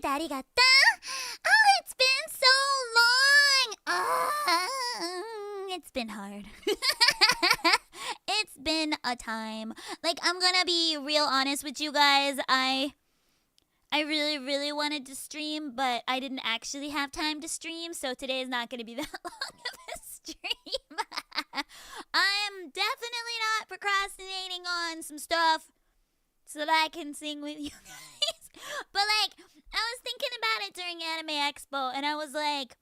arigatou. Oh, it's been so long. It's been hard. It's been a time. Like, I'm gonna be real honest with you guys. I really wanted to stream, but I didn't actually have time to stream, so today is not gonna be that long of a stream. I'm definitely not procrastinating on some stuff so that I can sing with you guys. But, like, I was thinking about it during Anime Expo, and I was like,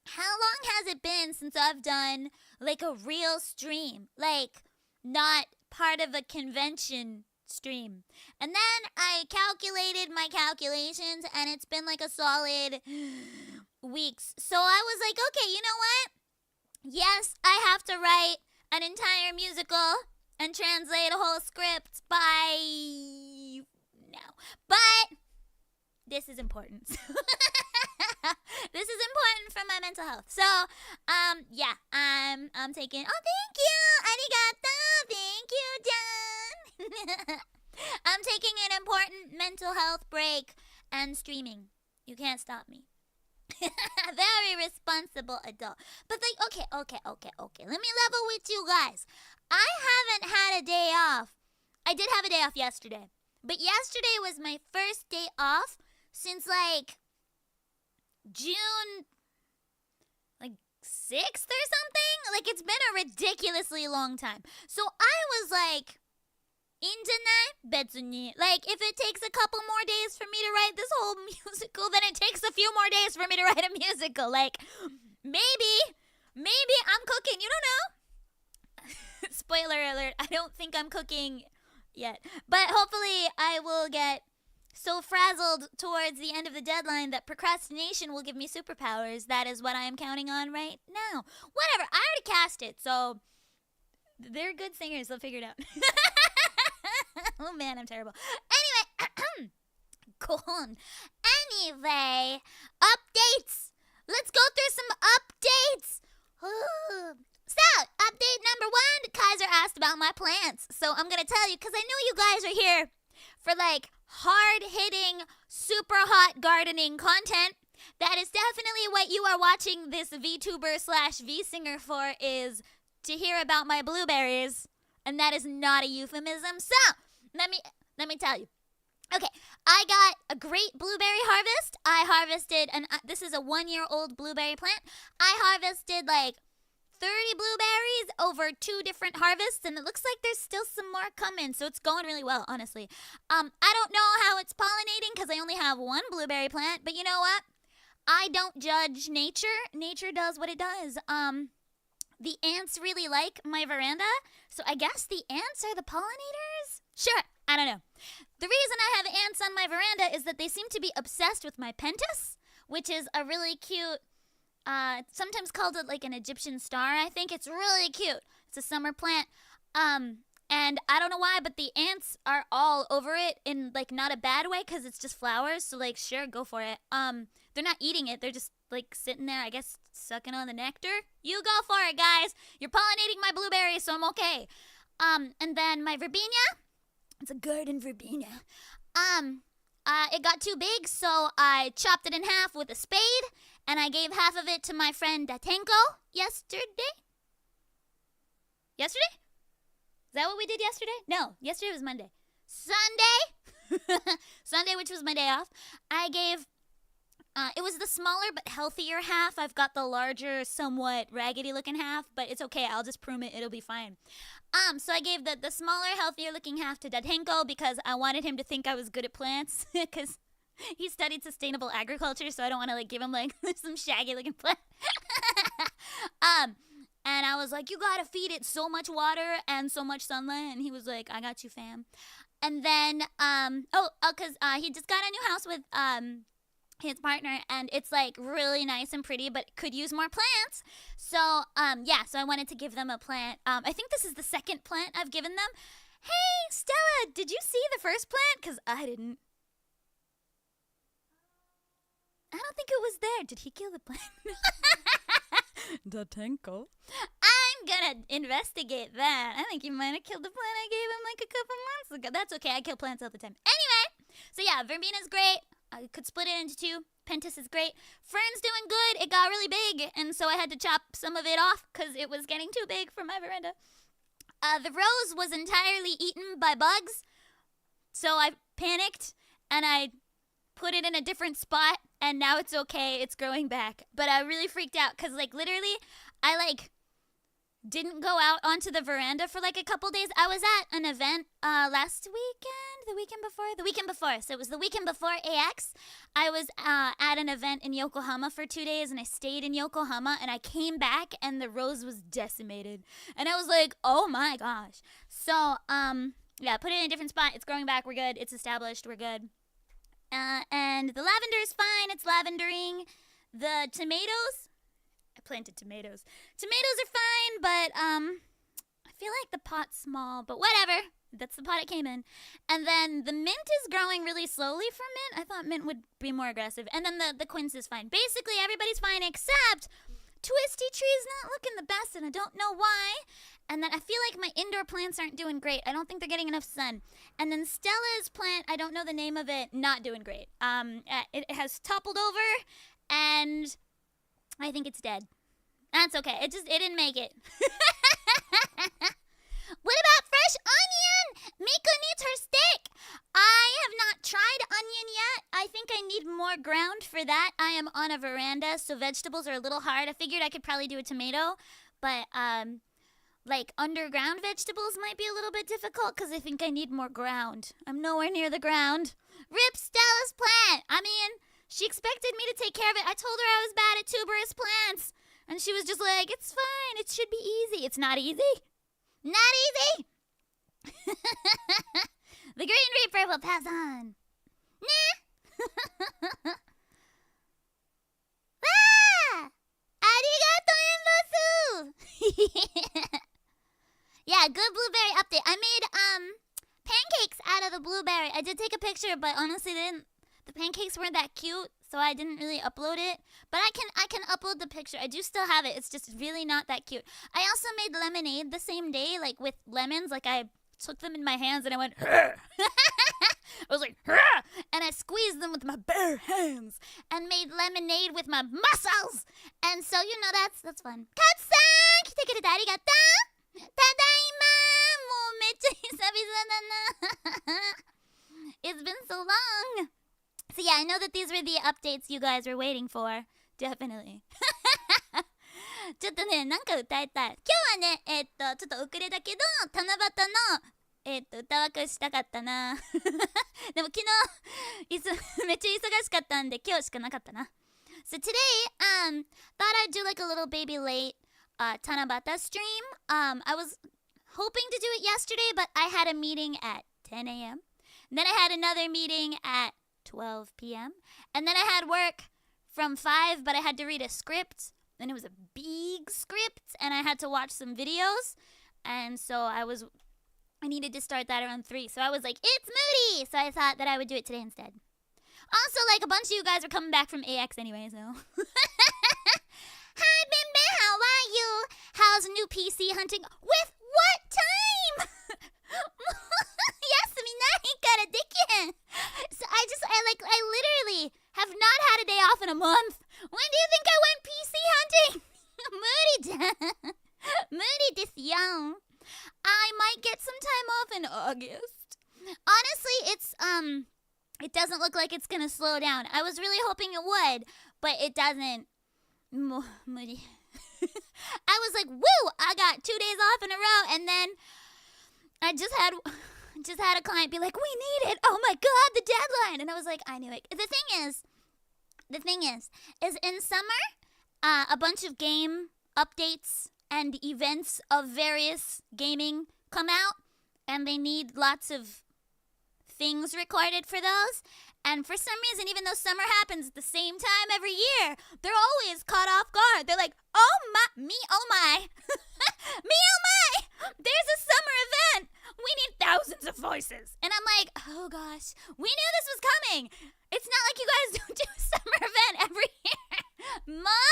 how long has it been since I've done, like, a real stream? Like, not part of a convention stream. And then I calculated my calculations, and it's been, like, a solid weeks. So I was like, okay, you know what? Yes, I have to write an entire musical and translate a whole script by now. But this is important. This is important for my mental health. So, yeah, I'm taking. Oh, thank you, arigato. Thank you, John. I'm taking an important mental health break and streaming. You can't stop me. Very responsible adult. But like, okay. Let me level with you guys. I haven't had a day off. I did have a day off yesterday. But yesterday was my first day off since like June like 6th or something. Like, it's been a ridiculously long time. So I was like, like, if it takes a couple more days for me to write this whole musical, then it takes a few more days for me to write a musical. Like, maybe I'm cooking. You don't know. Spoiler alert, I don't think I'm cooking yet. But hopefully I will get so frazzled towards the end of the deadline that procrastination will give me superpowers. That is what I am counting on right now. Whatever, I already cast it, so they're good singers. They'll figure it out. Oh man, I'm terrible. Anyway, go on. Anyway, updates. Let's go through some updates. So, update number 1, Kaiser asked about my plants. So I'm going to tell you, because I know you guys are here for like hard-hitting, super hot gardening content. That is definitely what you are watching this VTuber/VSinger for, is to hear about my blueberries. And that is not a euphemism. So, let me tell you. Okay, I got a great blueberry harvest. I harvested, this is a 1-year-old blueberry plant. I harvested like 30 blueberries over 2 different harvests, and it looks like there's still some more coming, so it's going really well, honestly. I don't know how it's pollinating because I only have 1 blueberry plant, but you know what? I don't judge nature. Nature does what it does. The ants really like my veranda, so I guess the ants are the pollinators? Sure, I don't know. The reason I have ants on my veranda is that they seem to be obsessed with my pentas, which is a really cute, sometimes called it like an Egyptian star, I think. It's really cute. It's a summer plant. And I don't know why, but the ants are all over it in like not a bad way because it's just flowers, so like sure, go for it. They're not eating it, they're just like sitting there, I guess, sucking on the nectar. You go for it, guys. You're pollinating my blueberries, so I'm okay. And then my verbena, it's a garden verbena. It got too big, so I chopped it in half with a spade, and I gave half of it to my friend Datenko yesterday. Yesterday? Is that what we did yesterday? No, yesterday was Monday. Sunday? Sunday, which was my day off, I gave, it was the smaller but healthier half. I've got the larger, somewhat raggedy-looking half, but it's okay. I'll just prune it. It'll be fine. So I gave the smaller, healthier-looking half to Datenko because I wanted him to think I was good at plants because he studied sustainable agriculture, so I don't want to, like, give him, like, some shaggy-looking plant. And I was like, you gotta feed it so much water and so much sunlight. And he was like, I got you, fam. And then, because he just got a new house with his partner, and it's like really nice and pretty, but could use more plants. So, so I wanted to give them a plant. I think this is the second plant I've given them. Hey, Stella, did you see the first plant? Because I didn't. I don't think it was there. Did he kill the plant? Datenko. I'm gonna investigate that. I think he might have killed the plant I gave him like a couple months ago. That's okay. I kill plants all the time. Anyway, so yeah, verbena's great. I could split it into two. Pentas is great. Fern's doing good. It got really big, and so I had to chop some of it off because it was getting too big for my veranda. The rose was entirely eaten by bugs, so I panicked, and I put it in a different spot, and now it's okay. It's growing back. But I really freaked out because, like, literally, I, like, didn't go out onto the veranda for, like, a couple days. I was at an event last weekend, the weekend before. So it was the weekend before AX. I was at an event in Yokohama for 2 days, and I stayed in Yokohama, and I came back, and the rose was decimated. And I was like, oh, my gosh. So, yeah, put it in a different spot. It's growing back. We're good. It's established. We're good. And the lavender is fine. It's lavendering. The tomatoes, I planted tomatoes. Tomatoes are fine, but I feel like the pot's small, but whatever. That's the pot it came in. And then the mint is growing really slowly for mint. I thought mint would be more aggressive. And then the quince is fine. Basically, everybody's fine except Twisty Tree's not looking the best, and I don't know why. And then I feel like my indoor plants aren't doing great. I don't think they're getting enough sun. And then Stella's plant, I don't know the name of it, not doing great. It has toppled over, and I think it's dead. That's okay. It didn't make it. What about fresh onion? Miko needs her steak. I have not tried onion yet. I think I need more ground for that. I am on a veranda, so vegetables are a little hard. I figured I could probably do a tomato, but like underground vegetables might be a little bit difficult because I think I need more ground. I'm nowhere near the ground. Rip Stella's plant. I mean, she expected me to take care of it. I told her I was bad at tuberous plants, and she was just like, it's fine. It should be easy. It's not easy. Not easy. The Green Reaper will pass on. Nah. Ah! Arigato, Enbosu! Yeah, good blueberry update. I made pancakes out of the blueberry. I did take a picture, but honestly, the pancakes weren't that cute, so I didn't really upload it. But I can upload the picture. I do still have it. It's just really not that cute. I also made lemonade the same day, like with lemons. Like I took them in my hands and I went, I was like, and I squeezed them with my bare hands and made lemonade with my muscles. And so, you know, that's fun. Katsu-san, 来てくれてありがとう。ただいま。もうめっちゃ久々だな。It's been so long. So yeah, I know that these were the updates you guys were waiting for. Definitely. ちょっとね、なんか歌いたい。今日はね、ちょっと遅れだけど、七夕の、歌枠したかったな。でも昨日、めっちゃ忙しかったんで、今日しかなかったな。So today, thought I'd do like a little baby late Tanabata stream. I was hoping to do it yesterday, but I had a meeting at 10 a.m. Then I had another meeting at 12 p.m. And then I had work from 5, but I had to read a script. And it was a big script, and I had to watch some videos. And so I needed to start that around 3. So I was like, it's moody! So I thought that I would do it today instead. Also, like, a bunch of you guys are coming back from AX anyway, so. Hi, Bimbe, how are you? How's new PC hunting? With what time? 休みないからできへん. So I literally have not had a day off in a month. When do you think I went PC hunting? 無理じゃん。無理ですよ. I might get some time off in August. Honestly, it doesn't look like it's gonna slow down. I was really hoping it would, but it doesn't. 無理. I was like, woo! I got 2 days off in a row, and then I just had a client be like, we need it. Oh my god, the deadline. And I was like, I knew it. The thing is in summer, a bunch of game updates and events of various gaming come out, and they need lots of things recorded for those. And for some reason, even though summer happens at the same time every year, they're always caught off guard. They're like, oh my, me, oh my. Me, oh my. There's a summer event. We need thousands of voices. And I'm like, oh gosh, we knew this was coming. It's not like you guys don't do a summer event every year. Ma!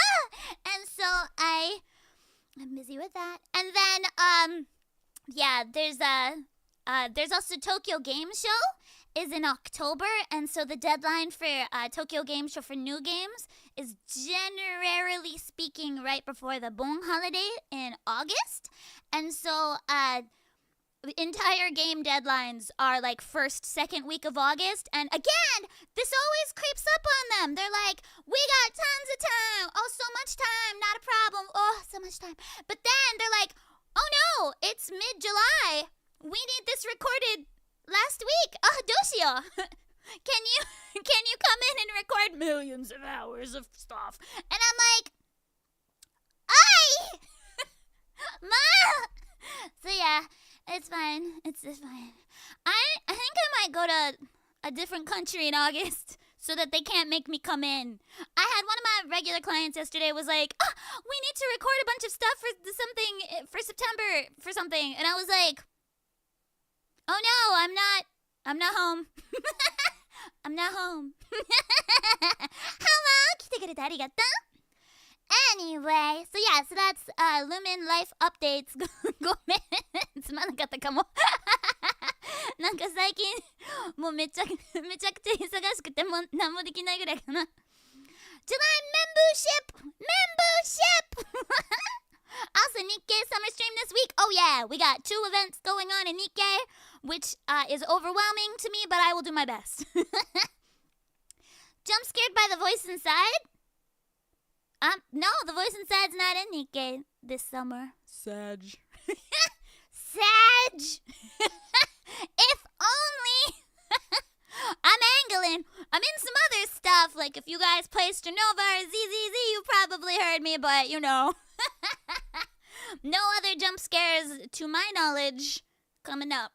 And so I'm busy with that. And then, yeah, there's also Tokyo Game Show. is in October, and so the deadline for Tokyo Game Show for new games is generally speaking right before the Bon holiday in August. And so the entire game deadlines are like first, second week of August. And again, this always creeps up on them. They're like, we got tons of time. Oh, so much time. Not a problem. Oh, so much time. But then they're like, oh no, it's mid-July. We need this recorded last week. Oh, doshio. Can you come in and record millions of hours of stuff? And I'm like, ay! Ma! So yeah, it's fine. It's fine. I think I might go to a different country in August so that they can't make me come in. I had one of my regular clients yesterday was like, oh, we need to record a bunch of stuff for September for something. And I was like, oh no, I'm not home. I'm not home. Hello, 来てくれてありがとう. Anyway, so yeah, so that's Lumin life updates. ごめん、つまんなかったかも。なんか最近もうめちゃくちゃ忙しくてもう何もできないぐらいかな。July membership! Also, Nikkei summer stream this week. Oh yeah, we got 2 events going on in Nikkei, which is overwhelming to me, but I will do my best. Jump scared by the voice inside? No, the voice inside's not in Nikkei this summer. Sag. Sag! If only! I'm angling. I'm in some other stuff, like if you guys play Stranova or ZZZ, you probably heard me, but you know. No other jump scares, to my knowledge, coming up.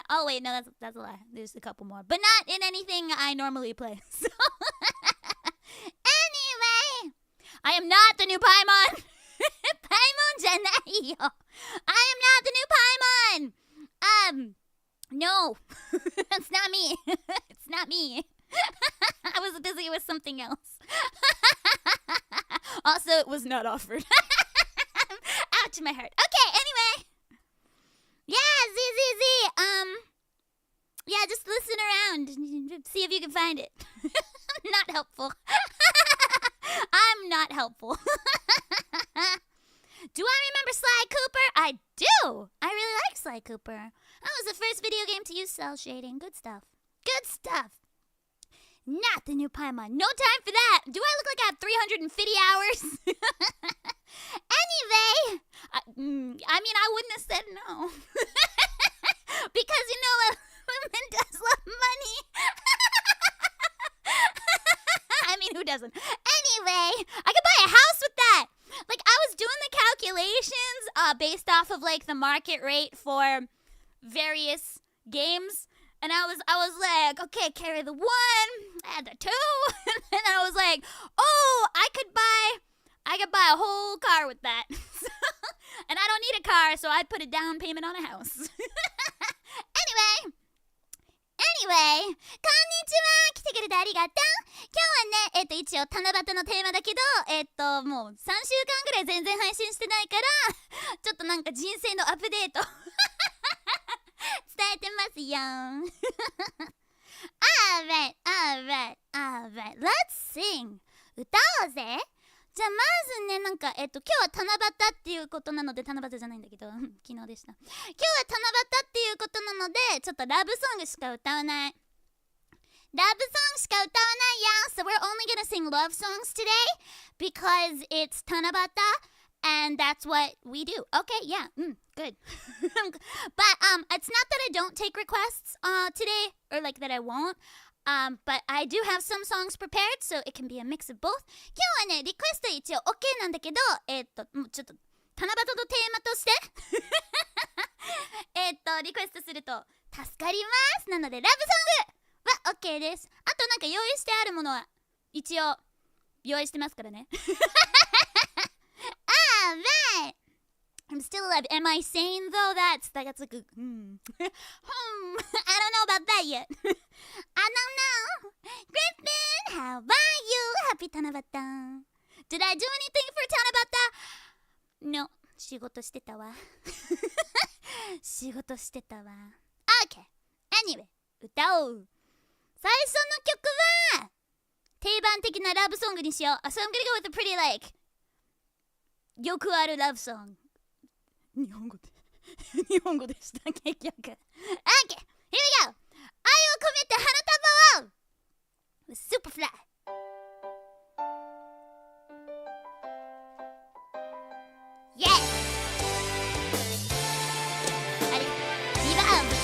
Oh wait, no, that's a lie. There's a couple more, but not in anything I normally play. So anyway, I am not the new Paimon. Paimon じゃないよ. I am not the new Paimon. No, it's not me. It's not me. I was busy with something else. Also, it was not offered. Ouch, my heart. Okay, anyway. Yeah, ZZZ. Yeah, just listen around. See if you can find it. Not helpful. I'm not helpful. Do I remember Sly Cooper? I do. I really like Sly Cooper. That was the first video game to use cell shading. Good stuff. Good stuff. Not the new Paimon. No time for that. Do I look like I have 350 hours? Anyway, I mean, I wouldn't have said no. Because you know what? Women does love money. I mean, who doesn't? Anyway, I could buy a house with that. Like, I was doing the calculations based off of, like, the market rate for various games. And I was like, okay, carry the 1, add the 2. And then I was like, oh, I could buy a whole car with that. And I don't need a car, so I'd put a down payment on a house. Anyway, こんにちは。来てくれてありがとう。今日はね、一応七夕のテーマだけど、もう3週間ぐらい全然配信してないから、ちょっとなんか人生のアップデート伝えてますよ。Alright. Let's sing. 歌おうぜ。じゃあまずね、なんか今日は七夕っていうことなので、七夕じゃないんだけど昨日でした。今日は七夕っていうことなので、ちょっとラブソングしか歌わない。ラブソングしか歌わないよ。So we're only gonna sing love songs today because it's Tanabata and that's what we do. Okay, yeah, good. But it's not that I don't take requests today, or like that I won't. But I do have some songs prepared, so it can be a mix of both. 今日はね、リクエスト一応 OK なんだけど、もうちょっと七夕のテーマとしてリクエストすると助かります。なのでラブソングは OK です。あとなんか用意してあるものは一応用意してますからね。Alright! I'm still alive. Am I sane though? That's like I don't know about that yet. I don't know. Griffin, how about you? Happy Tanabata. Did I do anything for Tanabata? No. 仕事してたわ。仕事してたわ。Okay. Anyway, 歌おう。最初の曲は定番的なラブソングにしよう。So I'm gonna go with a pretty like よくあるラブソング。日本語でした結局。 OK! Here we go! 愛を込めて花束を with Superfly。 イェイ。あれリバーブ。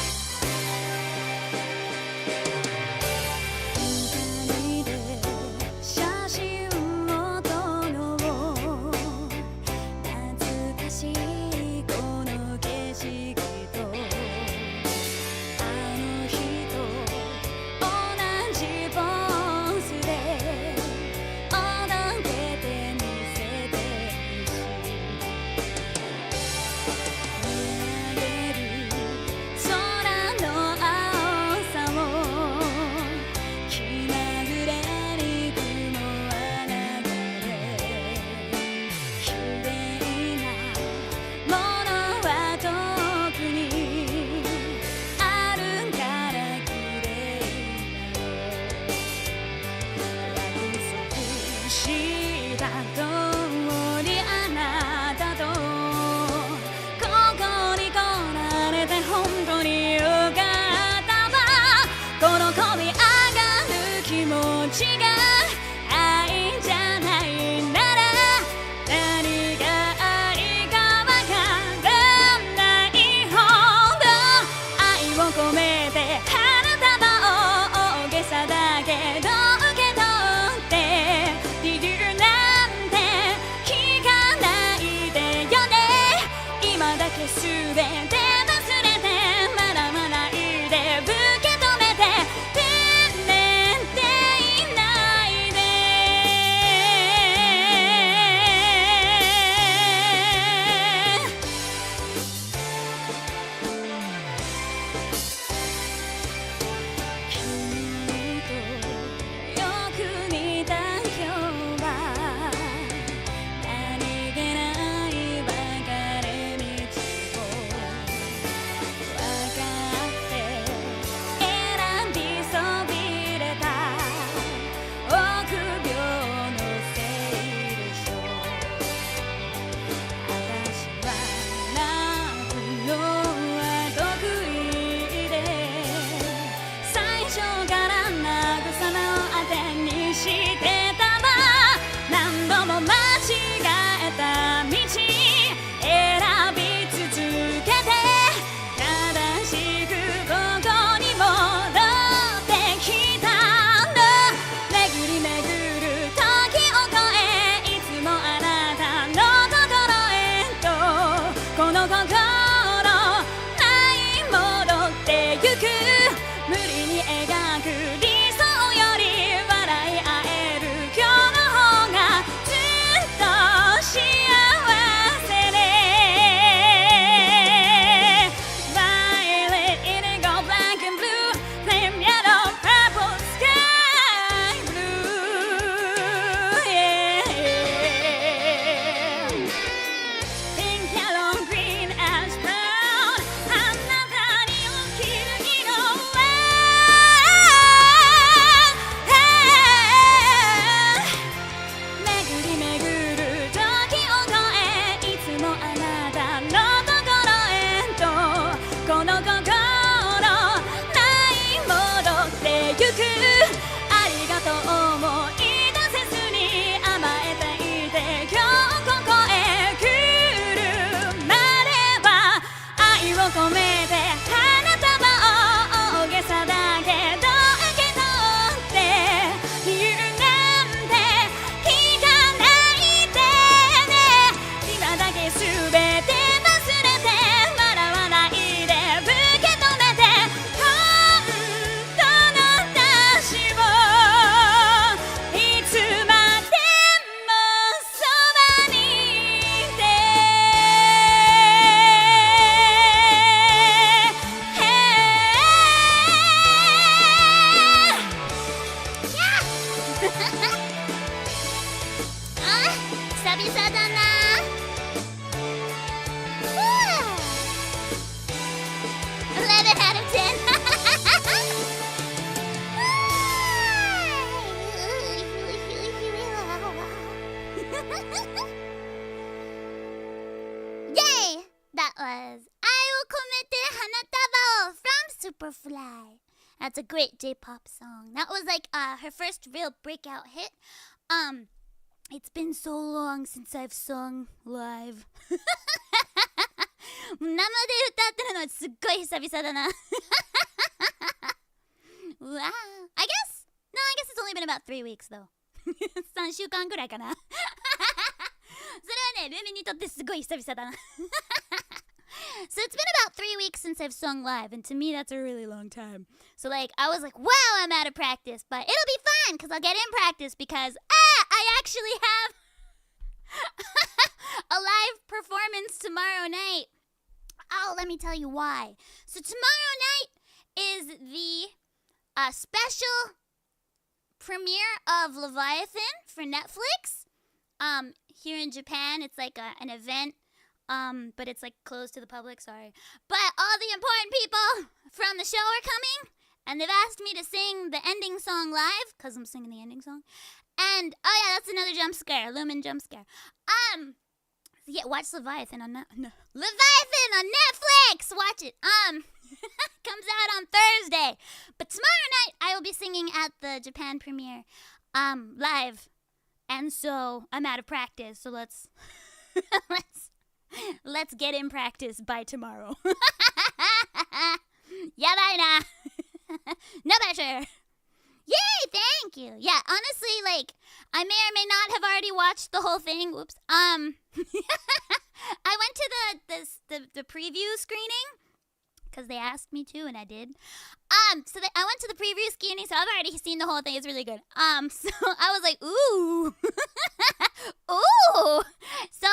Yay! That was I Will Komete Hanataba from Superfly. That's a great J-pop song. That was like her first real breakout hit. It's been so long since I've sung live. 生で歌ってるのすっごい久々だな。うわ I guess it's only been about 3 weeks though. 3週間くらいかな。それはね、ルミにとってすごい久々だな。So it's been about 3 weeks since I've sung live, and to me that's a really long time. So like, I was like, wow, I'm out of practice, but it'll be fun because I'll get in practice because, I actually have a live performance tomorrow night. Oh, let me tell you why. So tomorrow night is the special premiere of Leviathan for Netflix. Here in Japan, it's like an event. But it's like closed to the public, sorry. But all the important people from the show are coming, and they've asked me to sing the ending song live, because I'm singing the ending song. And, oh yeah, that's another jump scare, Lumin jump scare. Yeah, watch Leviathan on Leviathan on Netflix! Watch it. Comes out on Thursday. But tomorrow night, I will be singing at the Japan premiere, live. And so, I'm out of practice, so let's get in practice by tomorrow. やばいな。No pressure. Yay, thank you. Yeah, honestly, like, I may or may not have already watched the whole thing. Whoops. I went to the preview screening because they asked me to, and I did. I went to the preview screening, so I've already seen the whole thing. It's really good. So I was like, ooh. Ooh. So,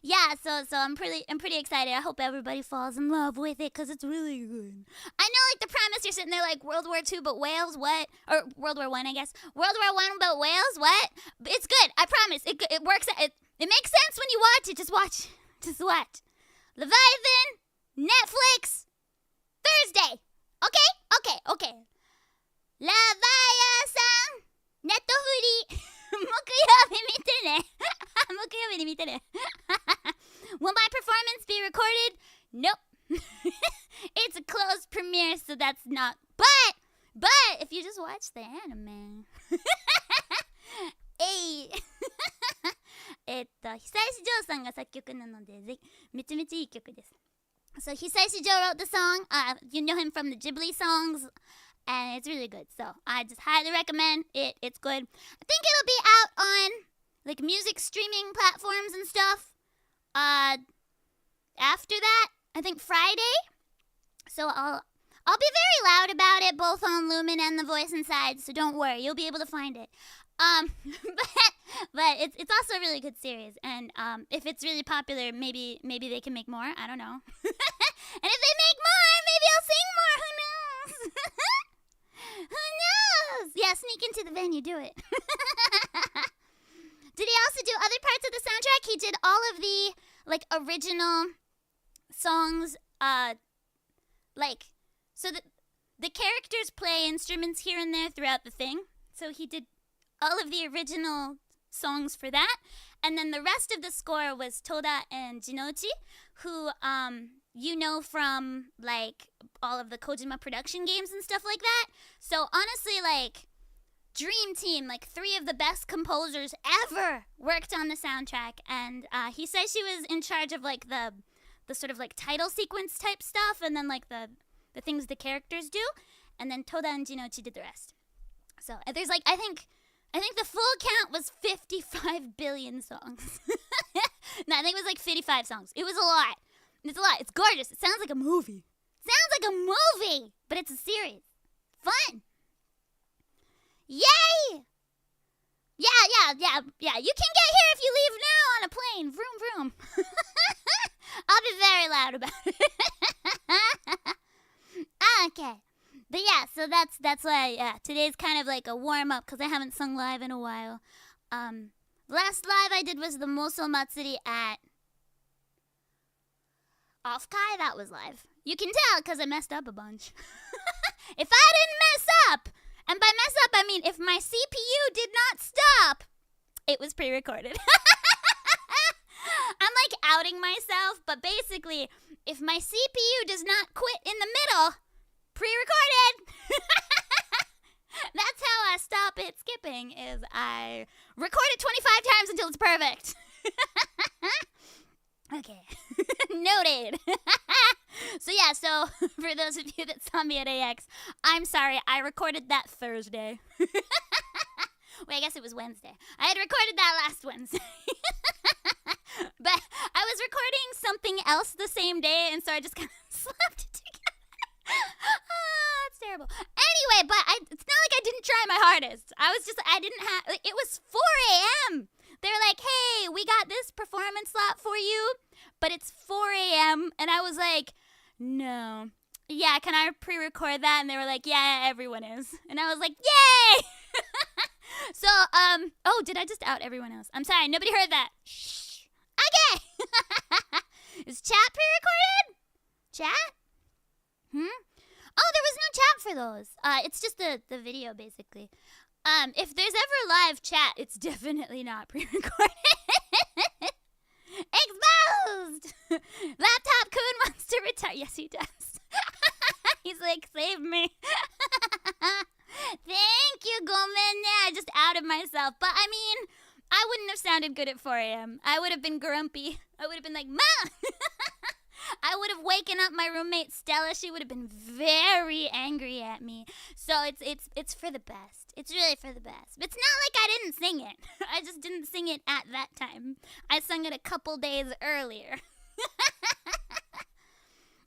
yeah, so I'm pretty excited. I hope everybody falls in love with it because it's really good. I know, like, the premise, you're sitting there like, World War II, but whales, what? Or World War I, I guess. World War I, but whales, what? But it's good. I promise. It works. It makes sense when you watch it. Just watch. Just watch. Leviathan, Netflix, Thursday. Okay. Leviathan, ネットフリ木曜日見てね。木曜日に見てね。Will my performance be recorded? Nope. It's a closed premiere, so that's not. But if you just watch the anime. 久石譲さんが作曲なので、めちゃめちゃいい曲です。So Hisaishi Joe wrote the song. You know him from the Ghibli songs, and it's really good. So I just highly recommend it. It's good. I think it'll be out on like music streaming platforms and stuff. After that, I think Friday. So I'll be very loud about it, both on Lumin and the Voice Inside. So don't worry, you'll be able to find it. But it's also a really good series, and if it's really popular, maybe they can make more. I don't know. And if they make more, maybe I'll sing more. Who knows? Who knows? Yeah, sneak into the venue, do it. Did he also do other parts of the soundtrack? He did all of the like original songs. So the characters play instruments here and there throughout the thing. So he did all of the original songs for that, and then the rest of the score was Toda and Jinochi, who you know from like all of the Kojima production games and stuff like that. So honestly, like, dream team, like 3 of the best composers ever worked on the soundtrack, and he says she was in charge of like the sort of like title sequence type stuff, and then like the things the characters do, and then Toda and Jinochi did the rest. So there's like I think the full count was 55 billion songs. No, I think it was like 55 songs. It was a lot. It's a lot. It's gorgeous. It sounds like a movie. But it's a series. Fun. Yay! Yeah. You can get here if you leave now on a plane. Vroom, vroom. I'll be very loud about it. Okay. But yeah, so that's why, yeah, today's kind of like a warm-up because I haven't sung live in a while. Last live I did was the Moso Matsuri at Off-Kai. That was live. You can tell because I messed up a bunch. If I didn't mess up, and by mess up I mean if my CPU did not stop, it was pre-recorded. I'm like outing myself, but basically, if my CPU does not quit in the middle, pre-recorded. That's how I stop it skipping, is I record it 25 times until it's perfect. Okay. Noted. So for those of you that saw me at AX, I'm sorry, I recorded that Thursday. Wait, I guess it was Wednesday. I had recorded that last Wednesday. But I was recording something else the same day, and so I just kind of slapped it together. Oh, that's terrible. Anyway, but it's not like I didn't try my hardest. It was 4 a.m. They're like, hey, we got this performance slot for you, but it's 4 a.m. And I was like, no. Yeah, can I pre-record that? And they were like, yeah, everyone is. And I was like, yay! So, did I just out everyone else? I'm sorry, nobody heard that. Shh. Okay. Is chat pre-recorded? Chat? Oh, there was no chat for those. It's just the video, basically. If there's ever live chat, it's definitely not pre-recorded. Exposed! Laptop Kun wants to retire. Yes, he does. He's like, save me. Thank you, Gomenne. I just outed myself. But I mean, I wouldn't have sounded good at 4 a.m. I would have been grumpy. I would have been like, Ma! I would have waken up my roommate Stella. She would have been very angry at me. So it's for the best. It's really for the best. It's not like I didn't sing it. I just didn't sing it at that time. I sung it a couple days earlier.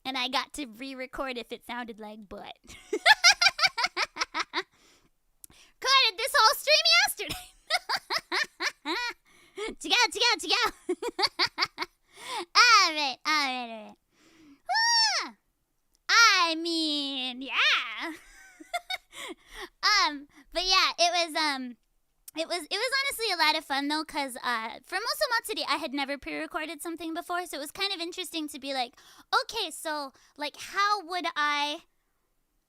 And I got to re-record if it sounded like butt. Recorded this whole stream yesterday. Chigao. Alright. I mean, yeah. But yeah, it was honestly a lot of fun though, cause for Moso Matsuri I had never pre-recorded something before, so it was kind of interesting to be like, okay, so like how would I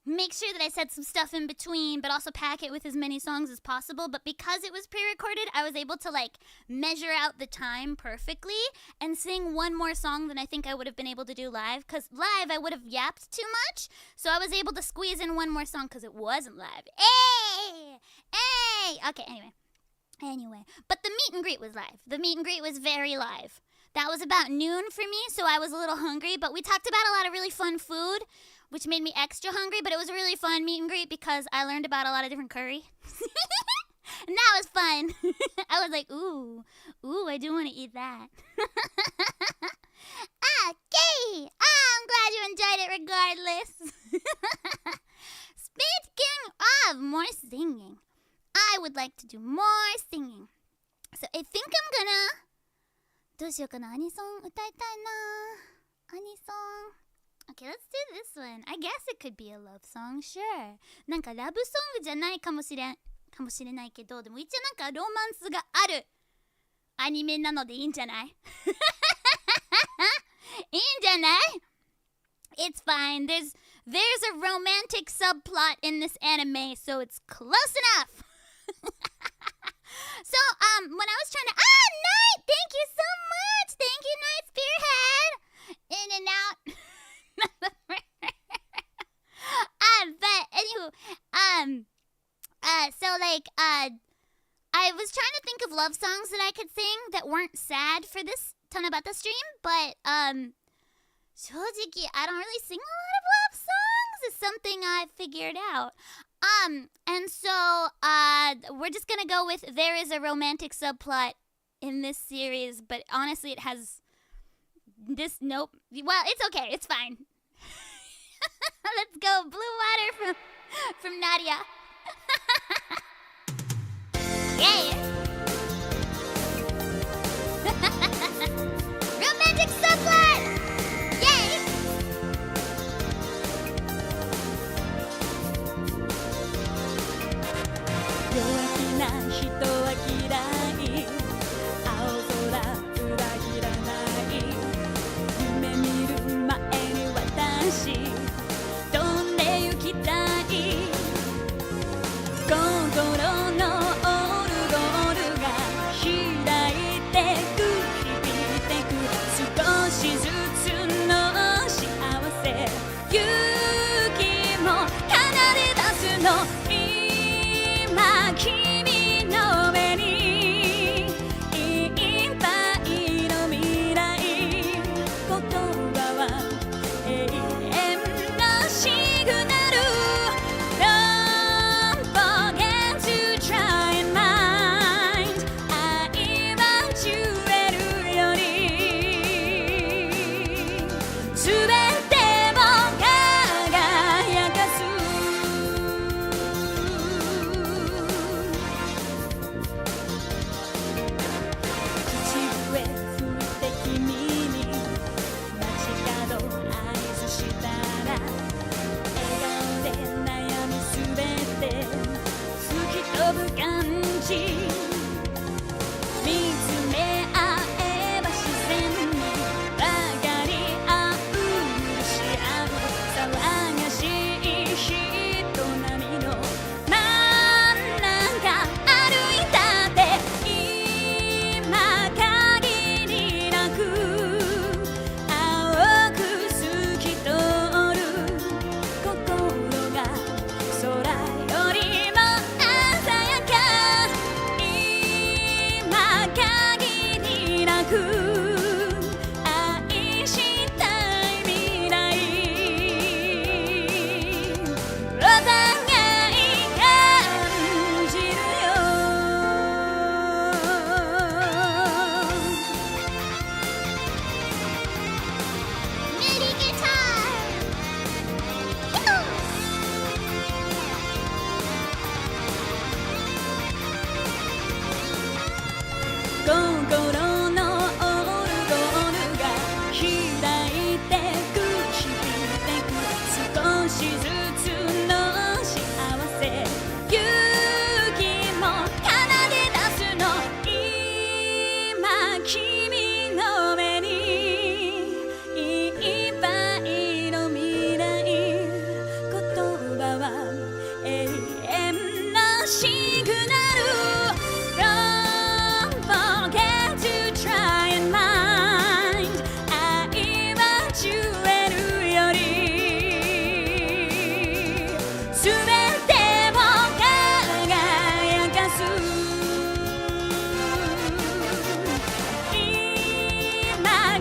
make sure that I said some stuff in between, but also pack it with as many songs as possible. But because it was pre-recorded, I was able to like measure out the time perfectly and sing one more song than I think I would have been able to do live. Because live, I would have yapped too much. So I was able to squeeze in one more song because it wasn't live. Hey! Okay, anyway. But the meet and greet was live. The meet and greet was very live. That was about noon for me, so I was a little hungry. But we talked about a lot of really fun food, which made me extra hungry, but it was a really fun meet and greet because I learned about a lot of different curry. And that was fun. I was like, ooh, I do want to eat that. Okay. I'm glad you enjoyed it regardless. Speaking of more singing, I would like to do more singing. So I think I'm gonna... どうしようかな。アニソン歌いたいな。アニソン。Okay, let's do this one. I guess it could be a love song, sure. なんかラブソングじゃないかもしれないけど、でも一応なんかロマンスがあるアニメなのでいいんじゃない？いいんじゃない？ It's fine. There's a romantic subplot in this anime, so it's close enough. So, when I was trying to... Night! Thank you so much! Thank you, Night Spearhead! In and out. But anywho, I was trying to think of love songs that I could sing that weren't sad for this Tanabata stream, but, 正直, I don't really sing a lot of love songs. It's something I figured out. And so, we're just gonna go with there is a romantic subplot in this series, but honestly it has this, nope. Well, it's okay, it's fine. Let's go, Blue Water from Nadia. Yay! Romantic subplot! Yay!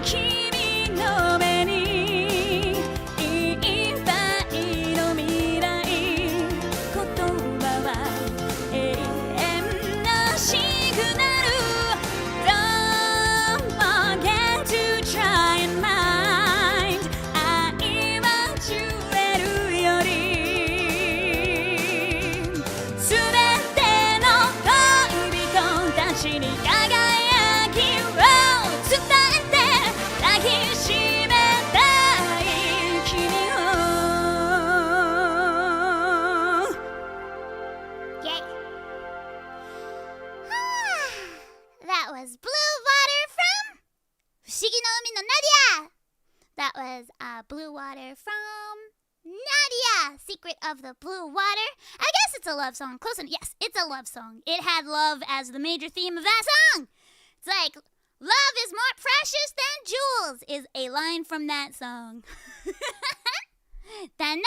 君の目にいっぱいの未来言葉は永遠なシグナル Don't forget to try and mind 愛はジュエルより全ての恋人たちに輝きを伝えて抱きしめたい君を Yay! That was Blue Water from 不思議の海のナディア That was Blue Water from Nadia, Secret of the Blue Water. I guess it's a love song. Close enough. Yes, it's a love song. It had love as the major theme of that song. It's like, love is more precious than jewels is a line from that song. Dana?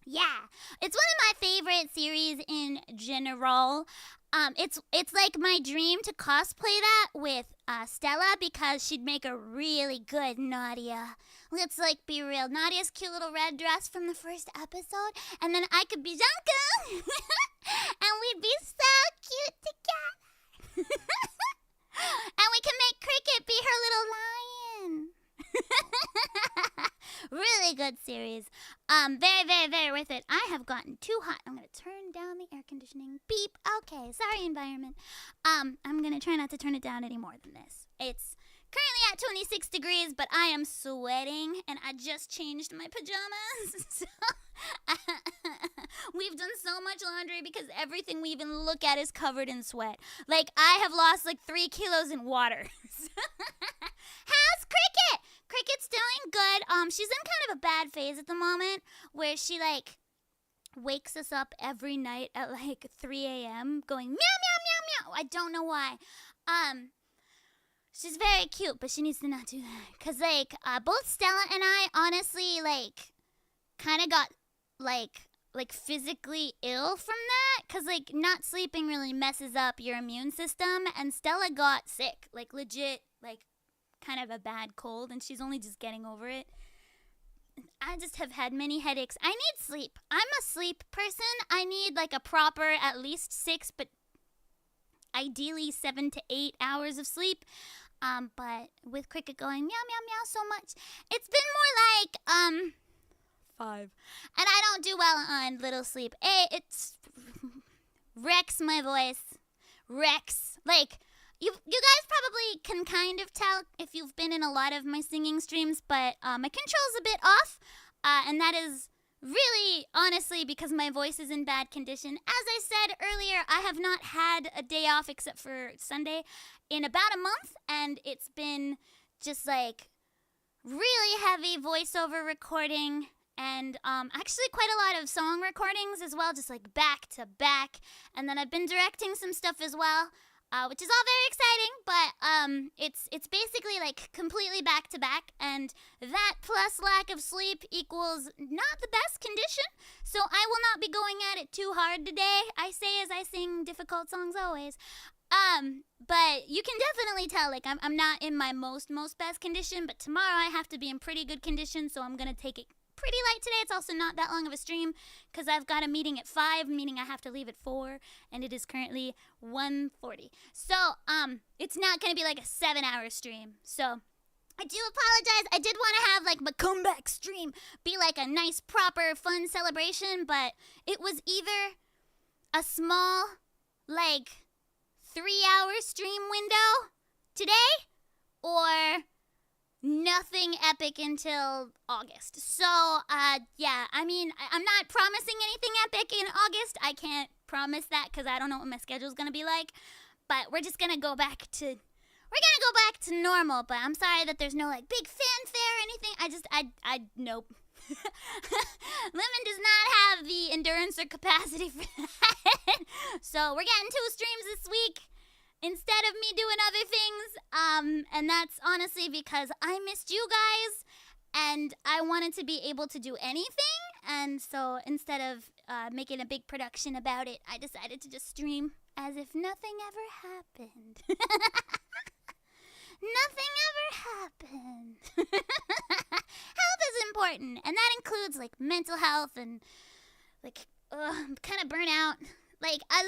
Yeah, it's one of my favorite series in general. It's like my dream to cosplay that with Stella because she'd make a really good Nadia. Let's like be real. Nadia's cute little red dress from the first episode, and then I could be Junko, and we'd be so cute together. And we can make Cricket be her little lion. Really good series. Very, very, very worth it. I have gotten too hot. I'm gonna turn down the air conditioning. Beep. Okay, sorry, environment. I'm gonna try not to turn it down any more than this. It's currently at 26 degrees, but I am sweating, and I just changed my pajamas. So we've done so much laundry because everything we even look at is covered in sweat. Like, I have lost like 3 kilos in water. How's Cricket? Cricket's doing good. She's in kind of a bad phase at the moment where she like wakes us up every night at like 3 a.m. going meow, meow, meow, meow. I don't know why. She's very cute, but she needs to not do that. Because, like, both Stella and I, honestly, like, kind of got, like physically ill from that. Because, like, not sleeping really messes up your immune system. And Stella got sick. Like, legit, like, kind of a bad cold. And she's only just getting over it. I just have had many headaches. I need sleep. I'm a sleep person. I need, like, a proper at least 6, but ideally 7 to 8 hours of sleep. But with Cricket going meow, meow, meow so much, it's been more like, 5. And I don't do well on little sleep. It's wrecks my voice. Wrecks. Like, you guys probably can kind of tell if you've been in a lot of my singing streams, but my control's a bit off, and that is really, honestly, because my voice is in bad condition. As I said earlier, I have not had a day off except for Sunday in about a month, and it's been just like really heavy voiceover recording and actually quite a lot of song recordings as well, just like back to back. And then I've been directing some stuff as well, which is all very exciting, but it's basically like completely back to back, and that plus lack of sleep equals not the best condition, so I will not be going at it too hard today. I say as I sing difficult songs always. But you can definitely tell, like, I'm not in my most best condition, but tomorrow I have to be in pretty good condition, so I'm gonna take it pretty light today. It's also not that long of a stream because I've got a meeting at 5, meaning I have to leave at 4, and it is currently 1:40. So, it's not gonna be like a 7-hour stream. So, I do apologize. I did want to have like my comeback stream be like a nice, proper, fun celebration, but it was either a small, like, 3-hour stream window today, or nothing epic until August. So, yeah, I mean, I'm not promising anything epic in August. I can't promise that because I don't know what my schedule's gonna be like. But we're just gonna go back to normal. But I'm sorry that there's no, like, big fanfare or anything. Nope. Lemon does not have the endurance or capacity for that. So we're getting 2 streams this week instead of me doing other things. And that's honestly because I missed you guys and I wanted to be able to do anything. And so instead of making a big production about it, I decided to just stream as if nothing ever happened. Nothing ever happened. and like I'm kind of burnt out. Like I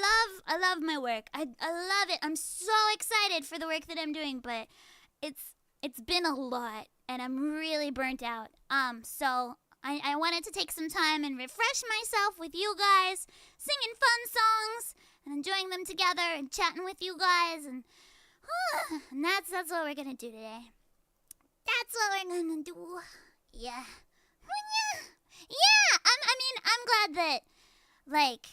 love my work. I love it. I'm so excited for the work that I'm doing, but it's been a lot and I'm really burnt out. So I wanted to take some time and refresh myself with you guys, singing fun songs and enjoying them together and chatting with you guys, and that's what we're gonna do today. That's what we're gonna do. Yeah. I'm glad that, like,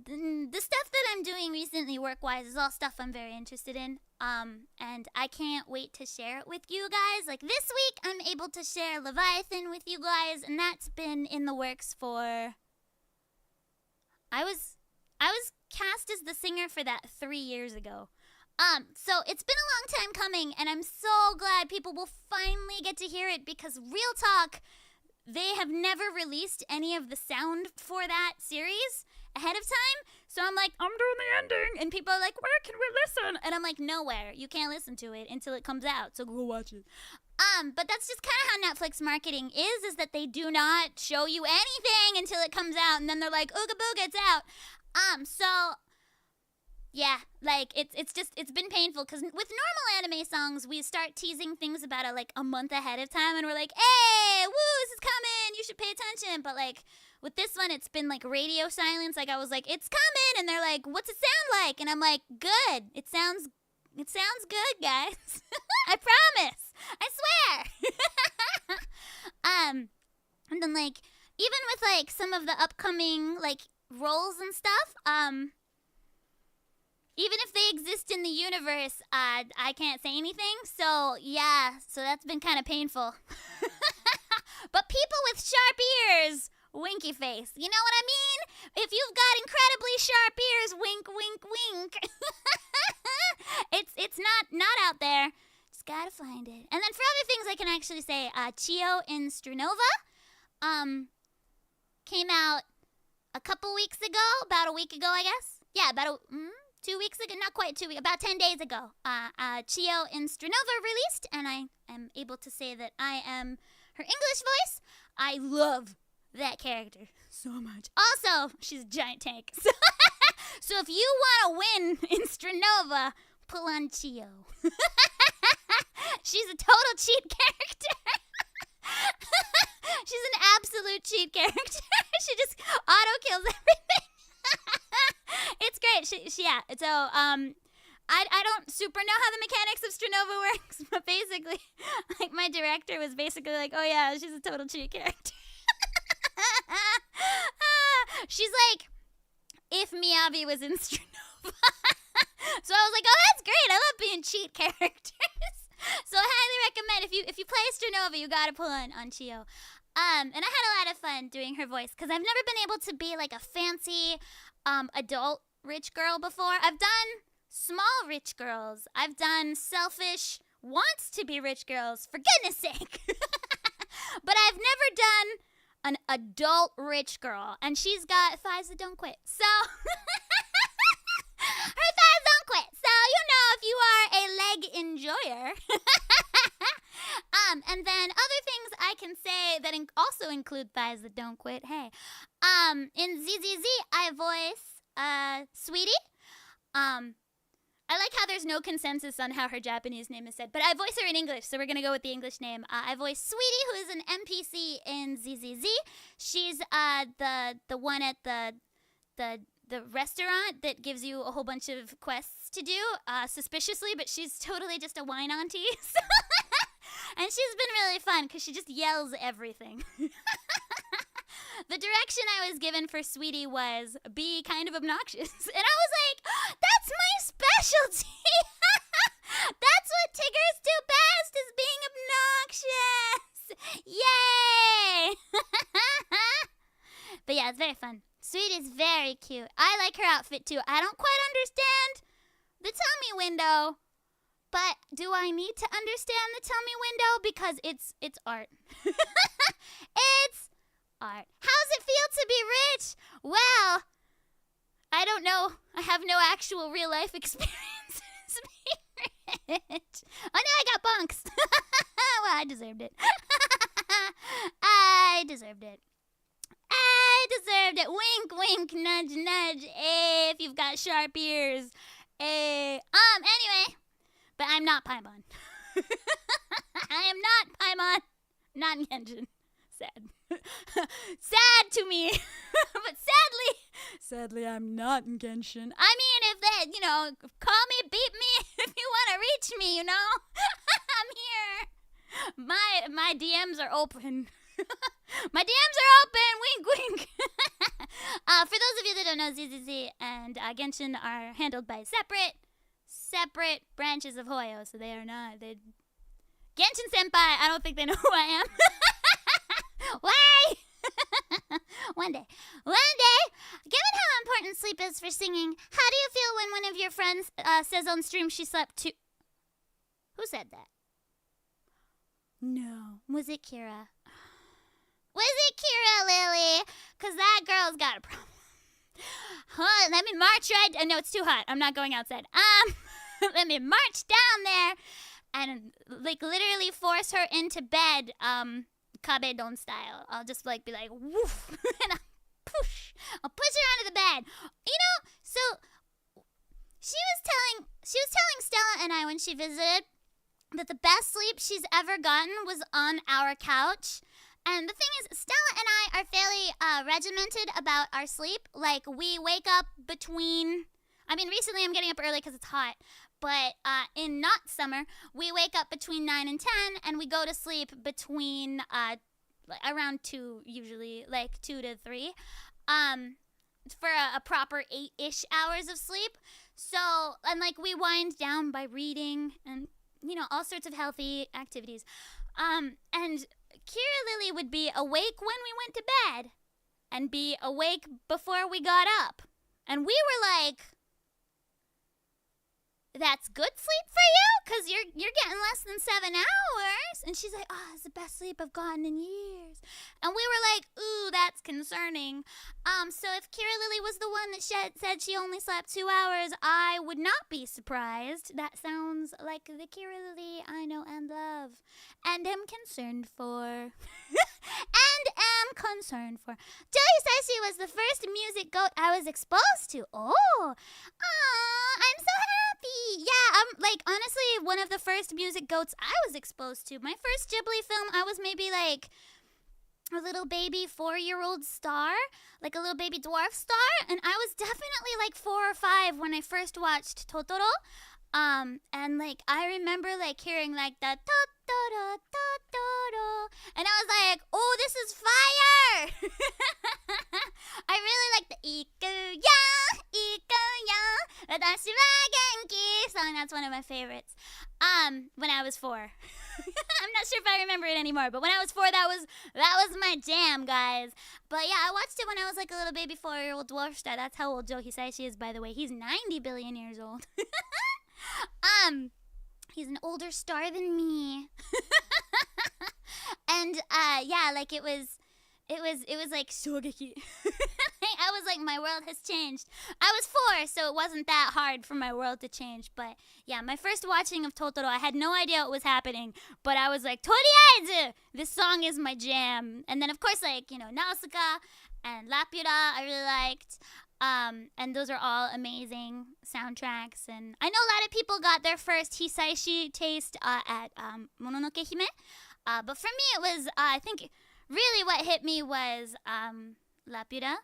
the stuff that I'm doing recently work-wise is all stuff I'm very interested in. And I can't wait to share it with you guys. Like, this week, I'm able to share Leviathan with you guys, and that's been in the works for... I was cast as the singer for that 3 years ago. So it's been a long time coming, and I'm so glad people will finally get to hear it, because real talk, they have never released any of the sound for that series ahead of time. So I'm like, I'm doing the ending, and people are like, where can we listen? And I'm like, nowhere. You can't listen to it until it comes out, so go watch it. But that's just kind of how Netflix marketing is that they do not show you anything until it comes out, and then they're like, ooga booga, it's out. So yeah, like it's been painful, because with normal anime songs, we start teasing things about it like a month ahead of time, and we're like, hey, woo, this is coming, you should pay attention. But like with this one, it's been like radio silence. Like I was like, it's coming, and they're like, what's it sound like? And I'm like, good. It sounds good, guys. I promise. I swear. And then like even with like some of the upcoming like roles and stuff, even if they exist in the universe, I can't say anything. So yeah, so that's been kind of painful. But people with sharp ears, winky face. You know what I mean? If you've got incredibly sharp ears, wink, wink, wink. It's not out there. Just gotta find it. And then for other things I can actually say, Chio in Stranova came out a couple weeks ago, about a week ago, I guess. Yeah, about 2 weeks ago, not quite 2 weeks, about 10 days ago. Chio in Stranova released, and I am able to say that I am her English voice. I love that character so much. Also, she's a giant tank. So if you want to win in Stranova, pull on Chio. She's a total cheat character. She's an absolute cheat character. She just auto-kills everything. It's great. Yeah. So, I don't super know how the mechanics of Stranova works, but basically, like, my director was basically like, oh yeah, she's a total cheat character. She's like, if Miyabi was in Stranova. So I was like, oh, that's great. I love being cheat characters. So I highly recommend, if you play Stranova, you gotta pull on Chio. And I had a lot of fun doing her voice, because I've never been able to be like a fancy adult rich girl before. I've done small rich girls. I've done selfish, wants to be rich girls, for goodness sake. But I've never done an adult rich girl, and she's got thighs that don't quit. So her thighs don't quit. So you know, if you are a leg enjoyer. And then other things I can say that also include thighs that don't quit. Hey, in ZZZ I voice Sweetie. I like how there's no consensus on how her Japanese name is said, but I voice her in English, so we're gonna go with the English name. I voice Sweetie, who is an NPC in ZZZ. She's the one at the restaurant that gives you a whole bunch of quests to do, suspiciously, but she's totally just a wine auntie. And she's been really fun, because she just yells everything. The direction I was given for Sweetie was be kind of obnoxious. And I was like, that's my specialty. That's what Tiggers do best, is being obnoxious. Yay! But yeah, it's very fun. Sweetie's very cute. I like her outfit too. I don't quite understand the tummy window, but do I need to understand the tummy window? Because it's art. It's art. How's it feel to be rich? Well, I don't know. I have no actual real life experience to be rich. Oh no, I got bunks. Well, I deserved it. I deserved it. got sharp ears. Anyway, but I'm not Paimon. I am not Paimon. Not in Genshin. Sad. Sad to me. But sadly, I'm not in Genshin. I mean, if that, call me, beat me, if you want to reach me, I'm here. My DMs are open. My DMs are open. Wink, wink. For those of you that don't know, ZZZ and Genshin are handled by separate branches of Hoyo, so they are not. Genshin Senpai, I don't think they know who I am. Why? One day, given how important sleep is for singing, how do you feel when one of your friends says on stream she slept too? Who said that? No. Was it Kira? Was it Kira, Lily? Because that girl's got a problem. Let me march right... no, it's too hot. I'm not going outside. Let me march down there and, literally force her into bed, Kabedon style. I'll just, be like, woof, and I'll push her onto the bed. So she was telling Stella and I when she visited that the best sleep she's ever gotten was on our couch. And the thing is, Stella and I are fairly regimented about our sleep. We wake up between... recently I'm getting up early because it's hot. But in not summer, we wake up between 9 and 10, and we go to sleep between around 2, usually, 2 to 3, for a proper 8-ish hours of sleep. So, and we wind down by reading and, all sorts of healthy activities. And Kira Lily would be awake when we went to bed and be awake before we got up. And we were like... That's good sleep for you? Because you're getting less than 7 hours. And she's like, it's the best sleep I've gotten in years. And we were like, ooh, that's concerning. So if Kira Lily was the one that said she only slept 2 hours, I would not be surprised. That sounds like the Kira Lily I know and love. And am concerned for. Joey says she was the first music goat I was exposed to. Oh, I'm so happy. Yeah, honestly, one of the first music goats I was exposed to. My first Ghibli film, I was maybe a little baby 4-year-old star, a little baby dwarf star, and I was definitely 4 or 5 when I first watched Totoro. And I remember hearing the Totoro, Totoro, and I was like, oh, this is fire. I really like the Ikuya, Watashi wa genki song. That's one of my favorites. When I was 4. I'm not sure if I remember it anymore, but when I was 4, that was my jam, guys. But yeah, I watched it when I was a little baby 4-year-old dwarf star. That's how old Joe Hisaishi is, by the way. He's 90 billion years old. He's an older star than me. And yeah, it was shogeki. I was my world has changed. I was 4, so it wasn't that hard for my world to change. But yeah, my first watching of Totoro, I had no idea what was happening, but I was like, Toriaizu, this song is my jam. And then of course Naosuka and Laputa I really liked. And those are all amazing soundtracks. And I know a lot of people got their first Hisaishi taste at Mononoke Hime. But for me, it was, I think, really what hit me was Laputa.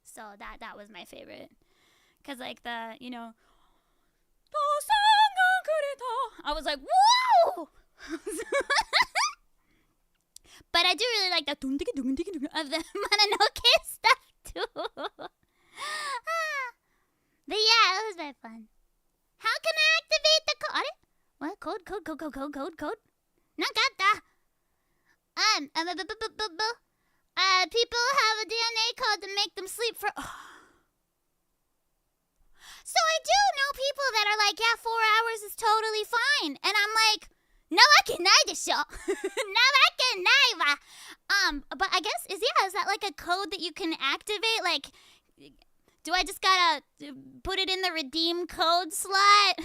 So that was my favorite. Because, I was like, whoa! But I do really like the of the Mononoke stuff, too. But yeah, it was very fun. How can I activate the code? What? Code? Nakata. People have a DNA code to make them sleep for... So I do know people that are like, yeah, 4 hours is totally fine. And I'm like, no, I canai desho. No, I canai wa. But I guess, is that a code that you can activate? Do I just gotta put it in the redeem code slot?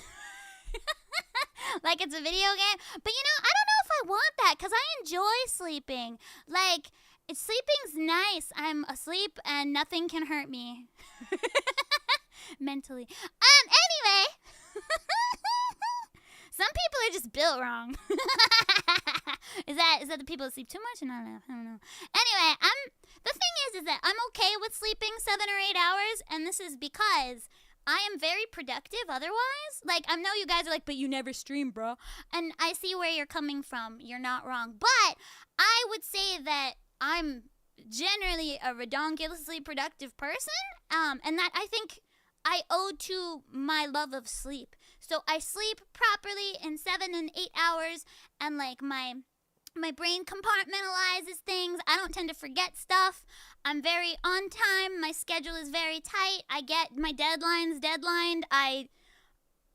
It's a video game? But I don't know if I want that, because I enjoy sleeping. Sleeping's nice. I'm asleep and nothing can hurt me. Mentally. Anyway. Some people are just built wrong. Is that the people that sleep too much? I don't know. Anyway, the thing is that I'm okay with sleeping 7 or 8 hours, and this is because I am very productive otherwise. Like, I know you guys are like, but you never stream, bro. And I see where you're coming from. You're not wrong. But I would say that I'm generally a redonkulously productive person, and that I think I owe to my love of sleep. So I sleep properly in 7 and 8 hours, and like my brain compartmentalizes things. I don't tend to forget stuff. I'm very on time. My schedule is very tight. I get my deadlined. I,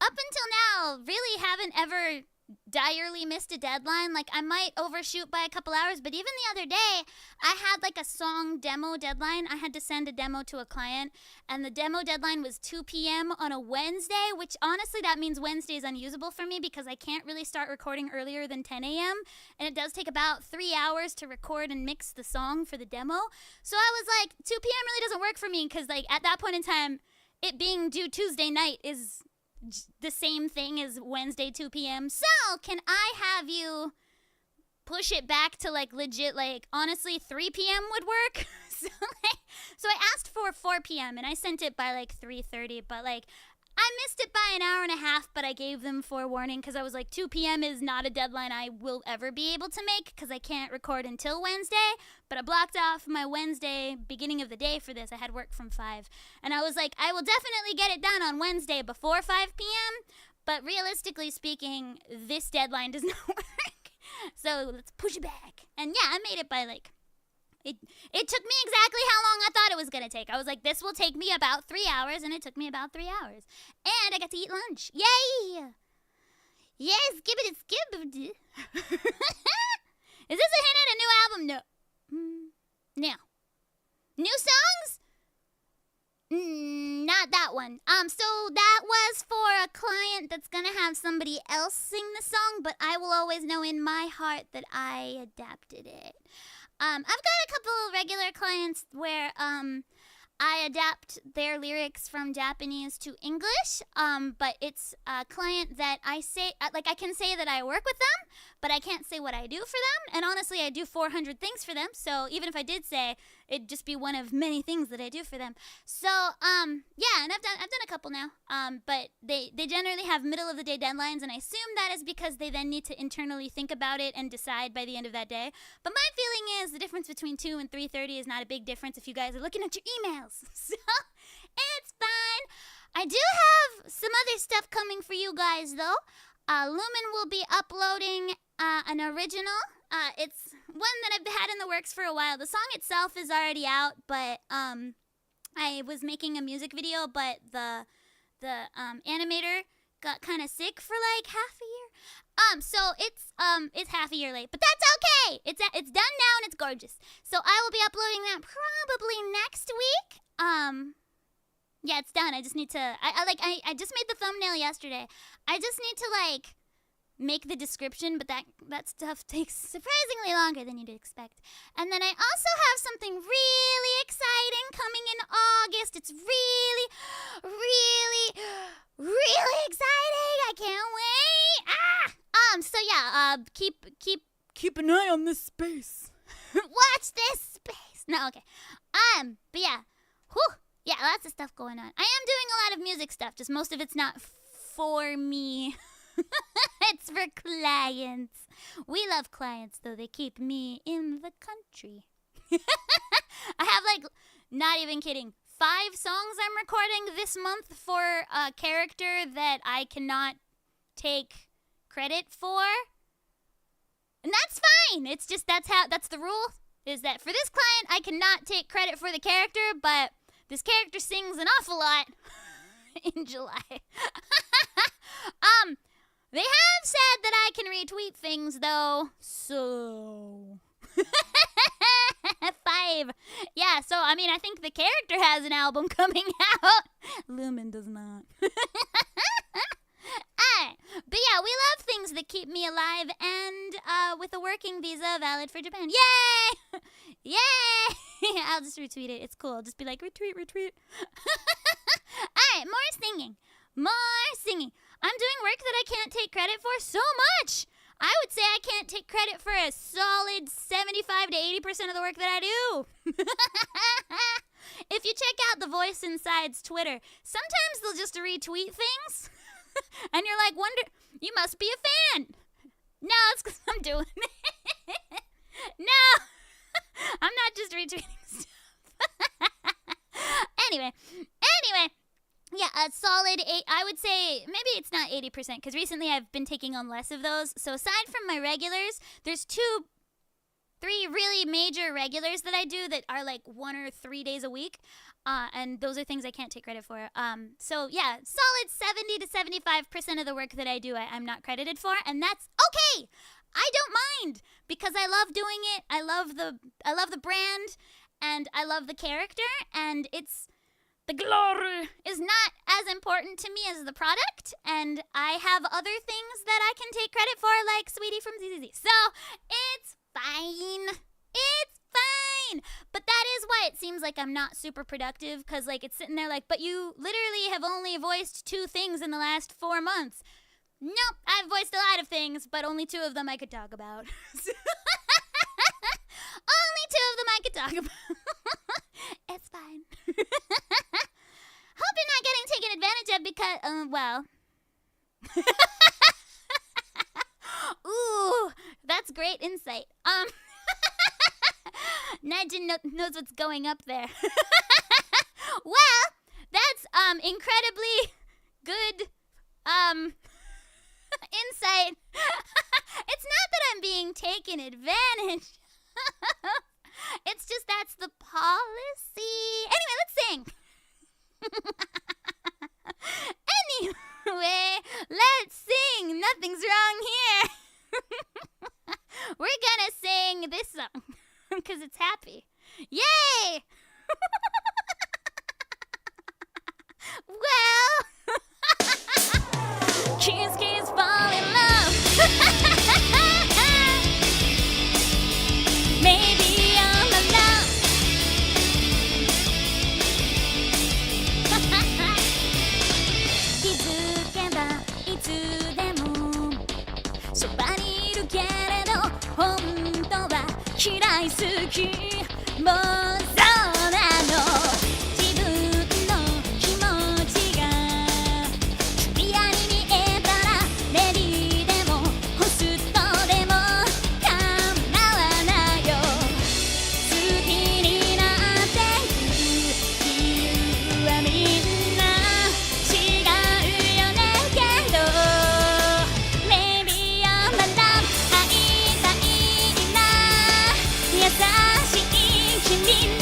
up until now, really haven't ever direly missed a deadline. Like, I might overshoot by a couple hours, but even the other day, I had like a song demo deadline. I had to send a demo to a client, and the demo deadline was 2 p.m. on a Wednesday, which honestly, that means Wednesday is unusable for me because I can't really start recording earlier than 10 a.m., and it does take about 3 hours to record and mix the song for the demo. So I was like, 2 p.m. really doesn't work for me because like at that point in time, it being due Tuesday night is the same thing as Wednesday 2 p.m. So, can I have you push it back to like legit, like honestly 3 p.m. would work? So I asked for 4 p.m. and I sent it by like 3:30, but like I missed it by an hour and a half, but I gave them forewarning because I was like 2 p.m. is not a deadline I will ever be able to make because I can't record until Wednesday, but I blocked off my Wednesday beginning of the day for this. I had work from 5, and I was like, I will definitely get it done on Wednesday before 5 p.m., but realistically speaking, this deadline does not work, so let's push it back. And yeah, I made it by like, it took me exactly how long I thought it was going to take. I was like, this will take me about 3 hours, and it took me about 3 hours. And I got to eat lunch. Yay! Yes, skibbity skibbity. Is this a hint at a new album? No. No. New songs? Not that one. So that was for a client that's going to have somebody else sing the song, but I will always know in my heart that I adapted it. I've got a couple regular clients where I adapt their lyrics from Japanese to English, but it's a client that I say, like I can say that I work with them, but I can't say what I do for them, and honestly I do 400 things for them, so even if I did say, it'd just be one of many things that I do for them. So, yeah, and I've done a couple now, but they generally have middle of the day deadlines, and I assume that is because they then need to internally think about it and decide by the end of that day. But my feeling is the difference between 2 and 3:30 is not a big difference if you guys are looking at your emails. So, it's fine. I do have some other stuff coming for you guys, though. Lumin will be uploading an original. It's one that I've had in the works for a while. The song itself is already out, but I was making a music video, but the animator got kind of sick for like half a year. So it's half a year late, but that's okay. It's done now and it's gorgeous. So I will be uploading that probably next week. Yeah, it's done. I just need to I just made the thumbnail yesterday. I just need to like make the description, but that stuff takes surprisingly longer than you'd expect. And then I also have something really exciting coming in August. It's really, really, really exciting. I can't wait. So yeah, keep an eye on this space. Watch this space. No, okay. But yeah. Whew. Yeah, lots of stuff going on. I am doing a lot of music stuff, just most of it's not for me. It's for clients. We love clients, though. They keep me in the country. I have, like, not even kidding, 5 songs I'm recording this month for a character that I cannot take credit for. And that's fine. It's just that's the rule, is that for this client, I cannot take credit for the character, but this character sings an awful lot in July. They have said that I can retweet things, though, so 5. Yeah, so, I mean, I think the character has an album coming out. Lumin does not. Alright, but yeah, we love things that keep me alive, and with a working visa valid for Japan. Yay! Yay! I'll just retweet it. It's cool. I'll just be like, retweet. Alright, More singing. I'm doing work that I can't take credit for so much. I would say I can't take credit for a solid 75 to 80% of the work that I do. If you check out the Voice Inside's Twitter, sometimes they'll just retweet things. And you're like, you must be a fan. No, it's because I'm doing it. No, I'm not just retweeting stuff. Anyway. Yeah, a solid 8. I would say maybe it's not 80% because recently I've been taking on less of those. So aside from my regulars, there's 3 really major regulars that I do that are like 1 or 3 days a week. And those are things I can't take credit for. So yeah, solid 70 to 75% of the work that I do I'm not credited for, and that's okay. I don't mind because I love doing it. I love the brand, and I love the character, and the glory is not as important to me as the product, and I have other things that I can take credit for, like Sweetie from ZZZ. So it's fine. It's fine. But that is why it seems like I'm not super productive, because like it's sitting there like, but you literally have only voiced 2 things in the last 4 months. Nope, I've voiced a lot of things, but only 2 of them I could talk about. Only 2 of them I could talk about. It's fine. Hope you're not getting taken advantage of because, well. Ooh, that's great insight. Nigel knows what's going up there. Well, that's incredibly good insight. It's not that I'm being taken advantage. It's just that's the policy. Anyway, let's sing. Anyway, let's sing. Nothing's wrong here. We're gonna sing this song because it's happy. Yay! Well, kiss, fall in love. Maybe I'm alone. So badいるけれど本当は嫌い好きもうそうなの自分の気持ちがクリアに見えたらレディーでもホストでも構わないよ好きになっている理由はみんな違うよねけど優しい君の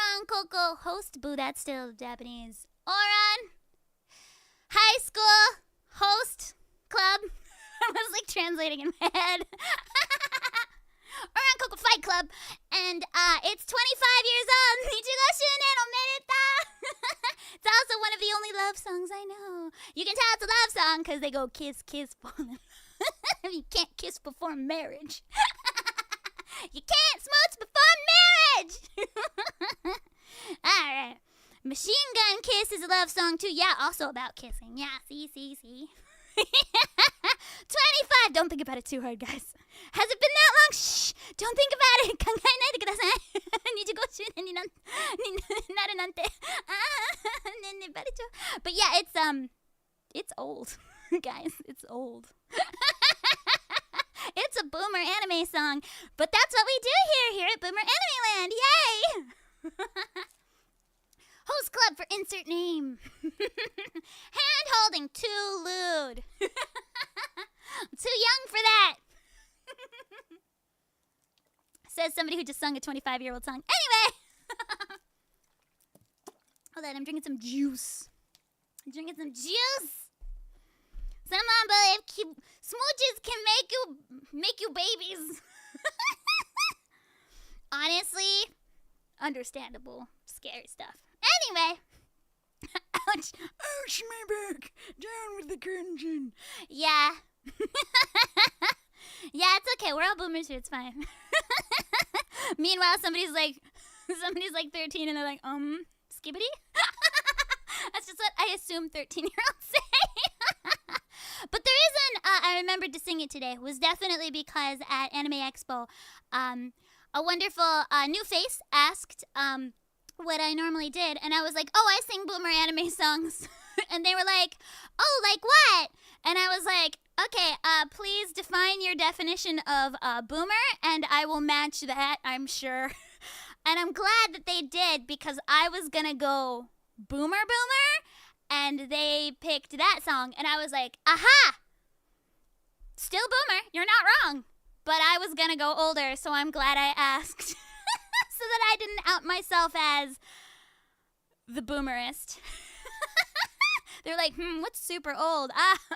Oran Koko host. Boo, that's still Japanese. Oran High School Host Club. I was like translating in my head. Oran Koko Fight Club. And it's 25 years old. 25周年おめでとう. It's also one of the only love songs I know. You can tell it's a love song because they go kiss, kiss, falling. You can't kiss before marriage. You can't smooch before marriage. Alright. Machine Gun Kiss is a love song too. Yeah, also about kissing. Yeah, see. 25. Don't think about it too hard, guys. Has it been that long? Shh. Don't think about it. 考えないでください。25周年になるなんて。ねえバレちゃう。But yeah, it's old. Guys, it's old. It's a boomer anime song, but that's what we do here at Boomer Anime Land. Yay! Host club for insert name. Hand holding too lewd. I'm too young for that. Says somebody who just sung a 25-year-old song. Anyway. Hold on, I'm drinking some juice. Some unbelieve smooches can make you babies. Honestly, understandable. Scary stuff. Anyway. Ouch. Ouch, my back. Down with the cringing. Yeah. Yeah, it's okay. We're all boomers here. It's fine. Meanwhile, somebody's like 13 and they're like, skibbity? That's just what I assume 13-year-olds say. But the reason I remembered to sing it today was definitely because at Anime Expo, a wonderful new face asked what I normally did, and I was like, oh, I sing boomer anime songs. And they were like, oh, like what? And I was like, okay, please define your definition of boomer, and I will match that, I'm sure. And I'm glad that they did, because I was gonna go boomer, and they picked that song, and I was like, aha! Still boomer, you're not wrong. But I was gonna go older, so I'm glad I asked. So that I didn't out myself as the boomerist. They're like, what's super old?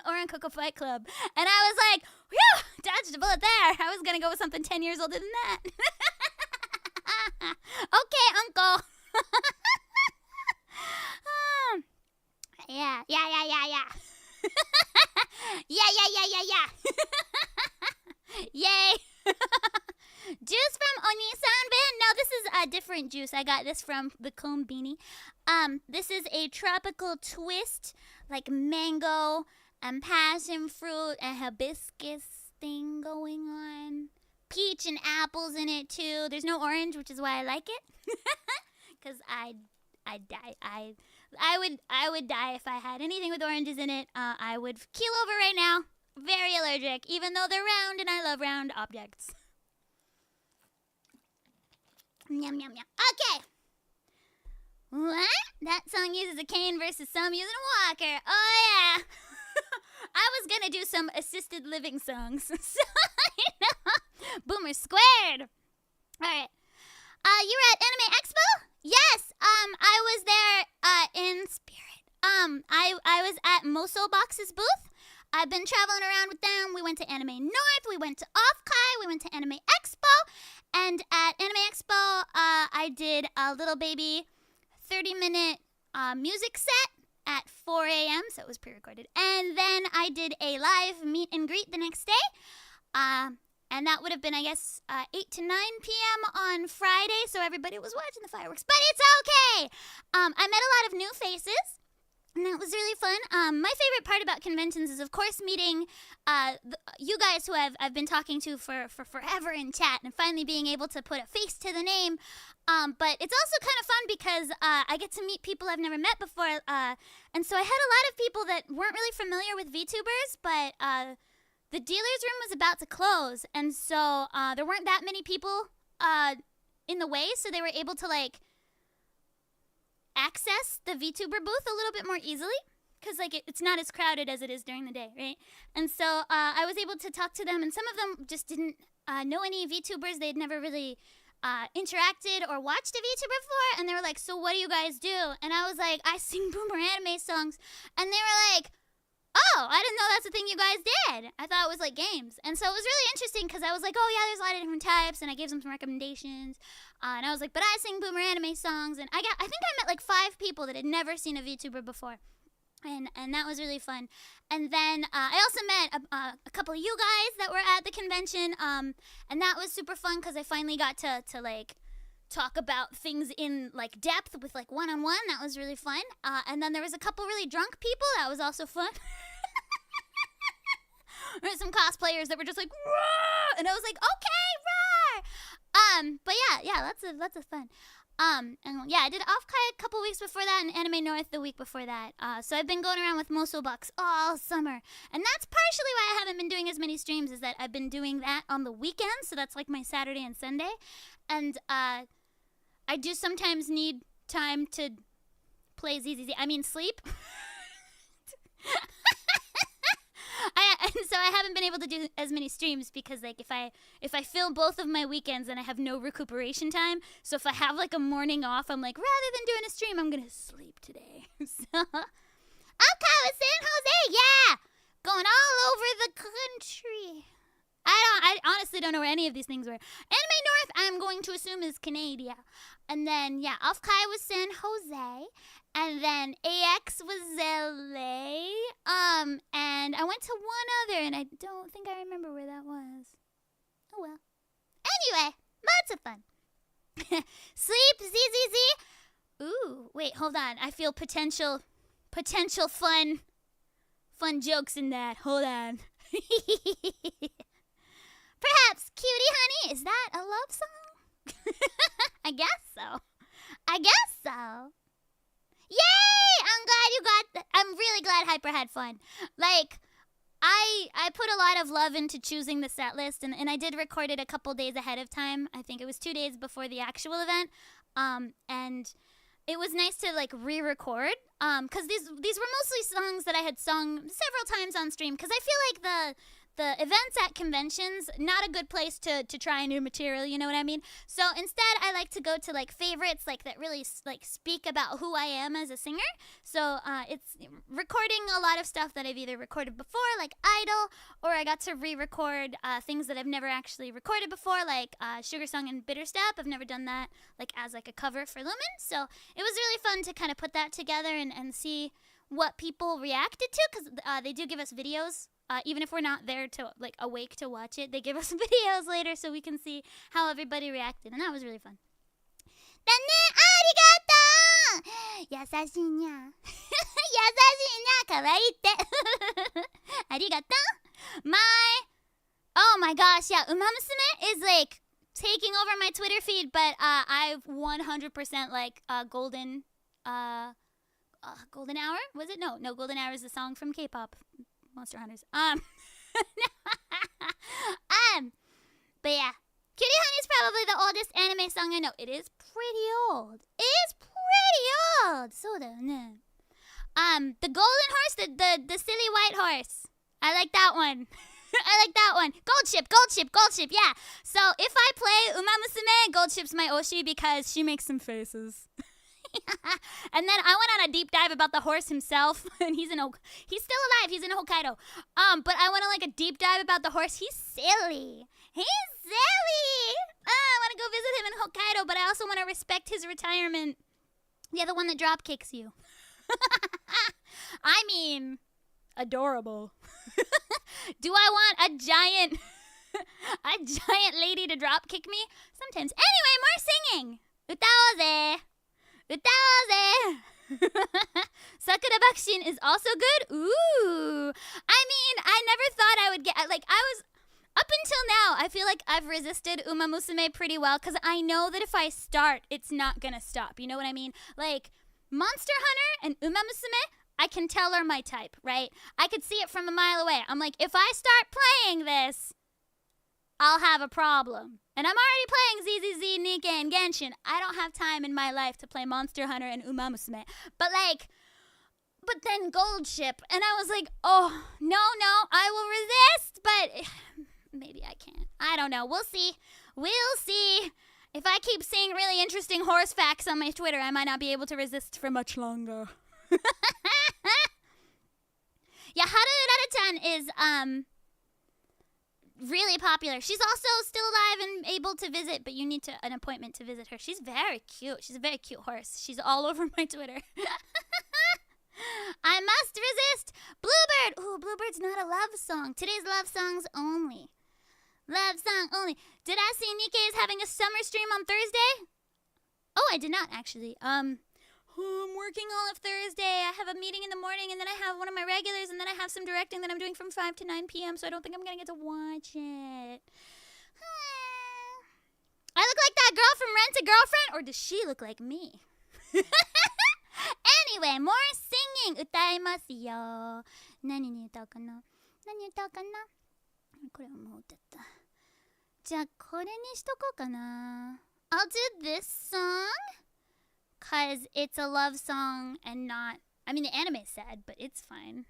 Oran Koko Fight Club. And I was like, whew, dodged a bullet there. I was gonna go with something 10 years older than that. Okay, uncle. Yeah. Yeah. Yay. Juice from Oni-san Bin. No, this is a different juice. I got this from the Konbini. This is a tropical twist, like mango and passion fruit and hibiscus thing going on. Peach and apples in it too. There's no orange, which is why I like it. Cause I'd die. I would die if I had anything with oranges in it. I would keel over right now. Very allergic, even though they're round and I love round objects. Yum, yum, yum. Okay. What? That song uses a cane versus some using a walker. Oh, yeah. I was going to do some assisted living songs. So, Boomer squared. All right. You were at Anime Expo? Yes. I was there in spirit. I was at Moso Box's booth. I've been traveling around with them. We went to Anime North. We went to Off-Kai. We went to Anime Expo. And at Anime Expo, I did a little baby 30-minute music set at 4 a.m., so it was pre-recorded. And then I did a live meet and greet the next day. And that would have been, I guess, 8 to 9 p.m. on Friday, so everybody was watching the fireworks. But it's okay! I met a lot of new faces. And that was really fun. My favorite part about conventions is, of course, meeting you guys who I've been talking to for forever in chat and finally being able to put a face to the name. But it's also kind of fun because I get to meet people I've never met before. And so I had a lot of people that weren't really familiar with VTubers, but the dealer's room was about to close. And so there weren't that many people in the way, so they were able to, like, access the VTuber booth a little bit more easily because like it's not as crowded as it is during the day, right? And so I was able to talk to them, and some of them just didn't know any VTubers. They'd never really interacted or watched a VTuber before, and they were like, so what do you guys do? And I was like, I sing boomer anime songs. And they were like, oh, I didn't know that's the thing you guys did. I thought it was like games. And so it was really interesting because I was like, oh yeah, there's a lot of different types, and I gave them some recommendations. And I was like, but I sing boomer anime songs. And I think I met like 5 people that had never seen a VTuber before. And that was really fun. And then I also met a couple of you guys that were at the convention, and that was super fun because I finally got to like talk about things in like depth with like one-on-one. That was really fun. And then there was a couple really drunk people. That was also fun. There were some cosplayers that were just like, roar! And I was like, okay, roar! But yeah, lots of fun. And yeah, I did Off-Kai a couple weeks before that and Anime North the week before that. So I've been going around with Moso Bucks all summer. And that's partially why I haven't been doing as many streams, is that I've been doing that on the weekends. So that's like my Saturday and Sunday. And I do sometimes need time to play ZZZ. I mean, sleep. And so I haven't been able to do as many streams because like if I fill both of my weekends, then I have no recuperation time. So if I have like a morning off, I'm like, rather than doing a stream, I'm gonna sleep today. So Off-Kai with San Jose, yeah, going all over the country. I honestly don't know where any of these things were. Anime North, I'm going to assume is Canada. And then yeah, Off-Kai was San Jose. And then AX was LA. And I went to one other, and I don't think I remember where that was. Oh well. Anyway, lots of fun. Sleep, ZZZ. Ooh, wait, hold on. I feel potential fun jokes in that. Hold on. Perhaps, Cutie Honey, is that a love song? I guess so. Yay! I'm really glad Hyper had fun. Like, I put a lot of love into choosing the set list, and I did record it a couple days ahead of time. I think it was 2 days before the actual event. And it was nice to like re-record. Because these were mostly songs that I had sung several times on stream. Because I feel like the events at conventions, not a good place to try new material, you know what I mean? So instead, I like to go to like favorites like that really like speak about who I am as a singer. So it's recording a lot of stuff that I've either recorded before, like Idol, or I got to re-record things that I've never actually recorded before, like Sugar Song and Bitter Step. I've never done that like as like a cover for Lumin. So it was really fun to kind of put that together and see what people reacted to, because they do give us videos. Even if we're not there to like awake to watch it, they give us videos later so we can see how everybody reacted, and that was really fun. だね、ありがとう。優しいにゃ。優しいにゃ、可愛いって。ありがとう。Oh my gosh, yeah, Umamusume is like taking over my Twitter feed, but I've 100% like Golden Hour. Was it? No, Golden Hour is a song from K-pop. Monster Hunters. But yeah, Cutie Honey is probably the oldest anime song I know. It is pretty old. So the golden horse, the silly white horse. I like that one. Gold ship, yeah. So if I play Umamusume, Gold Ship's my Oshi because she makes some faces. And then I went on a deep dive about the horse himself, and he's still alive. He's in Hokkaido. But I went on like a deep dive about the horse. He's silly. I want to go visit him in Hokkaido, but I also want to respect his retirement. Yeah, the one that drop kicks you. I mean, adorable. Do I want a giant lady to drop kick me? Sometimes. Anyway, more singing. Utaoze. Sakura Bakushin is also good. Ooh. I mean, I never thought I would get, like, up until now, I feel like I've resisted Umamusume pretty well, because I know that if I start, it's not gonna stop. You know what I mean? Like, Monster Hunter and Umamusume, I can tell are my type, right? I could see it from a mile away. I'm like, if I start playing this, I'll have a problem. And I'm already playing ZZZ, Nika, and Genshin. I don't have time in my life to play Monster Hunter and Umamusume. But then Gold Ship. And I was like, oh, no, I will resist. But maybe I can't. I don't know. We'll see. If I keep seeing really interesting horse facts on my Twitter, I might not be able to resist for much longer. Yeah, Haru Urara-chan is really popular. She's also still alive and able to visit, but you need an appointment to visit her. She's very cute. She's a very cute horse. She's all over my Twitter. I must resist. Bluebird. Ooh, Bluebird's not a love song. Today's love songs only. Love song only. Did I see Nikkei is having a summer stream on Thursday? Oh, I did not actually. I'm working all of Thursday. I have a meeting in the morning, and then I have one of my regulars, and then I have some directing that I'm doing from 5 to 9 p.m., so I don't think I'm going to get to watch it. I look like that girl from Rent a Girlfriend, or does she look like me? Anyway, more singing. 歌いますよ。何に歌おうかな。これはもう歌った。じゃあこれにしとこうかな。I'll do this song cause it's a love song and not, I mean the anime is sad, but it's fine.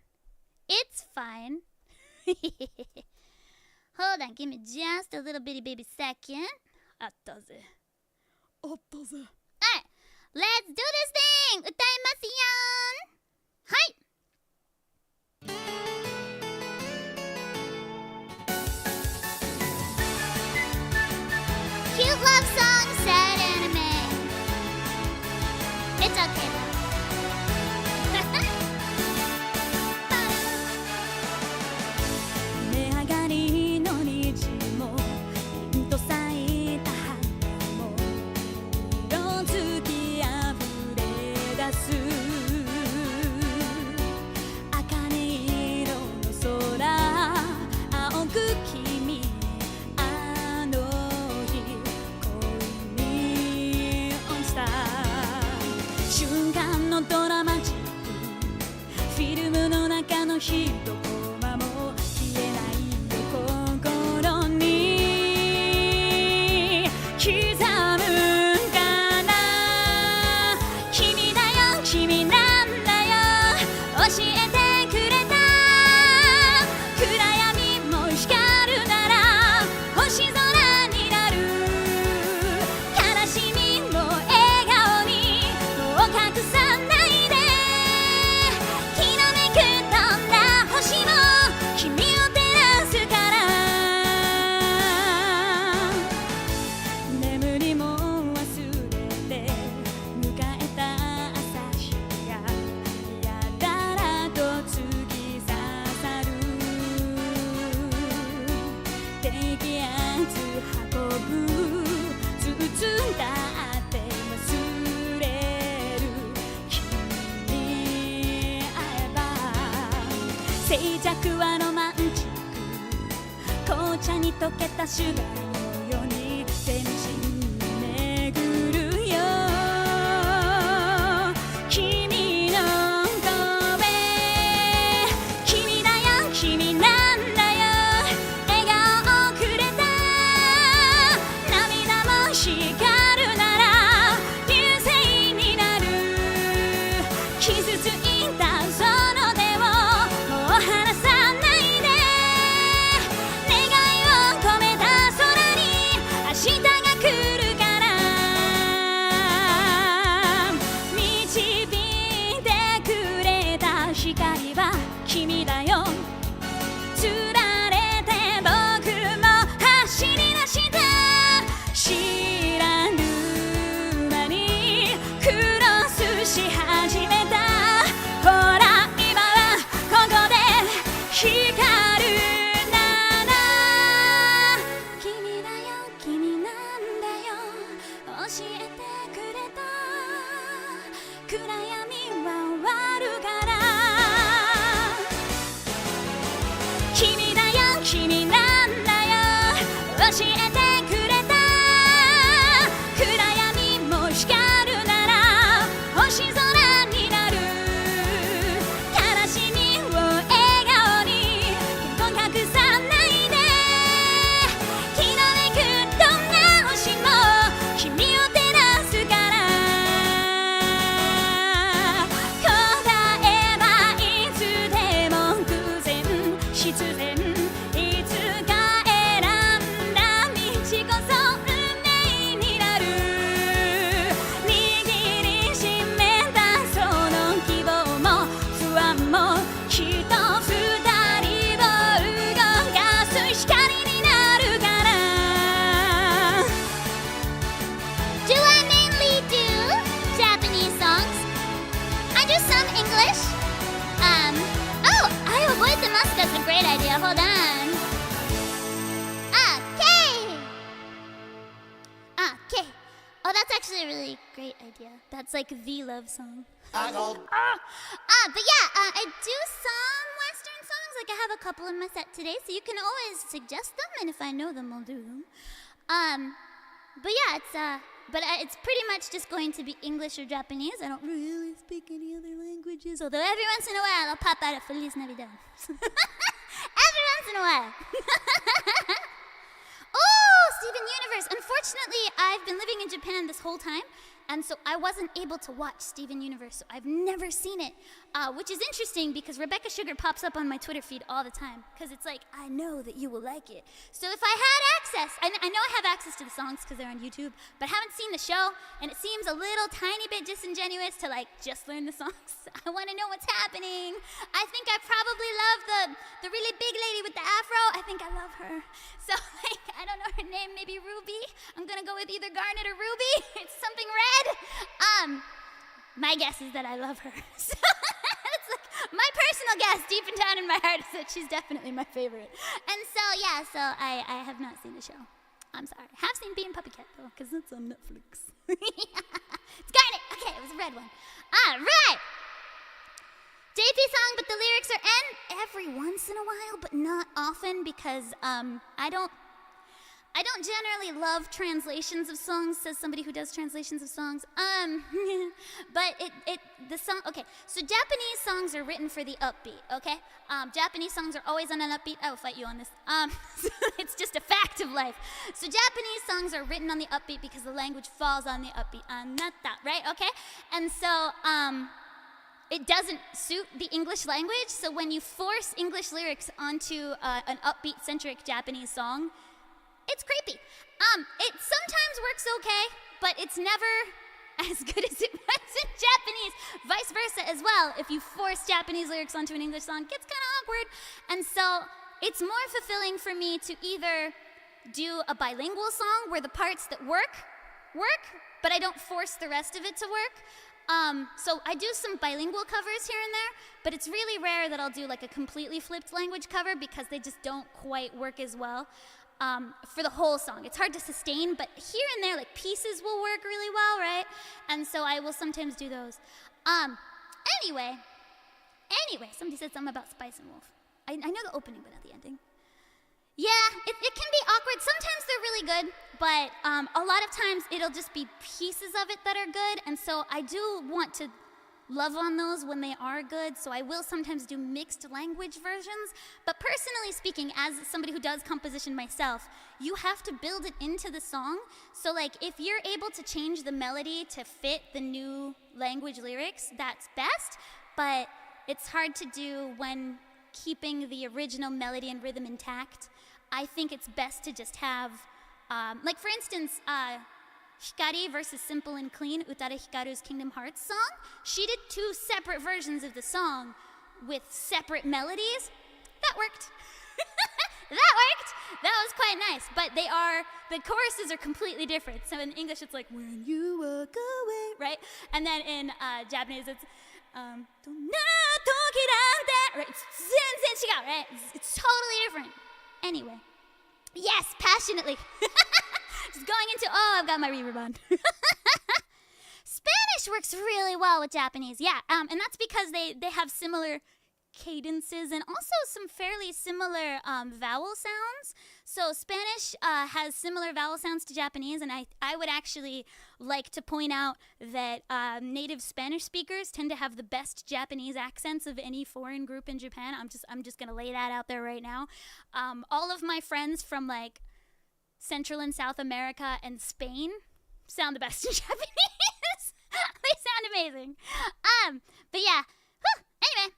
It's fine. Hold on, give me just a little bitty baby second. あったぜ。Alright, let's do this thing! 歌いますよー。はい。Cute love song, sad anime. It's okay though. 値上がりの虹もピンと咲いた花も色づきあふれ出す茜色の空青く君あの日恋に落ちた瞬間のドラマチックフィルムの中の一コマも消えない心に刻むかな君だよ君なんだよ教えてくれた暗闇も光るなら星空になる悲しみも笑顔にもう隠さないできらめく飛んだ星も君を照らすから眠りも忘れて迎えた朝日がやだらと突き刺さる低気圧運ぶ包んだって忘れる君に会えば静寂はロマンチック紅茶に溶けたシュガーのように全身巡るよ君の声君だよ君なんだよ笑顔をくれた涙も光るなら流星になる傷ついたその手をもう離さないで願いを込めた空に明日が来るから導いてくれた光は君だよつられて僕も走り出した知らぬ間にクロスし始めたほら今はここで光るなら君だよ君なんだよ教えてくれた暗闇は終わるから君だよ君なんだよ教えてくれた暗闇も光るなら星空になる悲しみを笑顔に結構隠さないできらめくどんな星も君を照らすから great idea. Hold on. Okay. Oh, that's actually a really great idea. That's like the love song. But yeah, I do some Western songs. Like I have a couple in my set today, so you can always suggest them, and if I know them, I'll do them. But yeah, it's pretty much just going to be English or Japanese. I don't really speak any other languages, although every once in a while I'll pop out a Feliz Navidad. Every once in a while. Oh, Steven Universe. Unfortunately, I've been living in Japan this whole time, and so I wasn't able to watch Steven Universe, so I've never seen it, which is interesting because Rebecca Sugar pops up on my Twitter feed all the time, because it's like, I know that you will like it. So if I had access, I know I have access to the songs because they're on YouTube, but I haven't seen the show, and it seems a little tiny bit disingenuous to like just learn the songs. I want to know what's happening. I think I probably love the really big lady with the afro. I think I love her. So like, I don't know her name, maybe Ruby. I'm gonna go with either Garnet or Ruby. It's something red. My guess is that I love her. So it's like my personal guess deep down in my heart is that she's definitely my favorite. And so yeah, so I have not seen the show. I'm sorry. I have seen Being Puppy Cat though, because it's on Netflix. It's Garnet. Okay, it was a red one. All right. JP song, but the lyrics are every once in a while, but not often, because I don't generally love translations of songs, says somebody who does translations of songs. But the song, okay, so Japanese songs are written for the upbeat, okay? Japanese songs are always on an upbeat. I will fight you on this. It's just a fact of life. So Japanese songs are written on the upbeat because the language falls on the upbeat. Anata, right? Okay? And so, it doesn't suit the English language, so when you force English lyrics onto an upbeat-centric Japanese song, it's creepy. It sometimes works okay, but it's never as good as it was in Japanese. Vice versa as well. If you force Japanese lyrics onto an English song, it gets kind of awkward. And so it's more fulfilling for me to either do a bilingual song where the parts that work, but I don't force the rest of it to work. So I do some bilingual covers here and there, but it's really rare that I'll do like a completely flipped language cover because they just don't quite work as well for the whole song. It's hard to sustain, but here and there, like pieces will work really well, right? And so I will sometimes do those. Anyway, somebody said something about Spice and Wolf. I know the opening, but not the ending. Yeah, it can be awkward. Sometimes they're really good, but a lot of times it'll just be pieces of it that are good, and so I do want to love on those when they are good, so I will sometimes do mixed language versions. But personally speaking, as somebody who does composition myself, you have to build it into the song. So like if you're able to change the melody to fit the new language lyrics, that's best, but it's hard to do when keeping the original melody and rhythm intact. I think it's best to just have, like for instance, Hikari versus Simple and Clean, Utada Hikaru's Kingdom Hearts song. She did 2 separate versions of the song with separate melodies. That worked. That was quite nice. But the choruses are completely different. So in English it's like, when you walk away, right? And then in Japanese it's, right? It's right? It's totally different. Anyway, yes, passionately. Just going into, I've got my reverb on. Spanish works really well with Japanese, yeah. And that's because they have similar cadences and also some fairly similar vowel sounds. So Spanish has similar vowel sounds to Japanese, and I would actually like to point out that native Spanish speakers tend to have the best Japanese accents of any foreign group in Japan. I'm just gonna lay that out there right now. All of my friends from like Central and South America and Spain sound the best in Japanese. They sound amazing. But yeah. Anyway.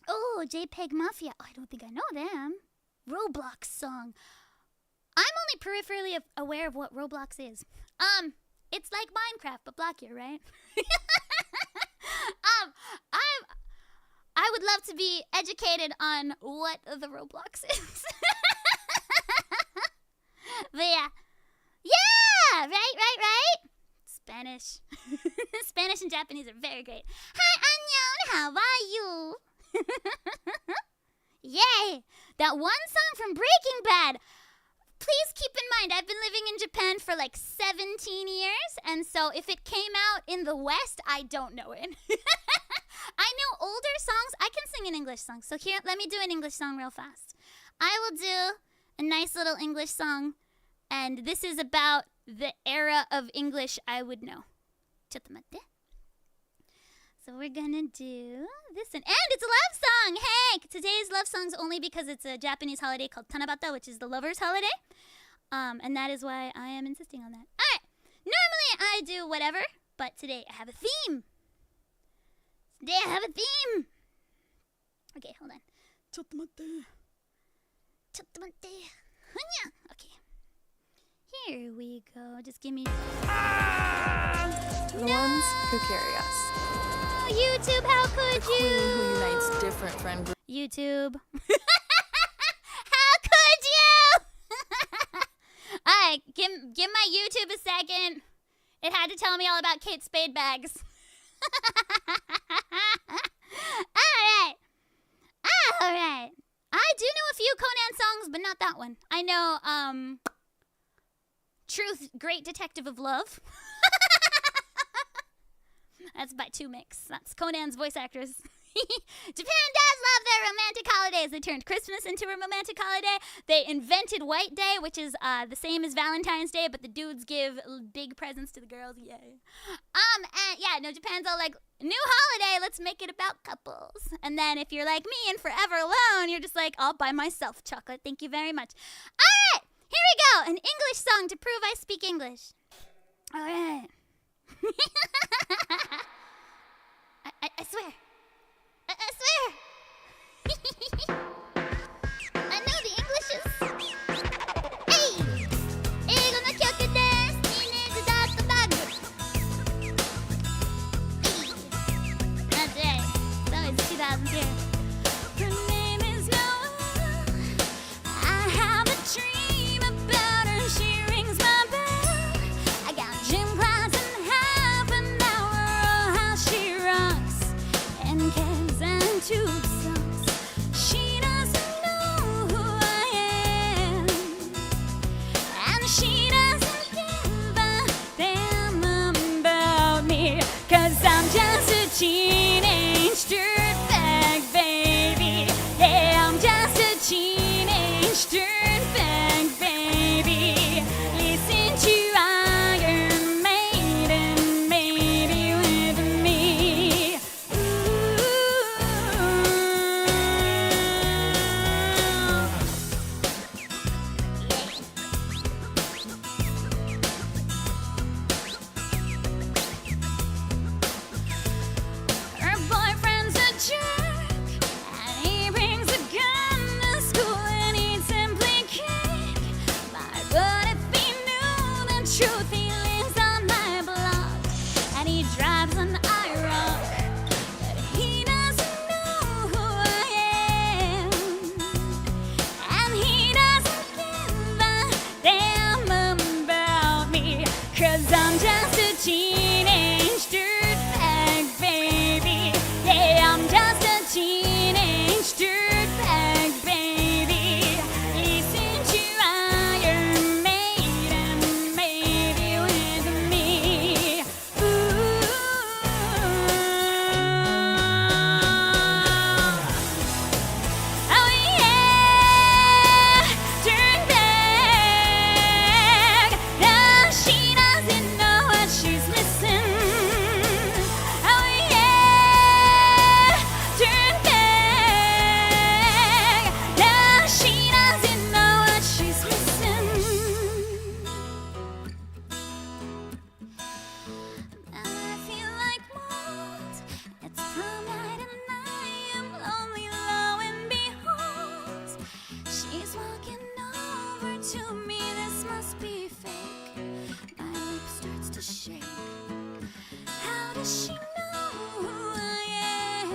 Oh, JPEG Mafia. Oh, I don't think I know them. Roblox song. I'm only peripherally aware of what Roblox is. It's like Minecraft, but blockier, right? I would love to be educated on what the Roblox is. But yeah. Yeah! Right? Spanish. Spanish and Japanese are very great. Hi, Annyeong! How are you? Yay! That one song from Breaking Bad. Please keep in mind, I've been living in Japan for like 17 years, and so if it came out in the West, I don't know it. I know older songs. I can sing an English song. So here, let me do an English song real fast. I will do a nice little English song, and this is about the era of English I would know. ちょっと待って. So we're gonna do this one. And it's a love song! Hey! Today's love song's only because it's a Japanese holiday called Tanabata, which is the lover's holiday. And that is why I am insisting on that. Alright! Normally I do whatever, but today I have a theme. Today I have a theme! Okay, hold on. ちょっと待って. Okay. Here we go. Just give me... To the ones who carry us. YouTube, how could the you? Queen who unites different friend groups. YouTube. How could you? Alright, give my YouTube a second. It had to tell me all about Kate Spade bags. Alright. I do know a few Conan songs, but not that one. I know, Truth, Great Detective of Love. That's by 2Mix. That's Conan's voice actress. Japan does love their romantic holidays. They turned Christmas into a romantic holiday. They invented White Day, which is the same as Valentine's Day, but the dudes give big presents to the girls. Yay. And yeah, no, Japan's all like, new holiday, let's make it about couples. And then if you're like me and forever alone, you're just like, all by myself, chocolate. Thank you very much. All right, here we go. An English song to prove I speak English. All right. I swear. I swear. I know the English is. Hey! 英語の曲です。Teenage Dot Bag. That's right. That was 2002. Her name is Noah. I have a dream about her. She rings my bell. I got gym class in half an hour. Oh, how she rocks. And cans and tube socks. She doesn't know who I am. And she doesn't give a damn about me. 'Cause I'm just a teenage dirtbag, baby. Yeah, I'm just a teenage dirtbag, baby. Listen to Iron Maiden, maybe with me. Her boyfriend's a jerk, and he brings a gun to school, and he'd simply kick my butt if he knew the truth. He lives on my block, and he drives an IROC, but he doesn't know who I am, and he doesn't give a damn about me. 'Cause I'm just a teenage dirtbag, baby. Yeah, I'm just a teenage dirtbag, baby. Listen to Iron Maiden, maybe with me. Ooh. Oh yeah, dirtbag. No, she doesn't know what she's missing. Oh yeah, dirtbag. No, she doesn't know what she's missing. I feel like mold. It's prom night and I am lonely, lo and behold, she's walking over to me. This must be fake. My lip starts to shake. How does she know who I am?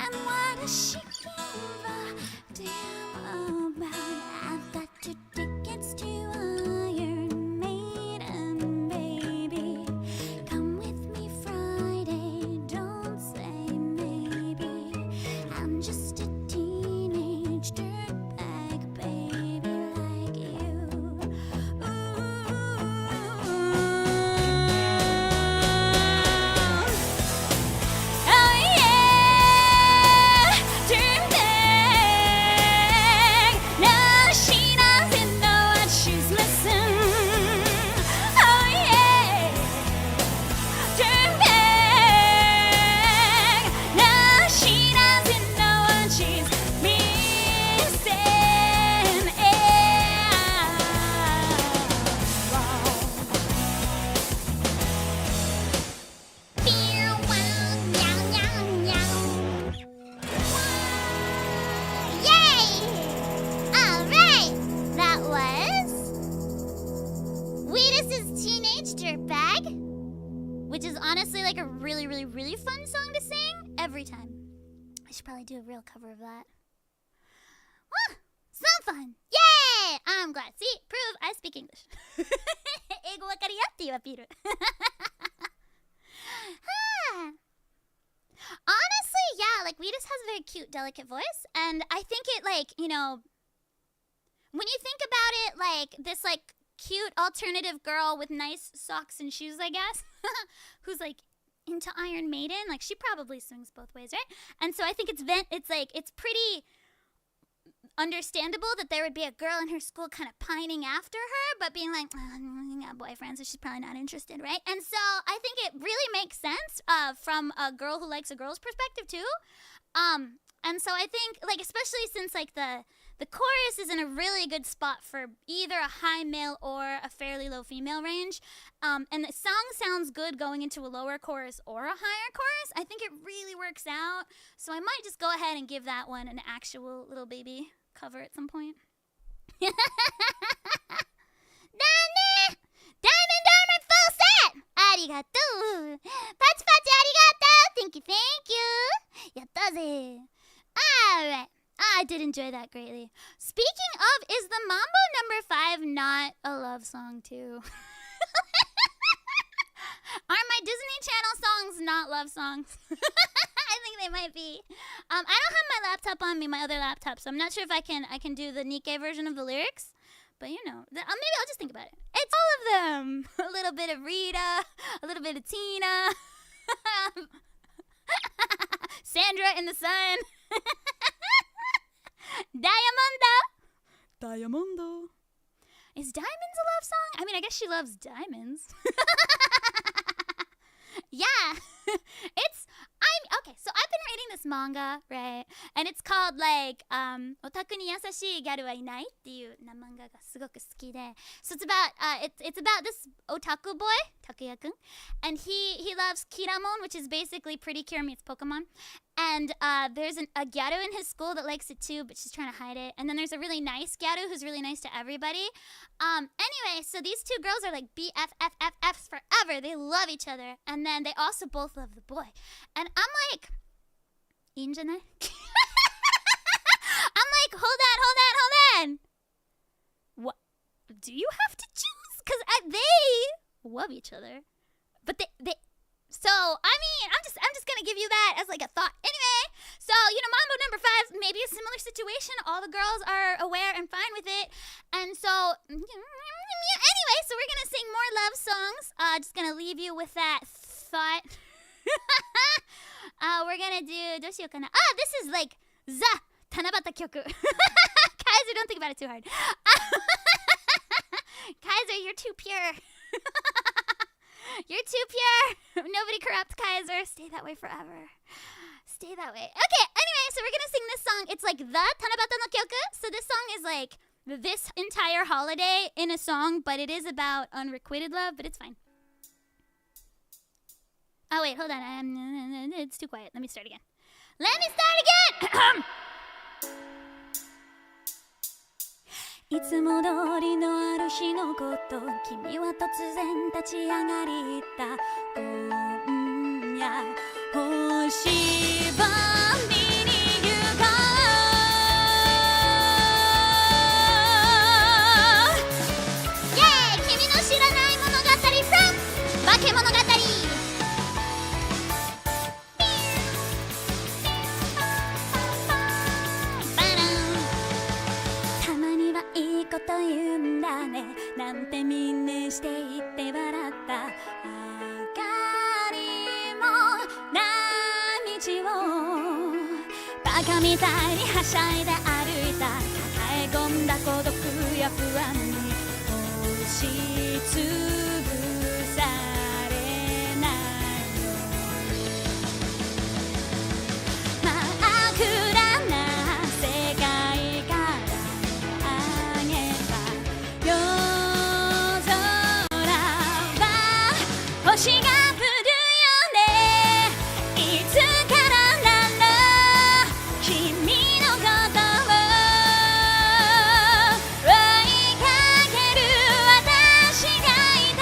And why does she give a damn about? I've got 2 tickets to Iron Maiden, baby. Come with me Friday, don't say maybe. I'm just a really, really, really fun song to sing every time. I should probably do a real cover of that. Ah, so fun! Yay! I'm glad. See, prove I speak English. 英語わかるよっていうアピール。Honestly, yeah, like Weedus has a very cute, delicate voice, and I think it, like, you know, when you think about it, like this, like, cute alternative girl with nice socks and shoes, I guess, who's like into Iron Maiden, like she probably swings both ways, right? And so I think it's pretty understandable that there would be a girl in her school kind of pining after her, but being like, oh, got a boyfriend, so she's probably not interested, right? And so I think it really makes sense from a girl who likes a girl's perspective too. And so I think, like, especially since like the chorus is in a really good spot for either a high male or a fairly low female range, and the song sounds good going into a lower chorus or a higher chorus. I think it really works out. So I might just go ahead and give that one an actual little baby cover at some point. だね! Diamond Armor Full Set! ありがとう! パチパチありがとう! Thank you, thank you! やったぜ! Alright. I did enjoy that greatly. Speaking of, is the Mambo number 5 not a love song too? Are my Disney Channel songs not love songs? I think they might be. I don't have my laptop on me, my other laptop, so I'm not sure if I can do the Nikkei version of the lyrics. But you know, maybe I'll just think about it. It's all of them. A little bit of Rita, a little bit of Tina, Sandra in the sun. Diamondo. Is Diamonds a love song? I mean, I guess she loves diamonds. Yeah. Okay, so I've been reading this manga, right? And it's called like Otaku ni yasashii gyaru wa inai っていうmangaがすごく好きで. So it's about this otaku boy, Takuya-kun, and he loves Kiramon, which is basically Pretty Cure meets Pokemon. And there's a gyaru in his school that likes it too, but she's trying to hide it. And then there's a really nice gyaru who's really nice to everybody. Anyway, so these two girls are like BFFFFs forever. They love each other. And then they also both love the boy. And I'm like, いいんじゃない? I'm like, hold on. What? Do you have to choose? Because they love each other. But they so, I mean, I'm just gonna give you that as like a thought. Anyway, so, you know, Mambo number 5, maybe a similar situation. All the girls are aware and fine with it. And so, anyway, so we're gonna sing more love songs. Just gonna leave you with that thought. We're gonna do, どうしようかな. This is like the Tanabata 曲. Kaiser, don't think about it too hard. Kaiser, you're too pure. You're too pure. Nobody corrupts Kaiser. Stay that way forever. Stay that way. Okay, anyway, so we're gonna sing this song. It's like the Tanabata no kyoku. So this song is like this entire holiday in a song, but it is about unrequited love, but it's fine. Oh, wait, hold on. It's too quiet. Let me start again. Let me start again! いつも通りのある日のこと、君は突然立ち上がり言った。今夜星ば見に行こう。イェーイ、君の知らない物語 from 化け物語。いいこと言うんだねなんてみんなして言って笑った明かりもない道をバカみたいにはしゃいで歩いた抱え込んだ孤独や不安に押しつぶされないように真っ暗な世界から星が降るよねいつからなの君のことを追いかける私がいた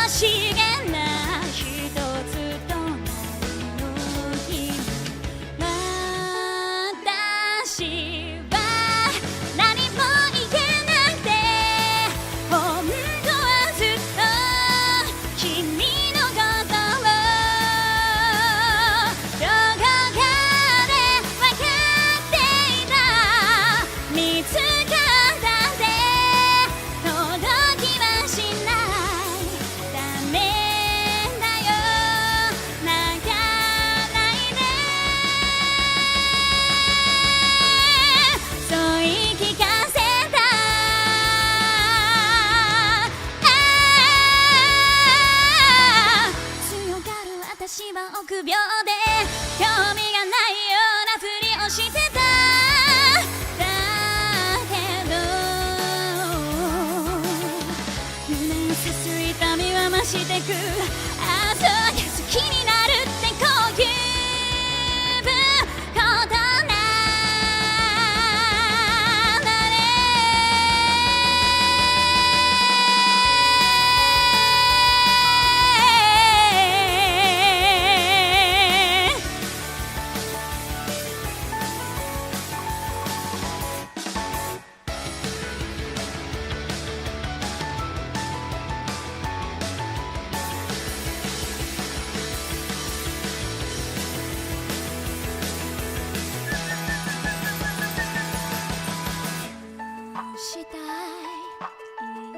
しげな一つとなりの日私は何も言えなくて本当はずっと君のことをどこかで分かっていた見つかったって届きはしないダメだよ泣かないでそう言い聞かせた強がる私は臆病で興味がないようなふりをしてただけど胸を刺す痛みは増してくああそうや好きになるってこういうことなんだねしたい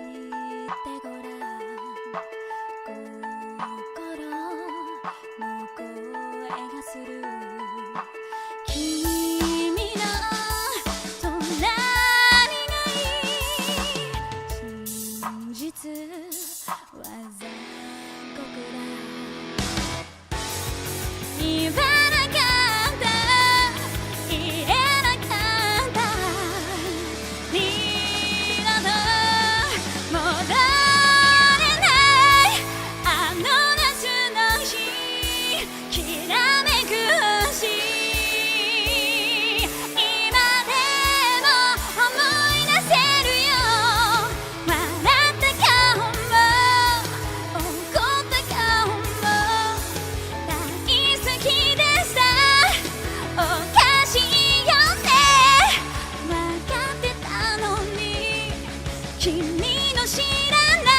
言ってごらん心の声がする君の隣ない真実は残酷だ言わなかった言えなかった二度と戻れないあの夏の日きらめく星今でも思い出せるよ笑った顔も怒った顔も大好きでしたおかしいよね分かってたのに君の知らない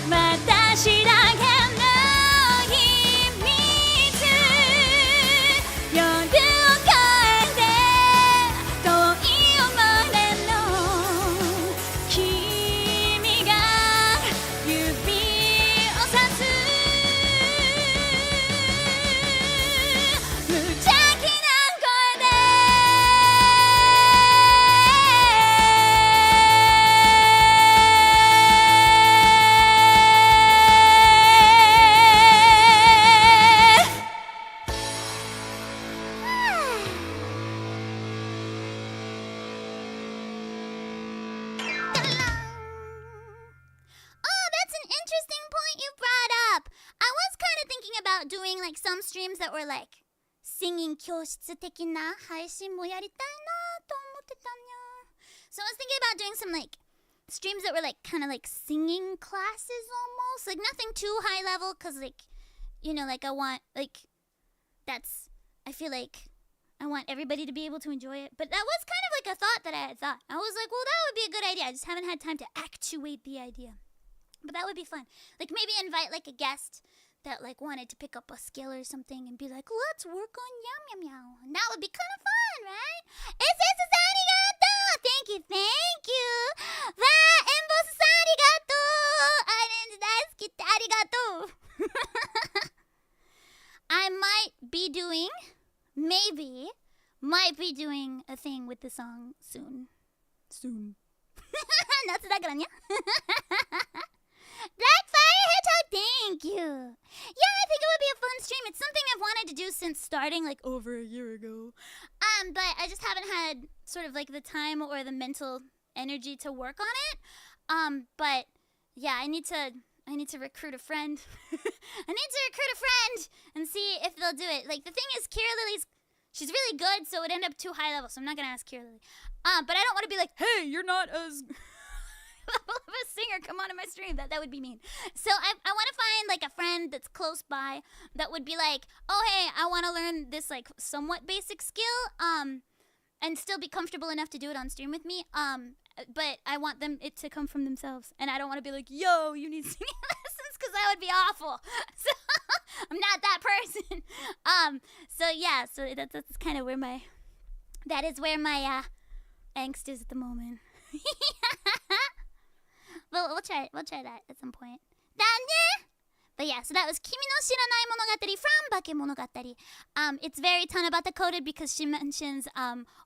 私だけの秘密夜を越えて遠い思い出の君が指をさす無邪気な声でOh, that's an interesting point you brought up. I was kind of thinking about doing like some streams that were like singing 教室的な配信もやりたいなと思ってたんや。So I was thinking about doing some like streams that were like kind of like singing classes almost, like nothing too high level, cause like you know like I want like that's I feel like I want everybody to be able to enjoy it. But that was kind of like a thought that I had thought. I was like, well, that would be a good idea. I just haven't had time to actuate the idea. But that would be fun. Like maybe invite like a guest that like wanted to pick up a skill or something and be like, let's work on yum yum yum. And that would be kind of fun, right? It's arigato. Thank you, thank you. Wa enboss arigato. Orange 大好きってarigato. I might be doing a thing with the song soon. 夏だからにゃ。Black Fire Hedgehog, thank you. Yeah, I think it would be a fun stream. It's something I've wanted to do since starting like over a year ago. But I just haven't had sort of like the time or the mental energy to work on it. But yeah, I need to recruit a friend. I need to recruit a friend and see if they'll do it. Like the thing is, Kira Lily's she's really good, so it would end up too high level. So I'm not gonna ask Kira Lily. But I don't want to be like, hey, you're not as of a singer come onto my stream. That would be mean. So I want to find like a friend that's close by that would be like, oh hey, I want to learn this like somewhat basic skill, and still be comfortable enough to do it on stream with me. But I want it to come from themselves, and I don't want to be like, yo, you need singing lessons, because that would be awful. So I'm not that person. So yeah, so that's kind of where my angst is at the moment. Well, we'll try that at some point. だね! But yeah, so that was 君の知らない物語 from 化け物語. It's very Tanabata coded because she mentions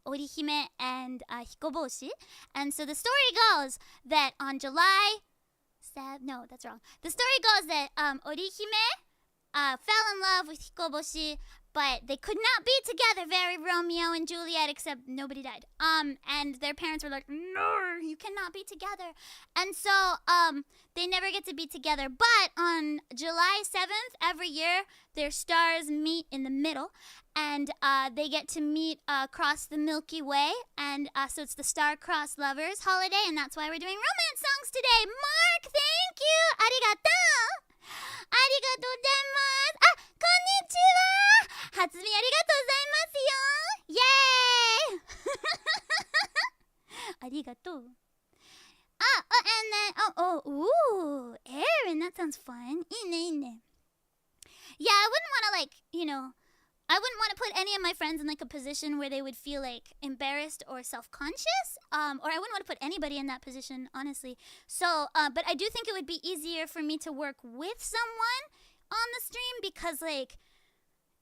Orihime and Hikoboshi. And so the story goes that on July... No, that's wrong. The story goes that Orihime fell in love with Hikoboshi, but they could not be together, very Romeo and Juliet, except nobody died. And their parents were like, no, you cannot be together. And so they never get to be together. But on July 7th, every year, their stars meet in the middle, and they get to meet across the Milky Way. And so it's the star-crossed lovers holiday, and that's why we're doing romance songs today. Mark, thank you! Arigatou! ありがとうございます。あ、こんにちは。初見ありがとうございますよ。イエーイ。ありがとう。And then, Aaron, that sounds fun. いいね、いいね。Yeah, I wouldn't want to I wouldn't want to put any of my friends in like a position where they would feel like embarrassed or self-conscious, or I wouldn't want to put anybody in that position, honestly. So, but I do think it would be easier for me to work with someone on the stream because like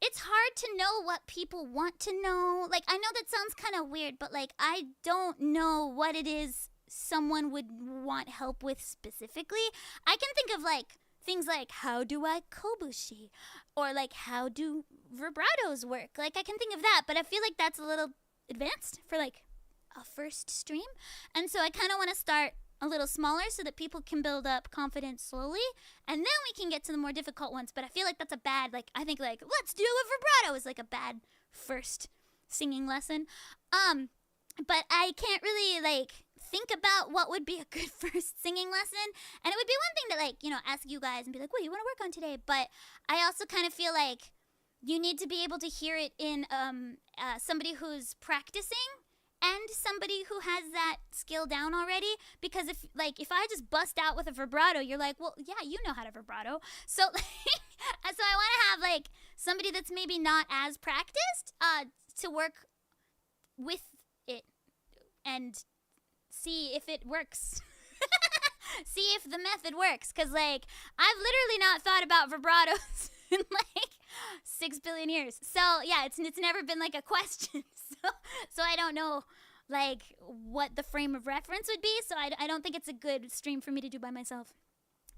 it's hard to know what people want to know. Like I know that sounds kind of weird, but like I don't know what it is someone would want help with specifically. I can think of like things like, how do I kobushi? Or like, how do vibratos work? Like, I can think of that, but I feel like that's a little advanced for like a first stream. And so I kind of want to start a little smaller so that people can build up confidence slowly. And then we can get to the more difficult ones. But I feel like that's a bad, like, I think like, let's do a vibrato is like a bad first singing lesson. But I can't really like think about what would be a good first singing lesson. And it would be one thing to like, ask you guys and be like, what do you want to work on today? But I also kind of feel like you need to be able to hear it in somebody who's practicing and somebody who has that skill down already. Because if I just bust out with a vibrato, you're like, well, yeah, you know how to vibrato. So so I want to have like somebody that's maybe not as practiced to work with it and see if it works. See if the method works. Because, like, I've literally not thought about vibratos in, like, 6 billion years. So, yeah, it's never been, like, a question. So I don't know, like, what the frame of reference would be. So I don't think it's a good stream for me to do by myself.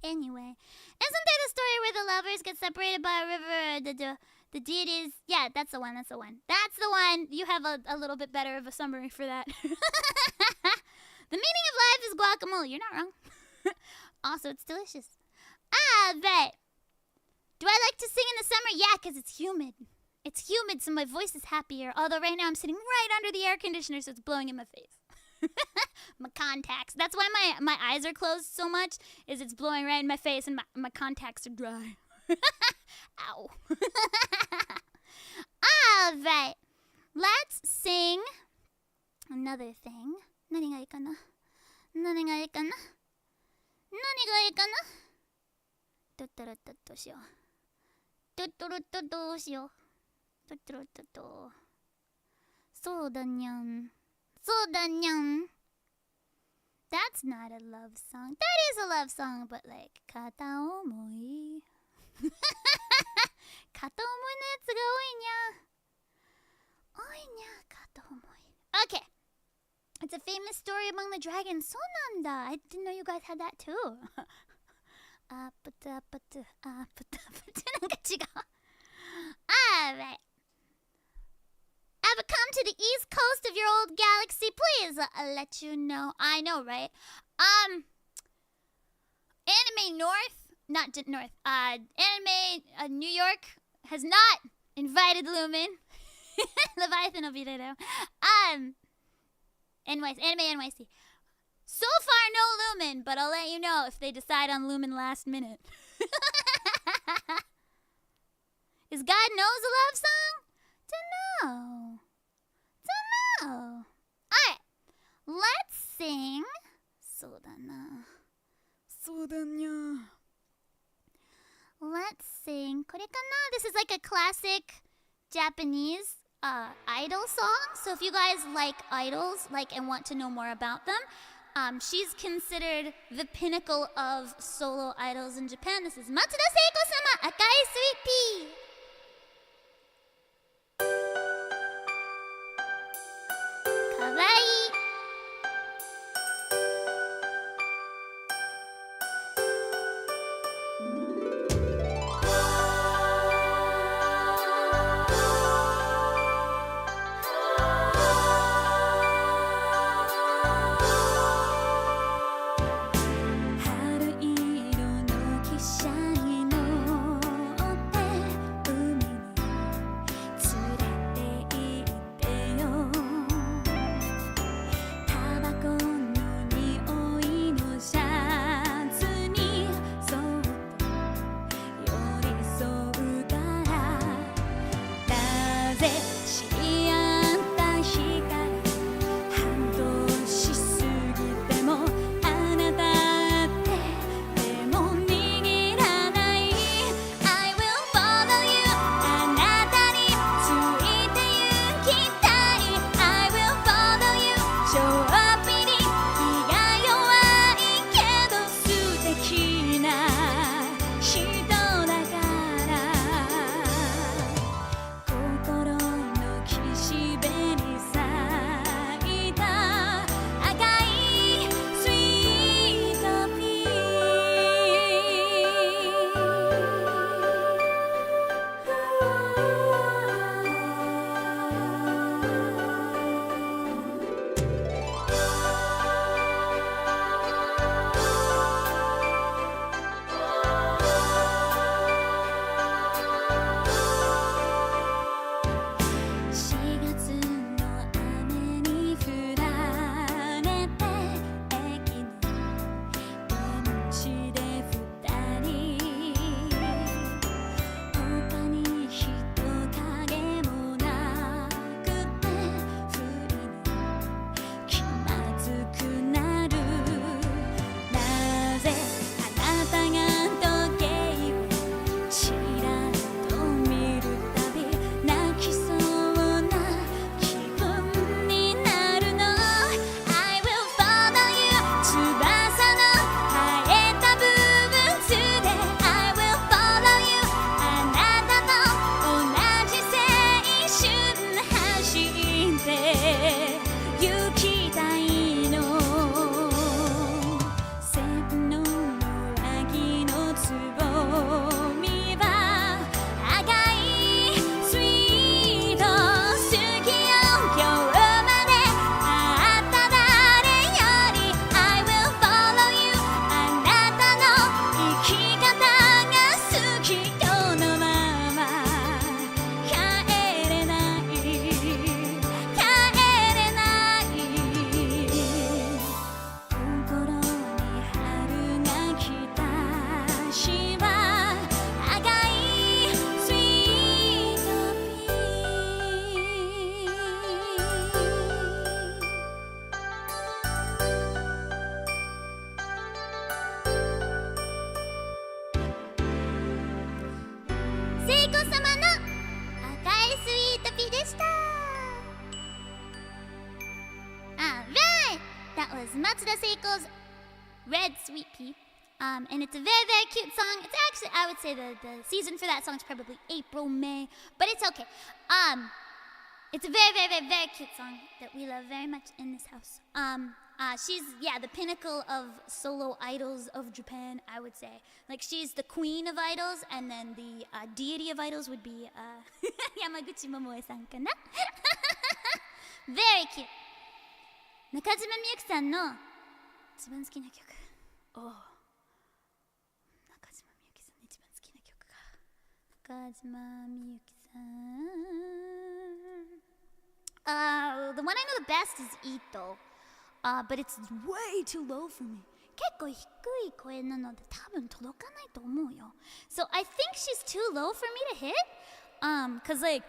Anyway. Isn't there the story where the lovers get separated by a river? The deities. Yeah, that's the one. That's the one. You have a little bit better of a summary for that. The meaning of life is guacamole. You're not wrong. Also, it's delicious. But do I like to sing in the summer? Yeah, because it's humid. It's humid, so my voice is happier. Although right now I'm sitting right under the air conditioner, so it's blowing in my face. My contacts. That's why my eyes are closed so much, is it's blowing right in my face, and my contacts are dry. Ow. Alright. Let's sing another thing. 何がいいかなどっとろっとどうしようそうだにゃん That's not a love song. That is a love song, but like 片思い片思いのやつが多いにゃ片思い Okay. It's a famous story among the dragons. そうなんだ. I didn't know you guys had that too. なんか違う. Alright. Ever come to the east coast of your old galaxy? Please let you know. I know, right? Anime North, not North. Anime New York has not invited Lumin. Leviathan will be there though. NYC, Anime NYC. So far, no Lumin, but I'll let you know if they decide on Lumin last minute. Is God Knows a love song? Dunno. Alright, let's sing. そうだな。そうだにゃ。Let's sing. これかな? This is like a classic Japanese idol song. So if you guys like idols, and want to know more about them, she's considered the pinnacle of solo idols in Japan. This is Matsuda Seiko-sama, Akai Sweet Pea. かわいい。Matsuda Seiko's Red Sweet Pea. And it's a very, very cute song. It's actually, I would say the season for that song is probably April, May, but it's okay. It's a very, very, very, very cute song that we love very much in this house. She's, the pinnacle of solo idols of Japan, I would say. Like, she's the queen of idols, and then the deity of idols would be Yamaguchi Momoe-san かな Very cute. 中島みゆきさんの一番好きな曲。中島みゆきさんの一番好きな曲か。中島みゆきさん。The one I know the best is Ito. but it's way too low for me. 結構低い声なので多分届かないと思うよ。So I think she's too low for me to hit. Cause like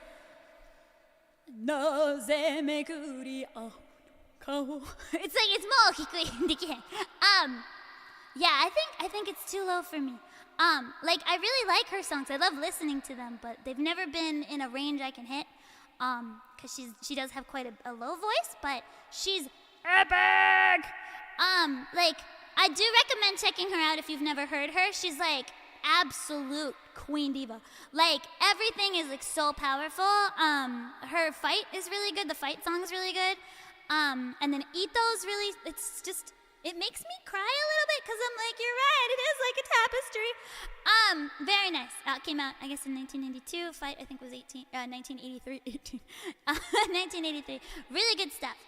なぜめぐり合う顔 It's like it's もう低いできへん。Yeah, I think it's too low for me. Like I really like her songs. I love listening to them, but they've never been in a range I can hit. Cause she does have quite a low voice, but she's epic. Like I do recommend checking her out if you've never heard her. She's like absolute queen diva. Like everything is like so powerful. Her fight is really good. The fight song is really good. And then Ito's really, it's just, it makes me cry a little bit because I'm like, you're right, it is like a tapestry. Very nice. Came out, I guess, in 1992. Fight, I think, was 1983. 1983. Really good stuff.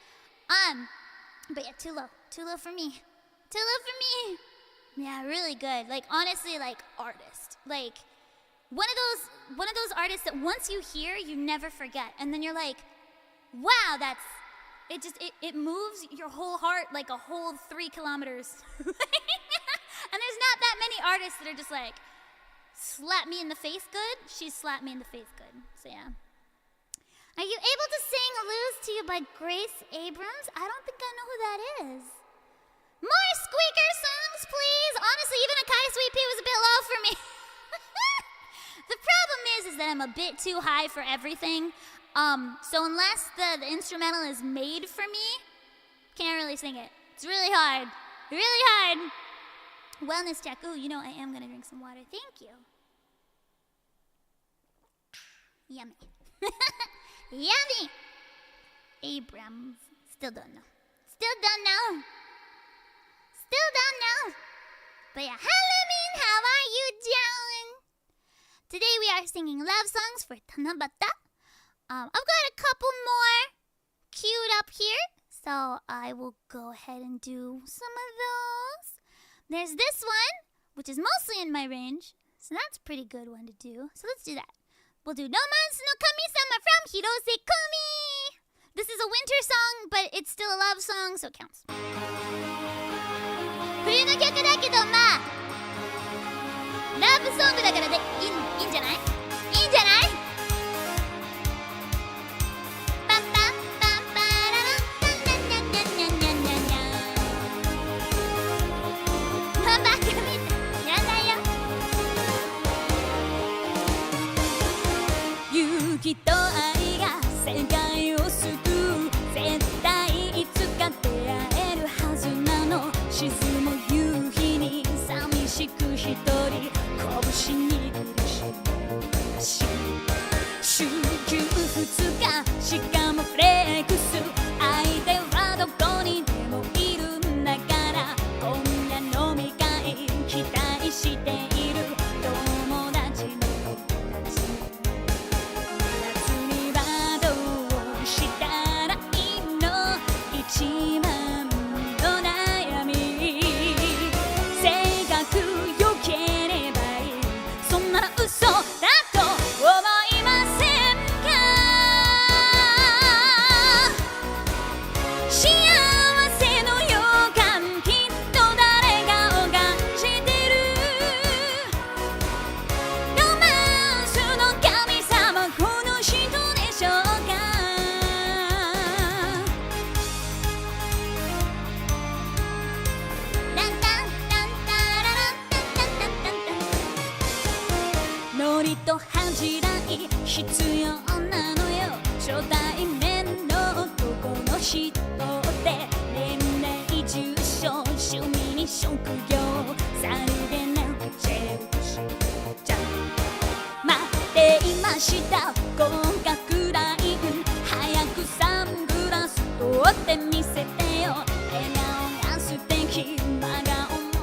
But yeah, too low for me. Too low for me. Yeah, really good. Like honestly, like artist. Like one of those artists that once you hear, you never forget, and then you're like, wow, it moves your whole heart like a whole 3 kilometers. And there's not that many artists that are just like slap me in the face good. She slapped me in the face good. So yeah. Are you able to sing "Lose to You" by Grace Abrams? I don't think I know who that is. More squeaker songs, please. Honestly, even a Kai Sweet Pea was a bit low for me. The problem is that I'm a bit too high for everything. So unless the instrumental is made for me, can't really sing it. It's really hard. Really hard. Wellness check. Ooh, you know, I am gonna drink some water. Thank you. Yummy. Yummy. Abrams. Still don't know. Still don't know. But yeah, Hellumin, how are you doing? Today we are singing love songs for Tanabata. I've got a couple more queued up here, so I will go ahead and do some of those. There's this one, which is mostly in my range, so that's a pretty good one to do. So let's do that. We'll do Romance no Kami-sama from Hirose Kumi. This is a winter song, but it's still a love song, so it counts. 冬の曲だけどまあラブソングだからでいいんじゃない？いいんじゃない？パンパンパンパラランニャンニャンニャンニャンニャンニャンママが見てやだよ勇気と愛が世界を救う絶対いつか出会えるはずなの沈む夕日に寂しく一人拳握りしめし週休2日しかもフレックス相手はどこにでもいるんだから今夜飲み会期待している友達の夏にはどうしたらいいの一番嘘だと思いませんか幸せの予感きっと誰がを感じてるロマンスの神様この人でしょうかランタンタンタラランタンタンタンタンタンノリと恥じらい必要なのよ初対面の男の人って年齢住所趣味に職業さりげなくチェックしちゃう待っていました合格ライン早くサングラス取ってみせてよ笑顔が素敵真顔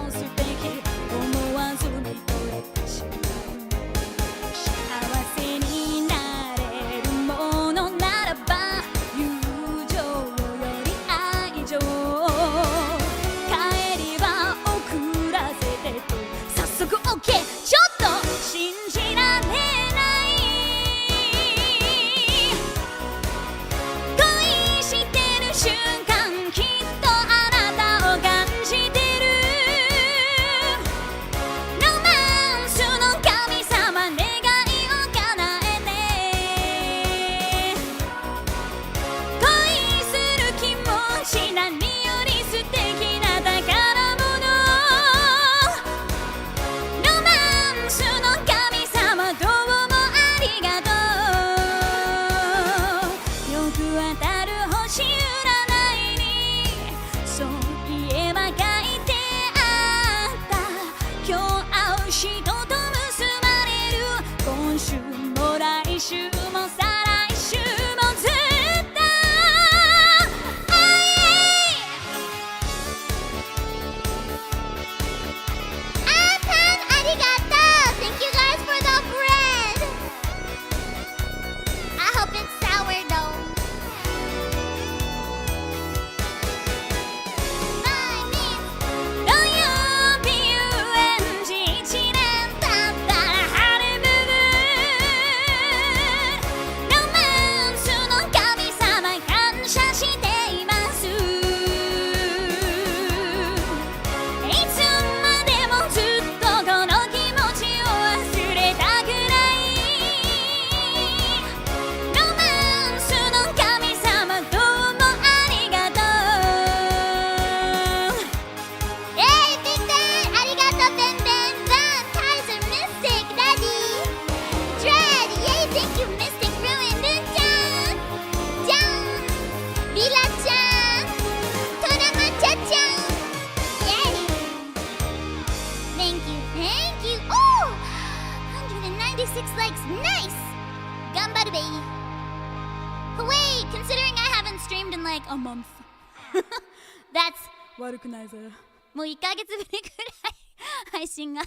も素敵思わず見とれてしまうちょっと信じられない36 likes. Nice! Ganbaru baby. Hooray! Considering I haven't streamed in like a month. That's 悪くないぜ。もう1ヶ月ぶりくらい配信が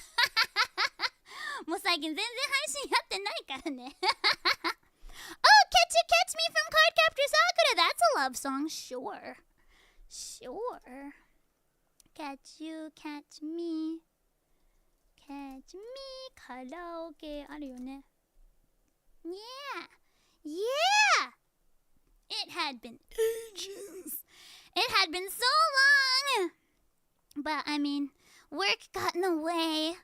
もう最近全然配信やってないからねOh, Catch You Catch Me from Cardcaptor Sakura. That's a love song. Sure. Sure. Catch you, catch me. Catch me. カラオケあるよね。Yeah. Yeah. It had been ages. It had been so long. But I mean, work got in the way.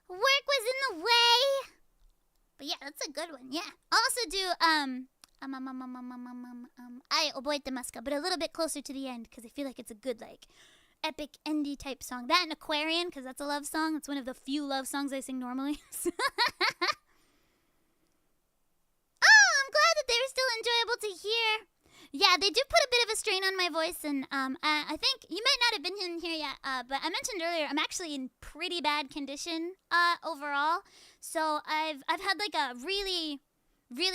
Work was in the way. But yeah, that's a good one. Yeah. Also do I 覚えてますか? But a little bit closer to the end because I feel like it's a good like epic indie type song. That and Aquarian because that's a love song. It's one of the few love songs I sing normally. Oh, I'm glad that they were still enjoyable to hear. Yeah, they do put a bit of a strain on my voice, and I think you might not have been in here yet, but I mentioned earlier I'm actually in pretty bad condition overall. So I've had like a really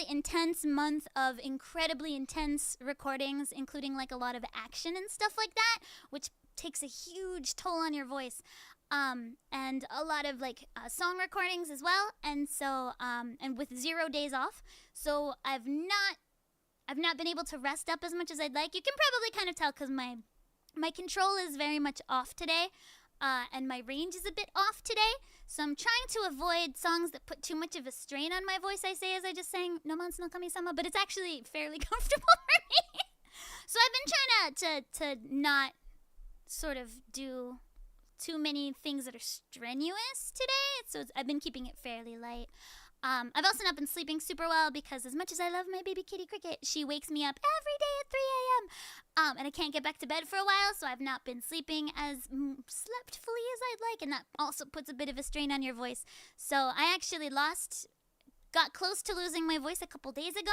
intense month of incredibly intense recordings, including like a lot of action and stuff like that, which takes a huge toll on your voice. And a lot of like song recordings as well, and so and with 0 days off, so I've not been able to rest up as much as I'd like. You can probably kind of tell because my control is very much off today, and my range is a bit off today. So I'm trying to avoid songs that put too much of a strain on my voice. I say as I just sang No Man's no Kami-sama, but it's actually fairly comfortable for me. So I've been trying to not sort of do too many things that are strenuous today. So I've been keeping it fairly light. I've also not been sleeping super well because as much as I love my baby kitty Cricket, she wakes me up every day at 3 a.m. And I can't get back to bed for a while, so I've not been sleeping as slept fully as I'd like, and that also puts a bit of a strain on your voice. So I actually got close to losing my voice a couple days ago,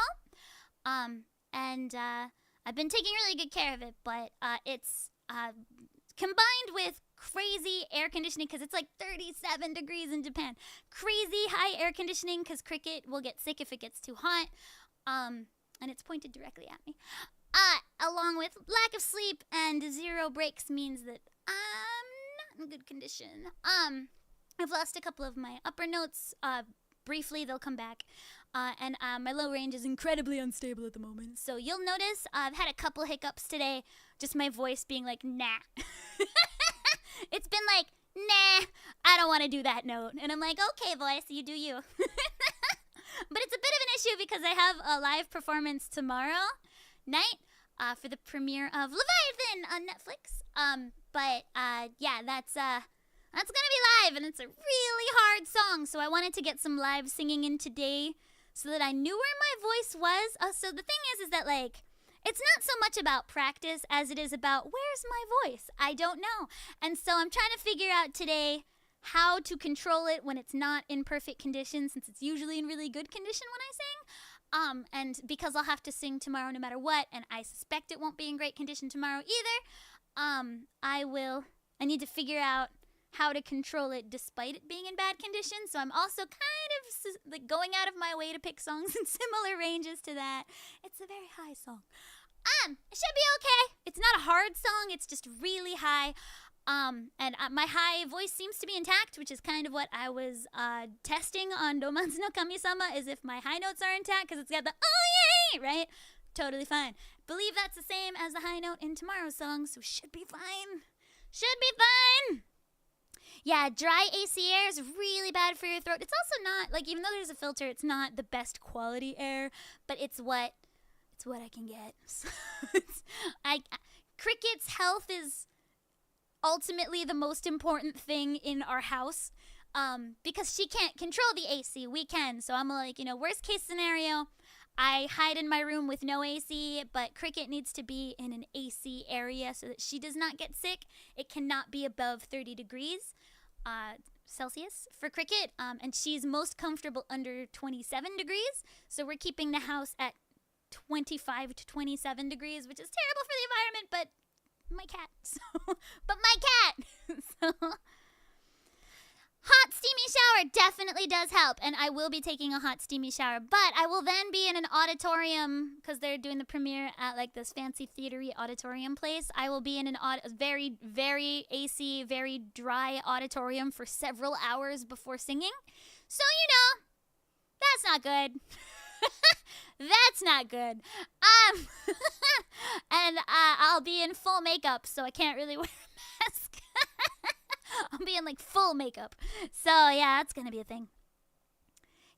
and I've been taking really good care of it, but it's combined with crazy air conditioning because it's like 37 degrees in Japan. Crazy high air conditioning because Cricket will get sick if it gets too hot. And it's pointed directly at me. Along with lack of sleep and 0 breaks means that I'm not in good condition. I've lost a couple of my upper notes. Briefly, they'll come back. And my low range is incredibly unstable at the moment. So you'll notice I've had a couple hiccups today. Just my voice being like, nah. It's been like, nah, I don't want to do that note. And I'm like, okay, voice, you do you. But it's a bit of an issue because I have a live performance tomorrow night for the premiere of Leviathan on Netflix. But yeah, that's gonna be live, and it's a really hard song. So I wanted to get some live singing in today so that I knew where my voice was. So the thing is that like, it's not so much about practice as it is about where's my voice? I don't know. And so I'm trying to figure out today how to control it when it's not in perfect condition, since it's usually in really good condition when I sing. And because I'll have to sing tomorrow no matter what, and I suspect it won't be in great condition tomorrow either, I need to figure out how to control it despite it being in bad condition. So I'm also kind of like going out of my way to pick songs in similar ranges to that. It's a very high song. It should be okay. It's not a hard song. It's just really high. And my high voice seems to be intact, which is kind of what I was testing on Roman's no Kami-sama, is if my high notes are intact, because it's got the oh yay, right? Totally fine. Believe that's the same as the high note in tomorrow's song, so should be fine. Should be fine. Yeah, dry AC air is really bad for your throat. It's also not, like, even though there's a filter, it's not the best quality air, but it's what I can get. Cricket's health is ultimately the most important thing in our house, because she can't control the AC. We can. So I'm like, worst case scenario, I hide in my room with no AC, but Cricket needs to be in an AC area so that she does not get sick. It cannot be above 30 degrees Celsius for Cricket, and she's most comfortable under 27 degrees. So we're keeping the house at 25 to 27 degrees, which is terrible for the environment, but my cat. So Hot steamy shower definitely does help, and I will be taking a hot steamy shower, but I will then be in an auditorium because they're doing the premiere at like this fancy theatery auditorium place. I will be in a very, very AC, very dry auditorium for several hours before singing. So, that's not good. That's not good. And I'll be in full makeup, so I can't really wear a mask. I'll be in like full makeup. So yeah, that's gonna be a thing.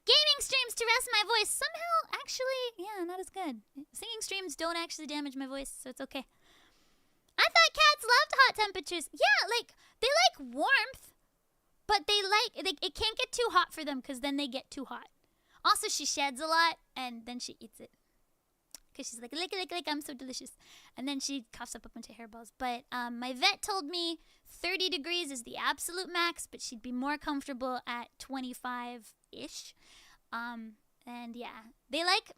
Gaming streams to rest my voice. Somehow, actually, not as good. Singing streams don't actually damage my voice, so it's okay. I thought cats loved hot temperatures. Yeah, like, they like warmth, but it can't get too hot for them because then they get too hot. Also, she sheds a lot, and then she eats it. Because she's like, lick, I'm so delicious. And then she coughs up a bunch of hairballs. But my vet told me 30 degrees is the absolute max, but she'd be more comfortable at 25-ish. And yeah, they like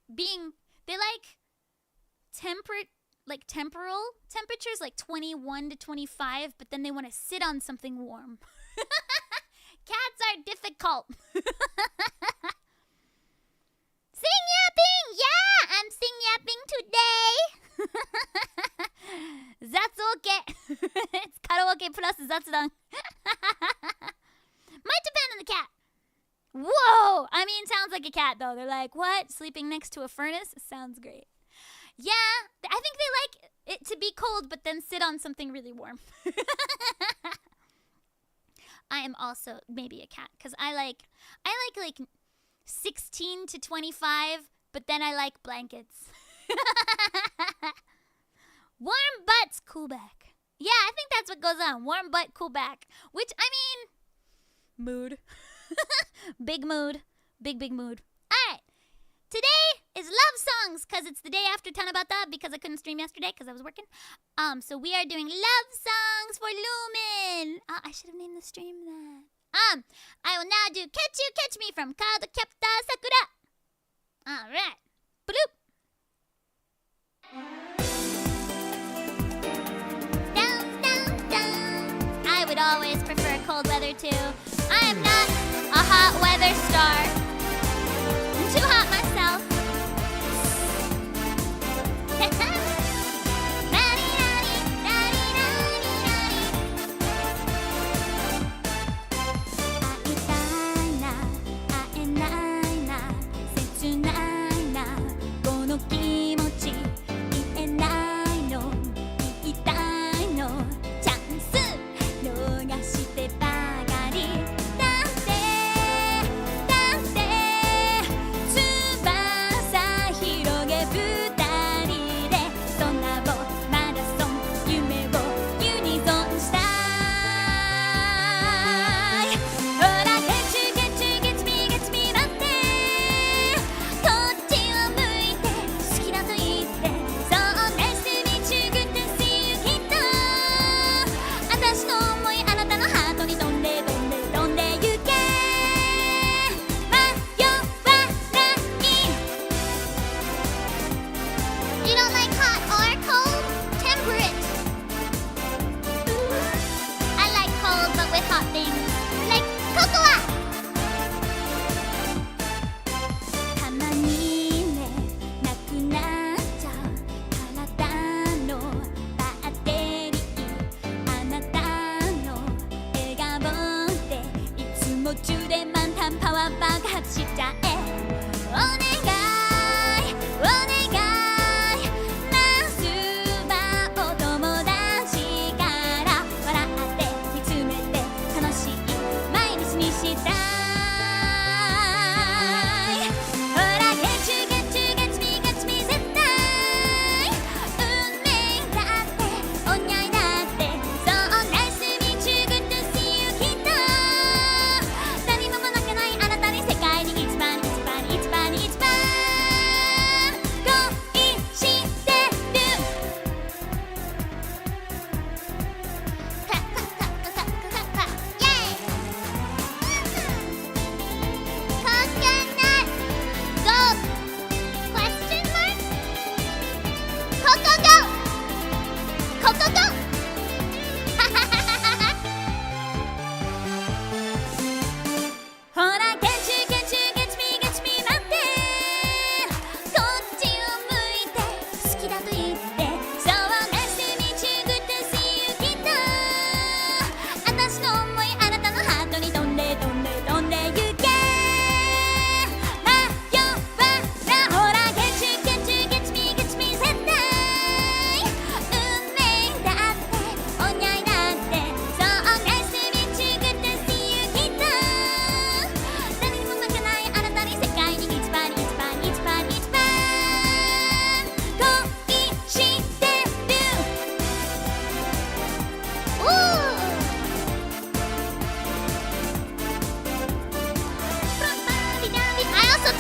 temporal temperatures, like 21 to 25, but then they want to sit on something warm. Cats are difficult. Sing yapping! Yeah, I'm sing yapping today. Zatsuoke. It's karaoke plus zatsudan. Might depend on the cat. Whoa! I mean, sounds like a cat though. They're like, what? Sleeping next to a furnace? Sounds great. Yeah, I think they like it to be cold, but then sit on something really warm. I am also maybe a cat because I like 16 to 25, but then I like blankets. Warm butts, cool back. Yeah, I think that's what goes on. Warm butt, cool back. Which, I mean, mood. Big mood. Big mood. Alright. Today is love songs because it's the day after Tanabata because I couldn't stream yesterday because I was working. So we are doing love songs for Lumin. I should have named the stream that. I will now do Catch You, Catch Me from Card Captor Sakura. Alright. Bloop. Down. I would always prefer cold weather too. I am not a hot weather star. I'm too hot myself.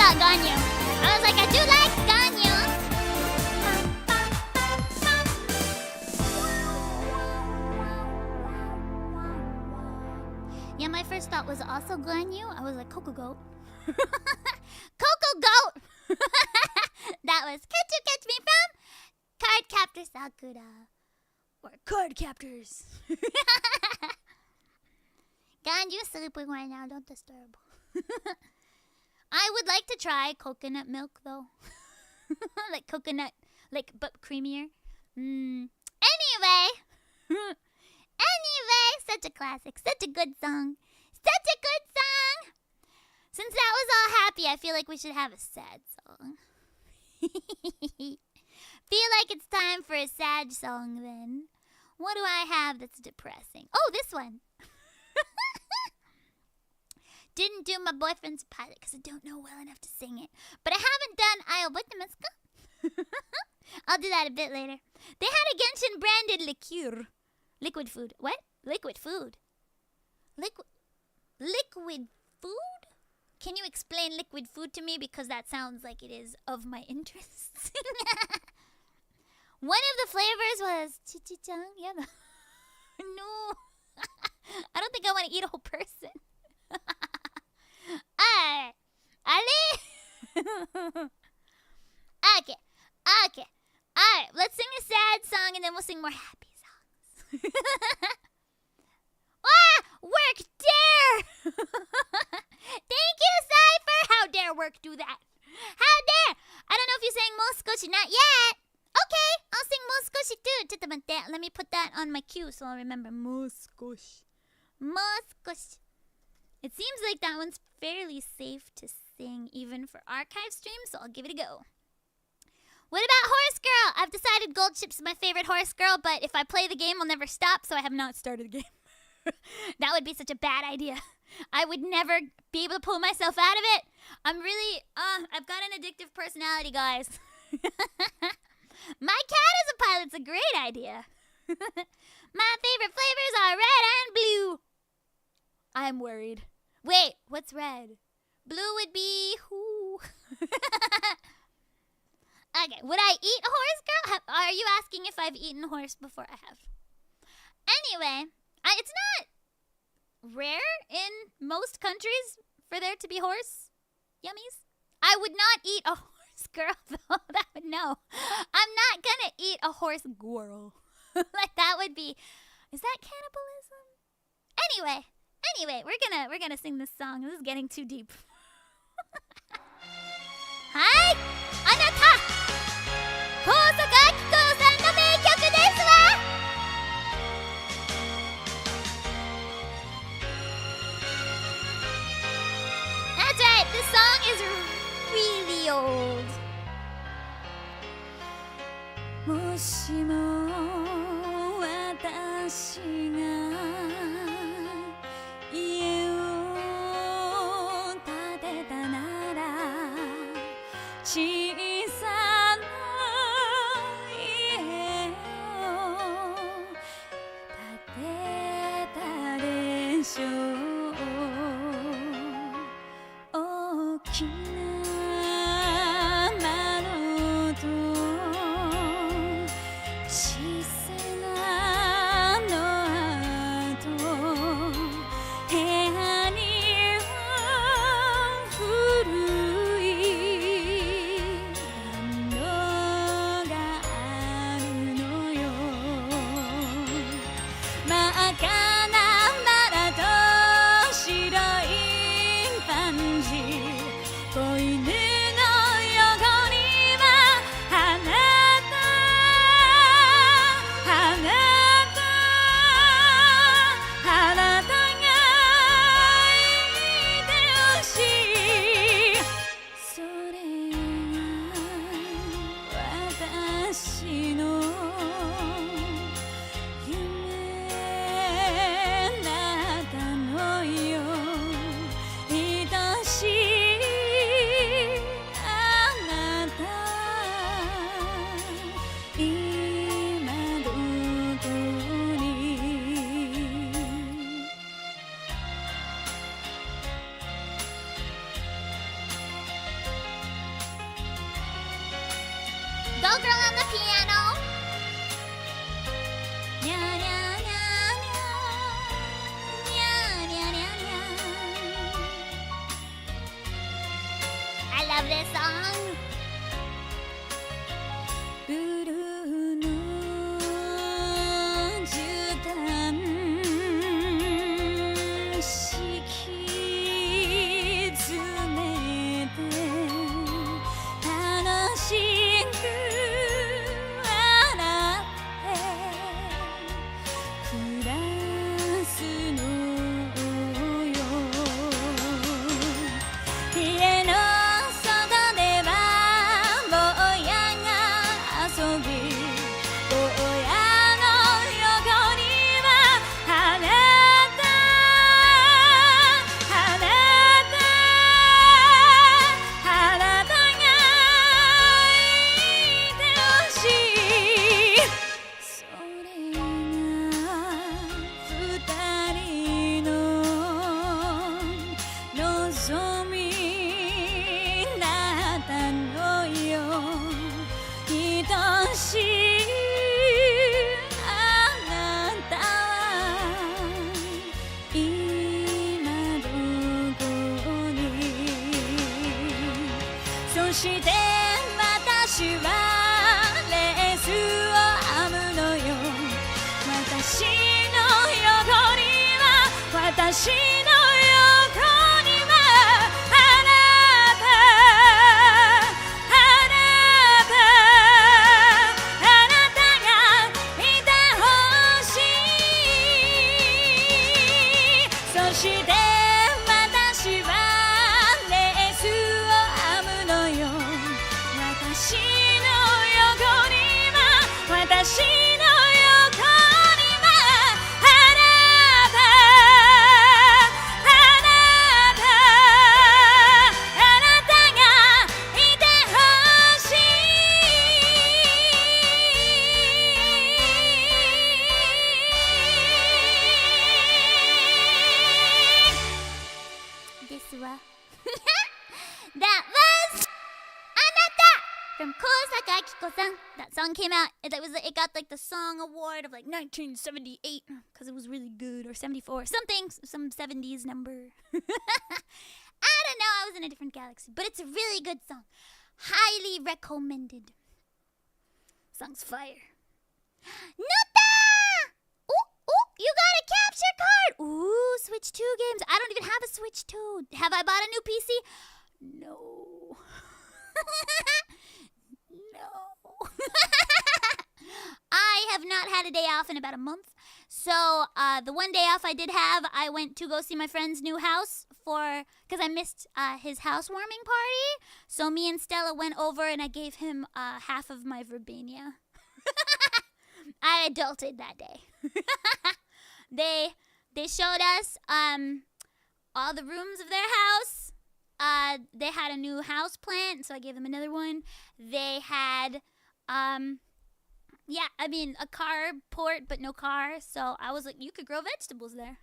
thought Ganyu. I was like, I do like Ganyu. Yeah, my first thought was also Ganyu. I was like, Coco Goat. Coco Goat! That was Catch You Catch Me from Card Captor Sakura. Or Card Captors. Ganyu sleeping right now, don't disturb. I would like to try coconut milk though. Like coconut, like but creamier. Anyway. Anyway, such a classic, such a good song. Such a good song! Since that was all happy, I feel like we should have a sad song. Feel like it's time for a sad song then. What do I have that's depressing? Oh, this one. Didn't do my boyfriend's pilot because I don't know well enough to sing it. But I haven't done Aoboitemasu. I'll do that a bit later. They had a Genshin branded liqueur. Liquid food. What? Liquid food. Liquid food? Can you explain liquid food to me? Because that sounds like it is of my interests. One of the flavors was Chichi-chan. Yeah. No. I don't think I want to eat a whole person. Alright. Ali. Okay. Alright, let's sing a sad song and then we'll sing more happy songs. Work dare! Thank you, Cypher! How dare work do that? How dare! I don't know if you sang Moskoshi, not yet. Okay, I'll sing Moskoshi too. Chotto let me put that on my cue so I'll remember. Moskoshi. It seems like that one's fairly safe to sing even for archive streams, so I'll give it a go. What about Horse Girl? I've decided Gold Chip's my favorite Horse Girl, but if I play the game, I'll never stop, so I have not started the game. That would be such a bad idea. I would never be able to pull myself out of it. I've got an addictive personality, guys. My cat as a pilot's a great idea. My favorite flavors are red and blue. I'm worried. Wait, what's red? Blue would be who? Okay, would I eat a horse, girl? Are you asking if I've eaten a horse before? I have. Anyway, it's not rare in most countries for there to be horse yummies. I would not eat a horse, girl, though. That would no. I'm not gonna eat a horse, girl. Like that would be. Is that cannibalism? Anyway, we're gonna sing this song. This is getting too deep. Hi, anata. Kosaka Kiko-san no meikyoku desu wa. That's right. This song is really old. もしも私が家を建てたなら小さな家を建てたでしょう大きな窓と小さなのあと部屋には古い暖炉があるのよ真っ赤なバラと白いパンジーこ love this song. ブルーの絨毯敷き詰めて楽しく笑って暮らすのよ家の外では坊やが遊び坊やの横には花た花た花たがいてほしいそれが二人の望みだったのよ愛しいあなたは今どこにそして私はレースを編むのよ私の横には私の横にはあなたあなたあなたがいてほしいそして私はレースを編むのよ私の横には私の横にはあなたあなたあなたがいてほしいですわThat was Anata from Kosaka Akiko-san. That song came out. It got like the song award of like 1978 because it was really good, or 74, something, some 70s number. I don't know. I was in a different galaxy, but it's a really good song. Highly recommended. Song's fire. Nota! Oh, you got a capture card. Ooh, Switch 2 games. I don't even have a Switch 2. Have I bought a new PC? No. No. I have not had a day off in about a month. So the one day off I did have, I went to go see my friend's new house because I missed his housewarming party. So me and Stella went over and I gave him half of my verbena. I adulted that day. They showed us all the rooms of their house. They had a new house plant, so I gave them another one. They had, a carport, but no car. So I was like, you could grow vegetables there.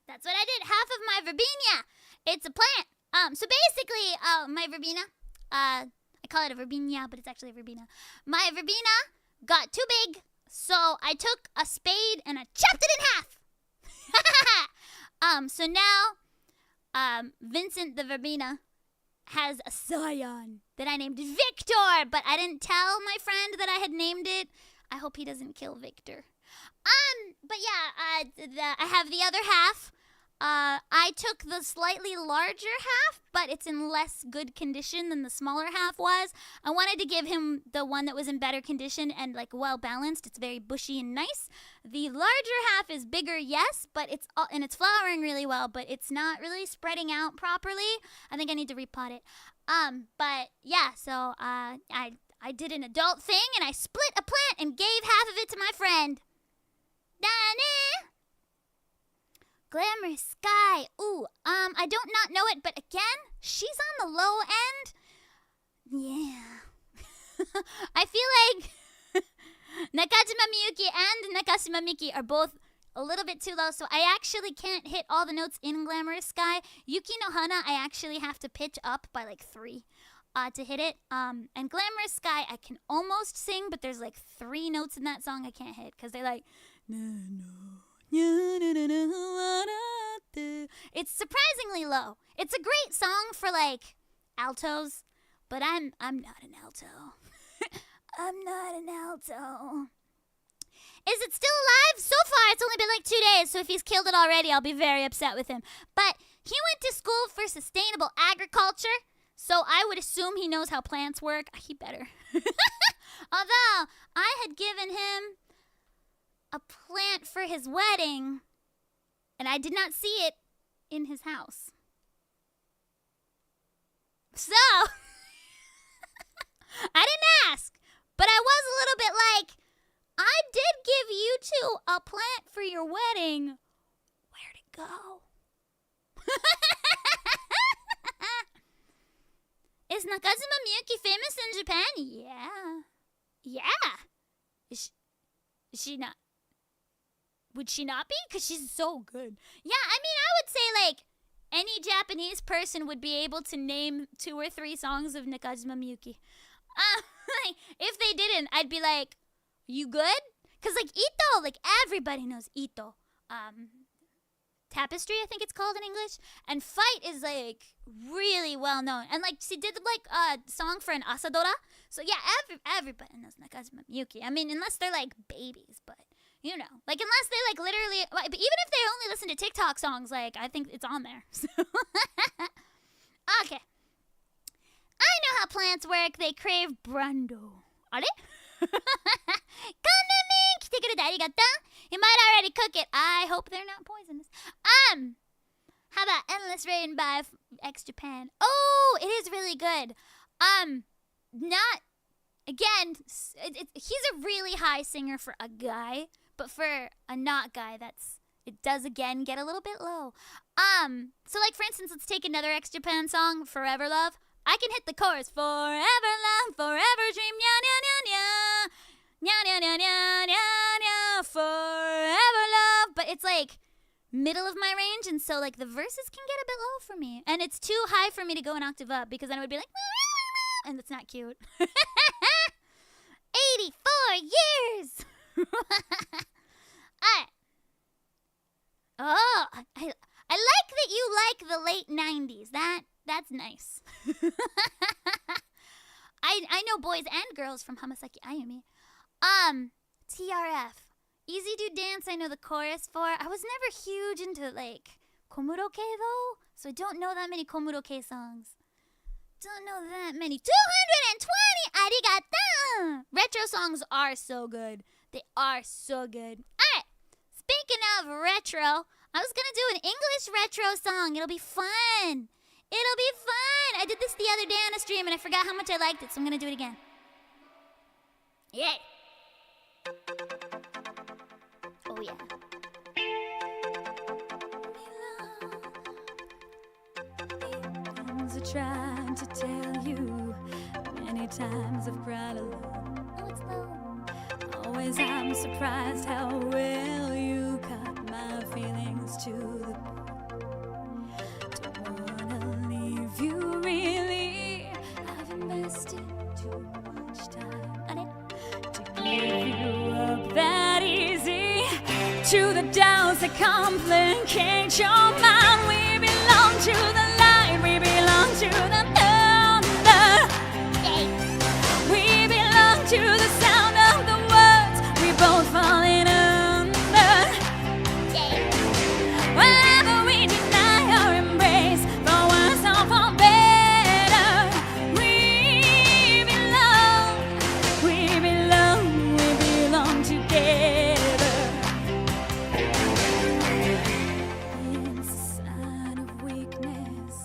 That's what I did. Half of my verbena. It's a plant. So basically, my verbena, I call it a verbena, but it's actually a verbena. My verbena got too big, so I took a spade and I chopped it in half. So now, Vincent the verbena has a scion that I named Victor, but I didn't tell my friend that I had named it. I hope he doesn't kill Victor. I have the other half. I took the slightly larger half, but it's in less good condition than the smaller half was. I wanted to give him the one that was in better condition and like well balanced. It's very bushy and nice. The larger half is bigger, yes, but it's flowering really well, but it's not really spreading out properly. I think I need to repot it. So I did an adult thing and I split a plant and gave half of it to my friend. Dane! Glamorous Sky. Ooh, I don't not know it, but again, she's on the low end. Yeah. I feel like Nakajima Miyuki and Nakashima Miki are both a little bit too low, so I actually can't hit all the notes in Glamorous Sky. Yuki no Hana, I actually have to pitch up by like 3 to hit it. And Glamorous Sky, I can almost sing, but there's like 3 notes in that song I can't hit because they're like, it's surprisingly low. It's a great song for like altos, but I'm not an alto. I'm not an alto. Is it still alive? So far, it's only been like 2 days, so if he's killed it already, I'll be very upset with him. But he went to school for sustainable agriculture, so I would assume he knows how plants work. He better. Although, I had given him a plant for his wedding, and I did not see it in his house. So, I didn't ask, but I was a little bit like, I did give you two a plant for your wedding. Where'd it go? Is Nakazuma Miyuki famous in Japan? Yeah. Yeah. Is she not? Would she not be? Because she's so good. Yeah, I mean, I would say, like, any Japanese person would be able to name 2 or 3 songs of Nakazuma Miyuki. If they didn't, I'd be like, you good? Because, like, Ito, like, everybody knows Ito. Tapestry, I think it's called in English. And Fight is, like, really well known. And, like, she did, like, a song for an Asadora. So, yeah, everybody knows Nakazuma Miyuki. I mean, unless they're, like, babies, but, you know. Like, unless they, like, literally, like, but even if they only listen to TikTok songs, like, I think it's on there. So okay. I know how plants work. They crave Brando. Are they? Konami, 来てくれてありがとう. You might already cook it. I hope they're not poisonous. How about Endless Rain by X Japan? Oh, it is really good. Not, again, he's a really high singer for a guy, but for a not guy, it does again get a little bit low. So like for instance, let's take another X Japan song, Forever Love. I can hit the chorus. Forever love, forever dream, nya nya nya nya. Nya nya nya nya nya nya. Forever love. But it's like middle of my range, and so like the verses can get a bit low for me. And it's too high for me to go an octave up, because then it would be like, and that's not cute. 84 years. Oh, I like that you like the late 90s. That's nice. I know boys and girls from Hamasaki Ayumi. TRF. Easy Do Dance, I know the chorus for. I was never huge into, like, Komuro-ke though, so I don't know that many Komuro-ke songs. Don't know that many. 220! Arigato! Retro songs are so good. They are so good. Alright, speaking of retro, I was gonna do an English retro song. It'll be fun. It'll be fun. I did this the other day on a stream and I forgot how much I liked it, so I'm gonna do it again. Yay. Oh yeah. I tried to tell you many times I've cried alone. Oh, it's low. Always I'm surprised how well you cut my feelings to the bone. Don't wanna leave you really. I've invested too much time to give you up that easy. To the doubts that complicate your mind, we belong to the light, we belong to the thunder. We belong to the sound of the words we both falling under. Whenever we deny our embrace, for worse or for better, we belong together. It's a sign of weakness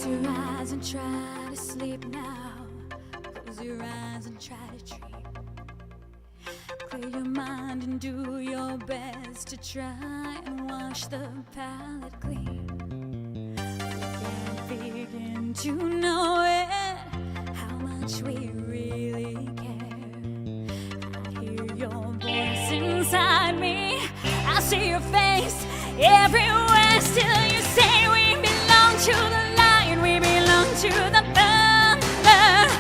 Close your eyes and try to sleep now. Close your eyes and try to dream. Clear your mind and do your best to try and wash the palate clean. We can't begin to know it, how much we really care. I hear your voice inside me, I see your face everywhere. Still you say we belong to the light, we belong to the thunder.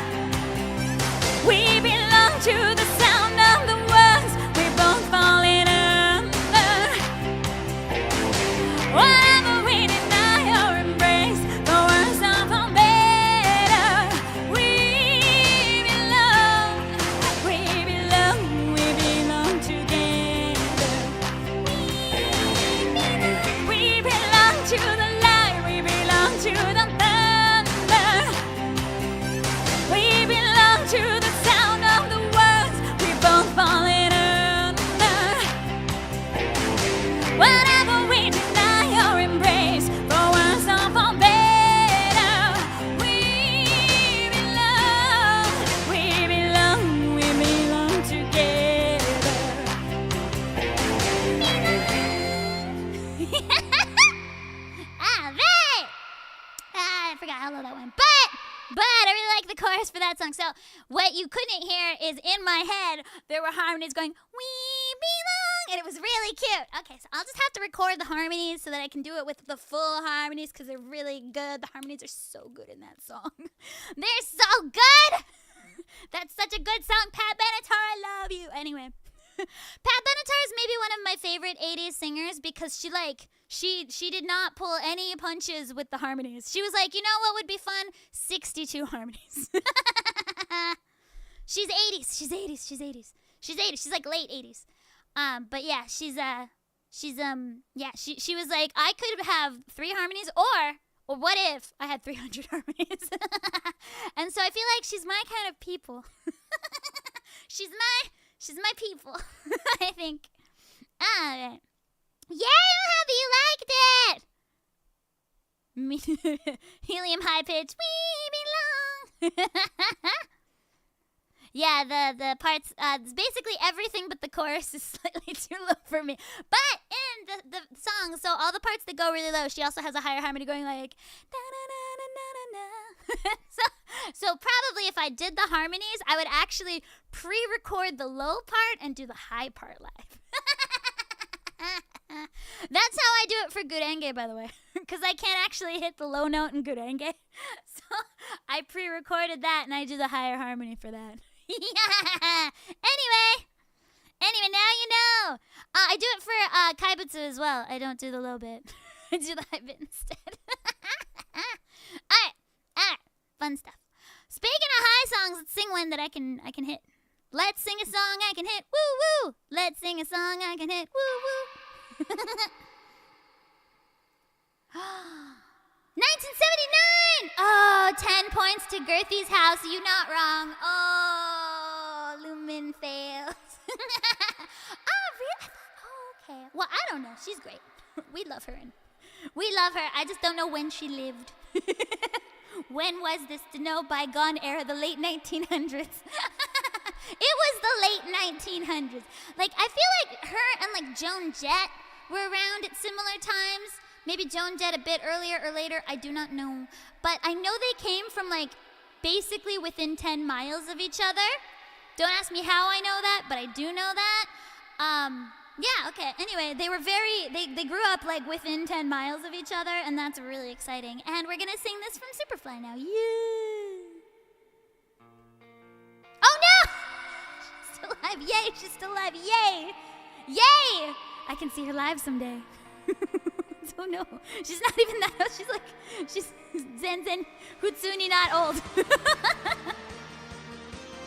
We belong to the sound of the words we both falling under. Whatever we deny or embrace, the words are for better. We belong together. We belong to the light, we belong to the thunder. We belong to the sound of the words we both falling under. Whatever we deny or embrace, the words are for better. We belong together. Alright! I forgot how low that went, but I really like the chorus for that song. So what you couldn't hear is in my head there were harmonies going we belong, and it was really cute. Okay, so I'll just have to record the harmonies so that I can do it with the full harmonies because they're really good. The harmonies are so good in that song. They're so good. That's such a good song. Pat Benatar, I love you. Anyway, Pat Benatar is maybe one of my favorite 80s singers because she did not pull any punches with the harmonies. She was like, you know what would be fun? 62 harmonies. She's 80s. She's 80s. She's 80s. She's 80s. She's like late 80s. But yeah, she was like, I could have 3 harmonies or what if I had 300 harmonies? And so I feel like she's my kind of people. She's my people. I think. Alright. Yay, I'm happy you liked it! Helium high pitch, we belong! Yeah, the parts, basically everything but the chorus is slightly too low for me. But in the song, so all the parts that go really low, she also has a higher harmony going like so probably if I did the harmonies, I would actually pre-record the low part and do the high part live. That's how I do it for Gurenge, by the way, because I can't actually hit the low note in Gurenge. So I pre-recorded that and I do the higher harmony for that. Anyway, now you know. I do it for Kaibutsu as well. I don't do the low bit. I do the high bit instead. Alright, fun stuff. Speaking of high songs, let's sing one that I can hit. Let's sing a song I can hit. Woo woo. Let's sing a song I can hit. Woo woo. 1979! Oh, 10 points to Girthy's house. You not wrong. Oh, Lumin fails. Oh, really? Oh, okay. Well, I don't know. She's great. We love her. We love her. I just don't know when she lived. When was this? To know bygone era, the late 1900s. It was the late 1900s. Like, I feel like her and, like, Joan Jett were around at similar times. Maybe Joan Jett a bit earlier or later. I do not know. But I know they came from, like, basically within 10 miles of each other. Don't ask me how I know that, but I do know that. Yeah, okay. Anyway, they grew up, like, within 10 miles of each other, and that's really exciting. And we're gonna sing this from Superfly now. Yeah. Oh, no! She's still alive. Yay, she's still alive. Yay! Yay! I can see her live someday. Oh no, she's not even that old. She's Zen Hutsuni not old.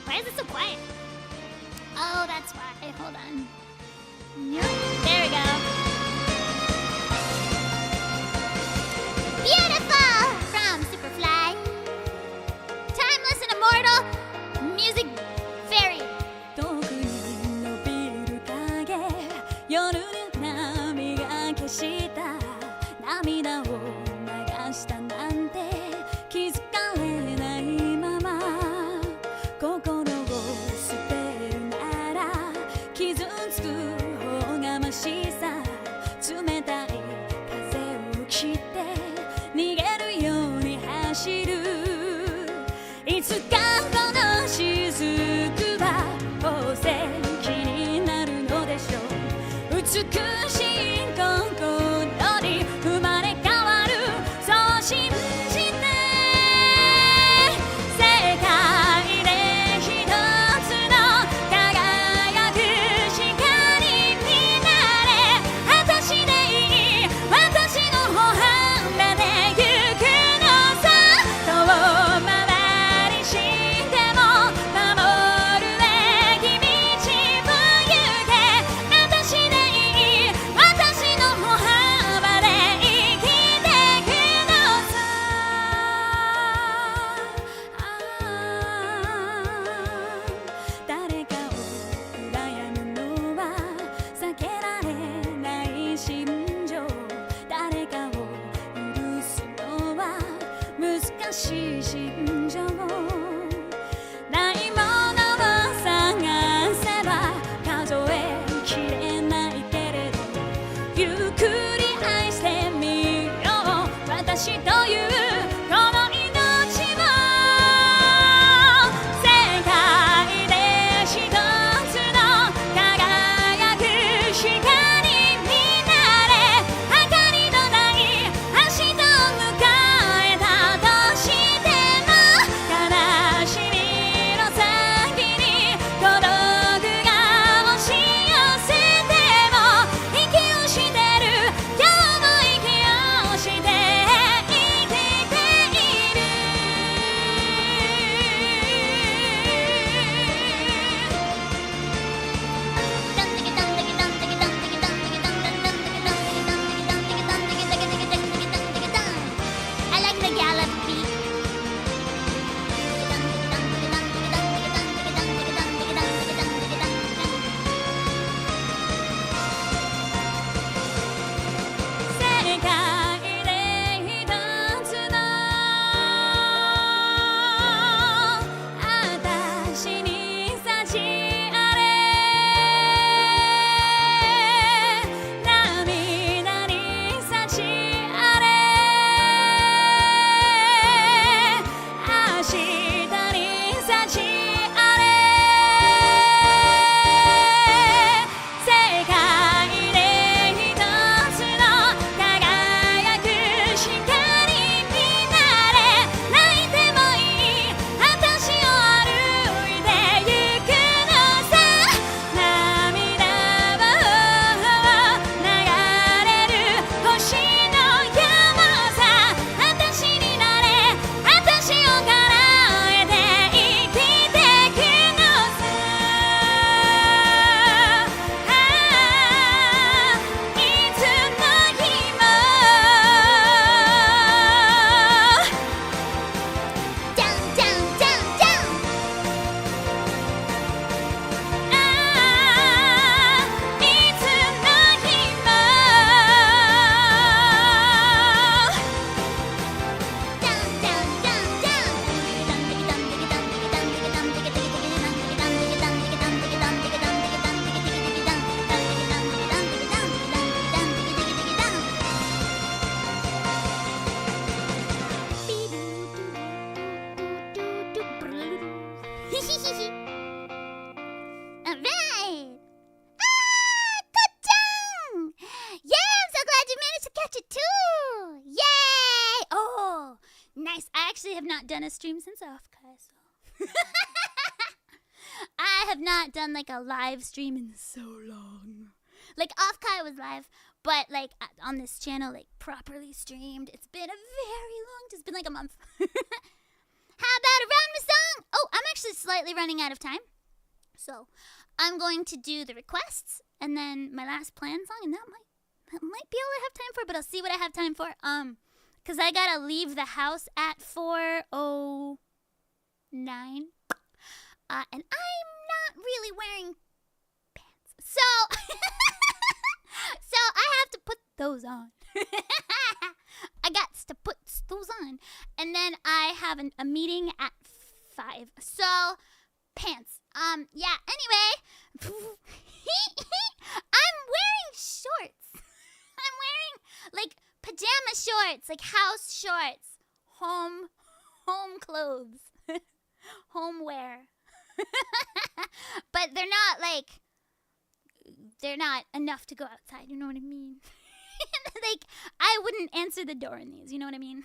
Why is it so quiet? Oh, that's why. Hold on. There we go. Beautiful! From Superfly. Timeless and immortal music fairy. 涙を流したなんて知るいつかこの雫は宝石になるのでしょう美しい心に生まれ変わるそう信じて世界で一つの輝く光になれ私でいい私の歩幅で行くのさ遠回りしても守るべき道を行け私でいい私の歩幅で生きてくのさ誰かを羨むのは避けられない心情誰かを許すのは難しい心情ないものを探せば数えきれないけれどゆっくり愛してみよう私というこの命を世界で一つの輝く光になれ明かりのない明日を迎えたとしても悲しみの先に孤独が押し寄せても息をしてる今日も息をして生きているI like the gallop beat世界で一つの私に幸あれ涙に幸あれ明日に幸あれ世界で一つの輝く光になれ泣いてもいい私を歩いてゆくのさ涙を流れる星の山さ私になれ私を叶えて生きてくのさいつの日もじゃんじゃんじゃんじゃんいつの日もじゃんじゃんじゃんじゃんAlright! Ko-chan! Yeah, I'm so glad you managed to catch it too! Yay! Oh, nice. I actually have not done a stream since Offkai, so I have not done like a live stream in so long. Like Offkai was live, but like on this channel, like properly streamed. It's been a very long. It's been like a month. How about a round of song? Oh, I'm actually slightly running out of time. So I'm going to do the requests and then my last plan song, and that might be all I have time for, but I'll see what I have time for. Cause I gotta leave the house at 4:09. And I'm not really wearing pants. So so I have to put those on. I got to put those on. And then I have a meeting at 5. So pants. Yeah, anyway. I'm wearing shorts. I'm wearing like pajama shorts, like house shorts. Home home clothes, home wear. But they're not enough to go outside, you know what I mean? Like, I wouldn't answer the door in these, you know what I mean?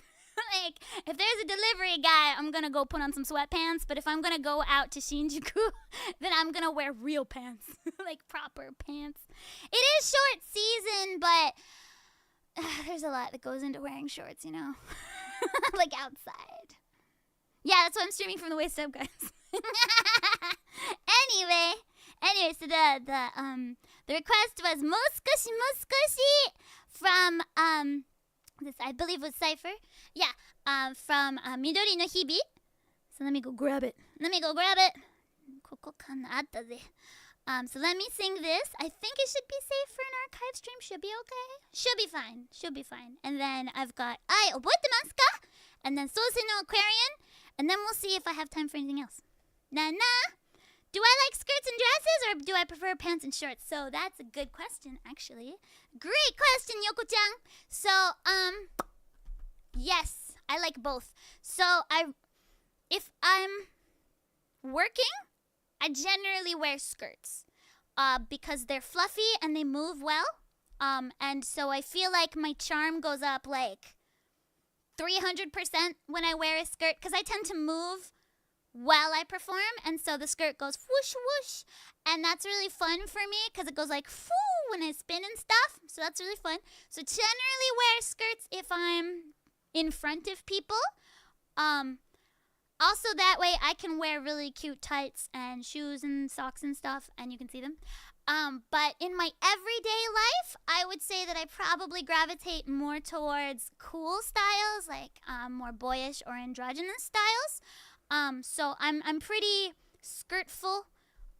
Like, if there's a delivery guy, I'm gonna go put on some sweatpants, but if I'm gonna go out to Shinjuku, then I'm gonna wear real pants, like proper pants. It is short season, but there's a lot that goes into wearing shorts, you know? Like outside. Yeah, that's why I'm streaming from the waist up, guys. Anyway, so the request was Muskoshi from this I believe was Cypher. Yeah, from Midori no Hibi. So let me go grab it. Koko kana atta ze. So let me sing this. I think it should be safe for an archive stream. Should be okay. Should be fine. And then I've got Ai oboete masu ka? And then Sousei no Aquarian. And then we'll see if I have time for anything else. Na. Do I like skirts and dresses or do I prefer pants and shorts? So that's a good question, actually. Great question, Yoko-chan. So, yes, I like both. So if I'm working, I generally wear skirts because they're fluffy and they move well. And so I feel like my charm goes up like 300% when I wear a skirt because I tend to move while I perform, and so the skirt goes whoosh whoosh, and that's really fun for me because it goes like foo when I spin and stuff, so that's really fun. So generally wear skirts if I'm in front of people. Also that way I can wear really cute tights and shoes and socks and stuff, and you can see them. But in my everyday life, I would say that I probably gravitate more towards cool styles, like more boyish or androgynous styles. So I'm pretty skirtful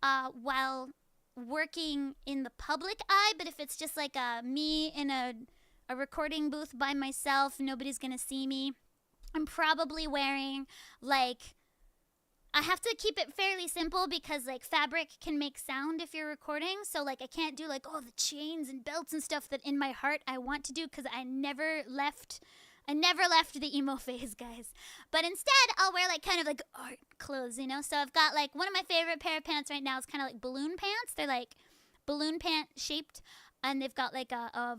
while working in the public eye, but if it's just like me in a recording booth by myself, nobody's gonna see me, I'm probably wearing like, I have to keep it fairly simple because like fabric can make sound if you're recording, so like I can't do like all the chains and belts and stuff that in my heart I want to do because I never left the emo phase, guys. But instead, I'll wear like kind of like art clothes, you know? So I've got like one of my favorite pair of pants right now is kind of like balloon pants. They're like balloon pant shaped, and they've got like a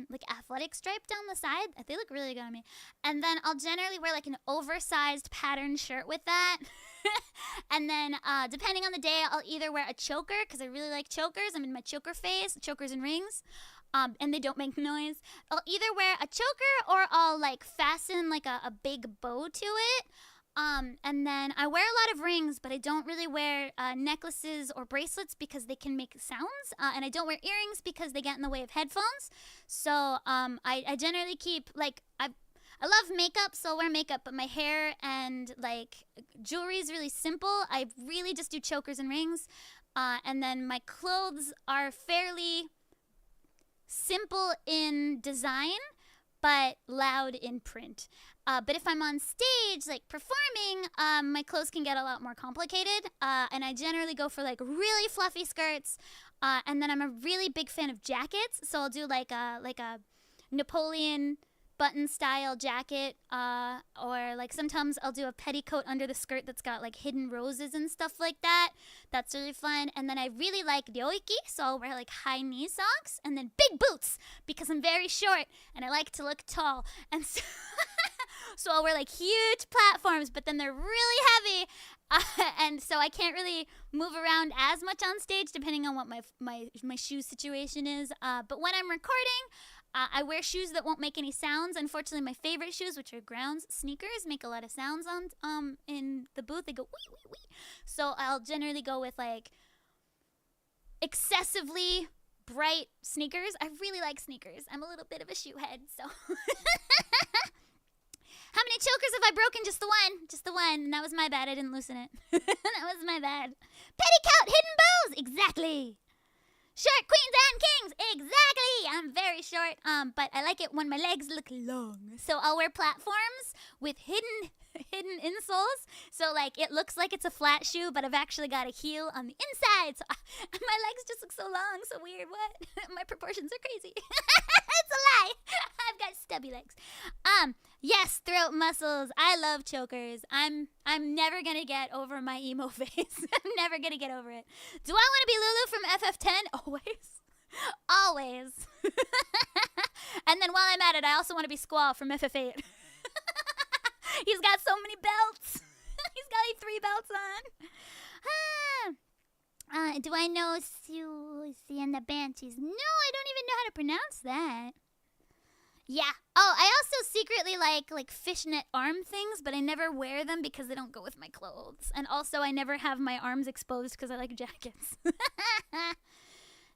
like athletic stripe down the side. They look really good on me. And then I'll generally wear like an oversized pattern shirt with that. And then depending on the day, I'll either wear a choker because I really like chokers. I'm in my choker phase, chokers and rings. And they don't make noise. I'll either wear a choker or I'll like fasten like a big bow to it. And then I wear a lot of rings, but I don't really wear necklaces or bracelets because they can make sounds. And I don't wear earrings because they get in the way of headphones. So I generally keep like, I love makeup, so I'll wear makeup, but my hair and like jewelry is really simple. I really just do chokers and rings. And then my clothes are fairly simple in design, but loud in print. But if I'm on stage, like performing, my clothes can get a lot more complicated. And I generally go for like really fluffy skirts. And then I'm a really big fan of jackets. So I'll do like a Napoleon button style jacket, or like sometimes I'll do a petticoat under the skirt that's got like hidden roses and stuff like that. That's really fun. And then I really like ryoiki, so I'll wear like high knee socks and then big boots because I'm very short and I like to look tall. And so, so I'll wear like huge platforms, but then they're really heavy. And so I can't really move around as much on stage depending on what my shoe situation is. But when I'm recording, I wear shoes that won't make any sounds. Unfortunately, my favorite shoes, which are grounds sneakers, make a lot of sounds on in the booth. They go wee wee wee. So I'll generally go with like excessively bright sneakers. I really like sneakers. I'm a little bit of a shoe head, so. How many chokers have I broken? Just the one. Just the one. And that was my bad. I didn't loosen it. That was my bad. Petticoat, hidden bows. Exactly. Short queens and kings. Exactly. I'm very short. But I like it when my legs look long. So I'll wear platforms with hidden insoles. So like it looks like it's a flat shoe, but I've actually got a heel on the inside. So my legs just look so long, so weird. What? My proportions are crazy. It's a lie. I've got stubby legs. Yes, throat muscles. I love chokers. I'm never gonna get over my emo face. I'm never gonna get over it. Do I want to be Lulu from FF10? Always. Always. And then while I'm at it, I also want to be Squall from FF8. He's got so many belts. He's got like 3 belts on. Do I know Susie and the Banshees? No, I don't even know how to pronounce that. Yeah. Oh, I also secretly like fishnet arm things, but I never wear them because they don't go with my clothes. And also, I never have my arms exposed because I like jackets.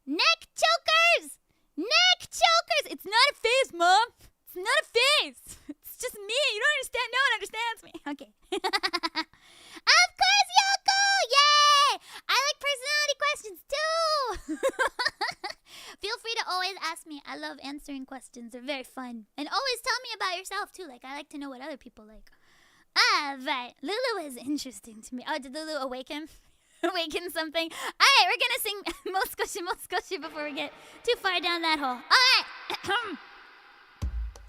Neck chokers! Neck chokers! It's not a face, Mom. It's not a face. It's just me. You don't understand. No one understands me. Okay. Of course, Yoko! Yay! I like personality questions too. Feel free to always ask me. I love answering questions. They're very fun. And always tell me about yourself too. Like, I like to know what other people like. Right. Lulu is interesting to me. Oh, did Lulu awaken? Awaken something? Alright, we're gonna sing Moskoshi before we get too far down that hole. Alright!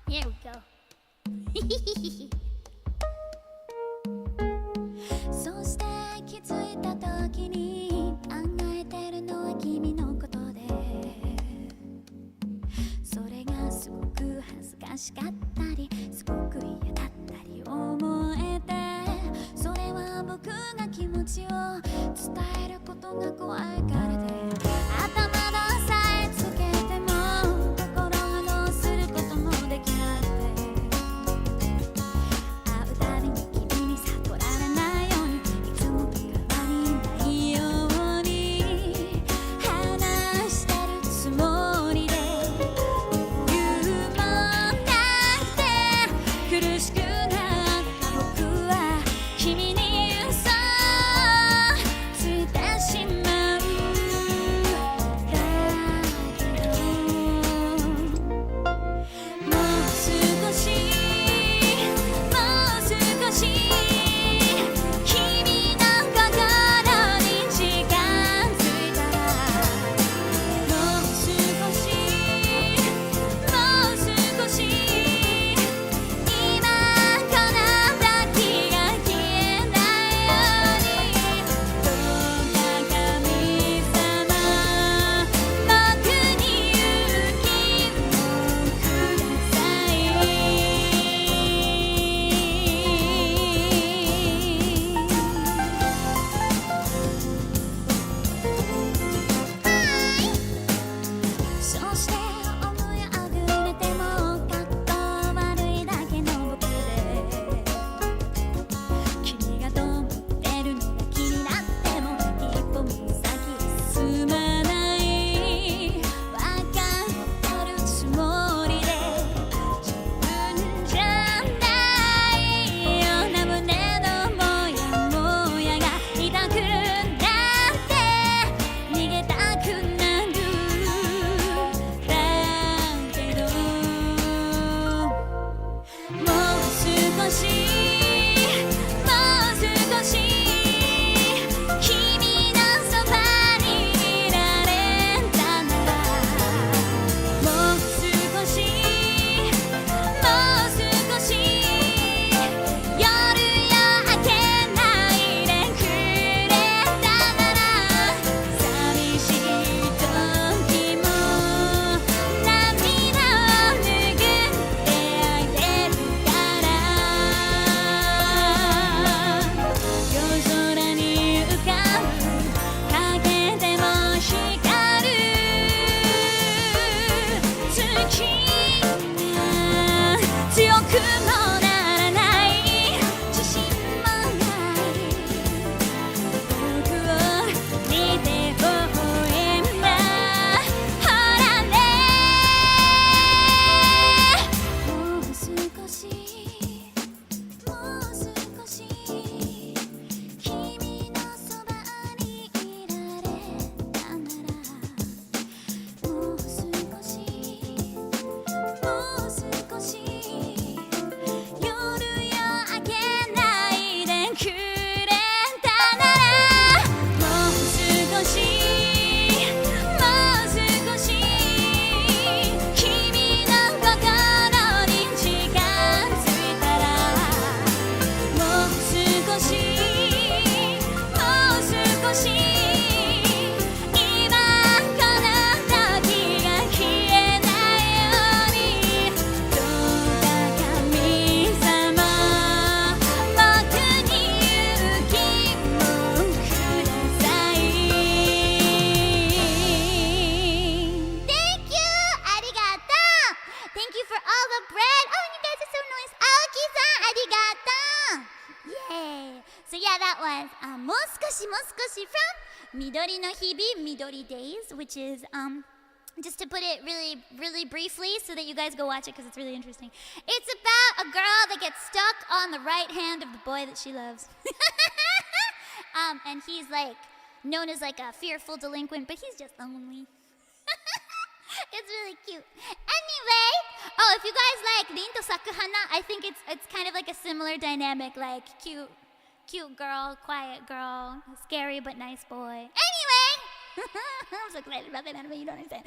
Here we go. そして気づいた時に考えてるのは君のことでそれがすごく恥ずかしかったりすごく嫌だったり思えてそれは僕が気持ちを伝えることが怖いからで頭のさえつけても心がどうすることもできなくて会うたびに君に悟られないようにいつもと変わりないように話してるつもりで言うもなくて苦しくなった僕は君に嘘ついてしまう Yay! So yeah, that was もう少しfrom 緑の日々 Midori Days, which is just to put it really briefly so that you guys go watch it because it's really interesting. It's about a girl that gets stuck on the right hand of the boy that she loves. And he's like known as like a fearful delinquent, but he's just lonely. It's really cute. Anyway, if you guys like Rin to Sakuhana, I think it's kind of like a similar dynamic, like cute girl, quiet girl, scary but nice boy. Anyway, I'm so excited about that anime, you don't understand.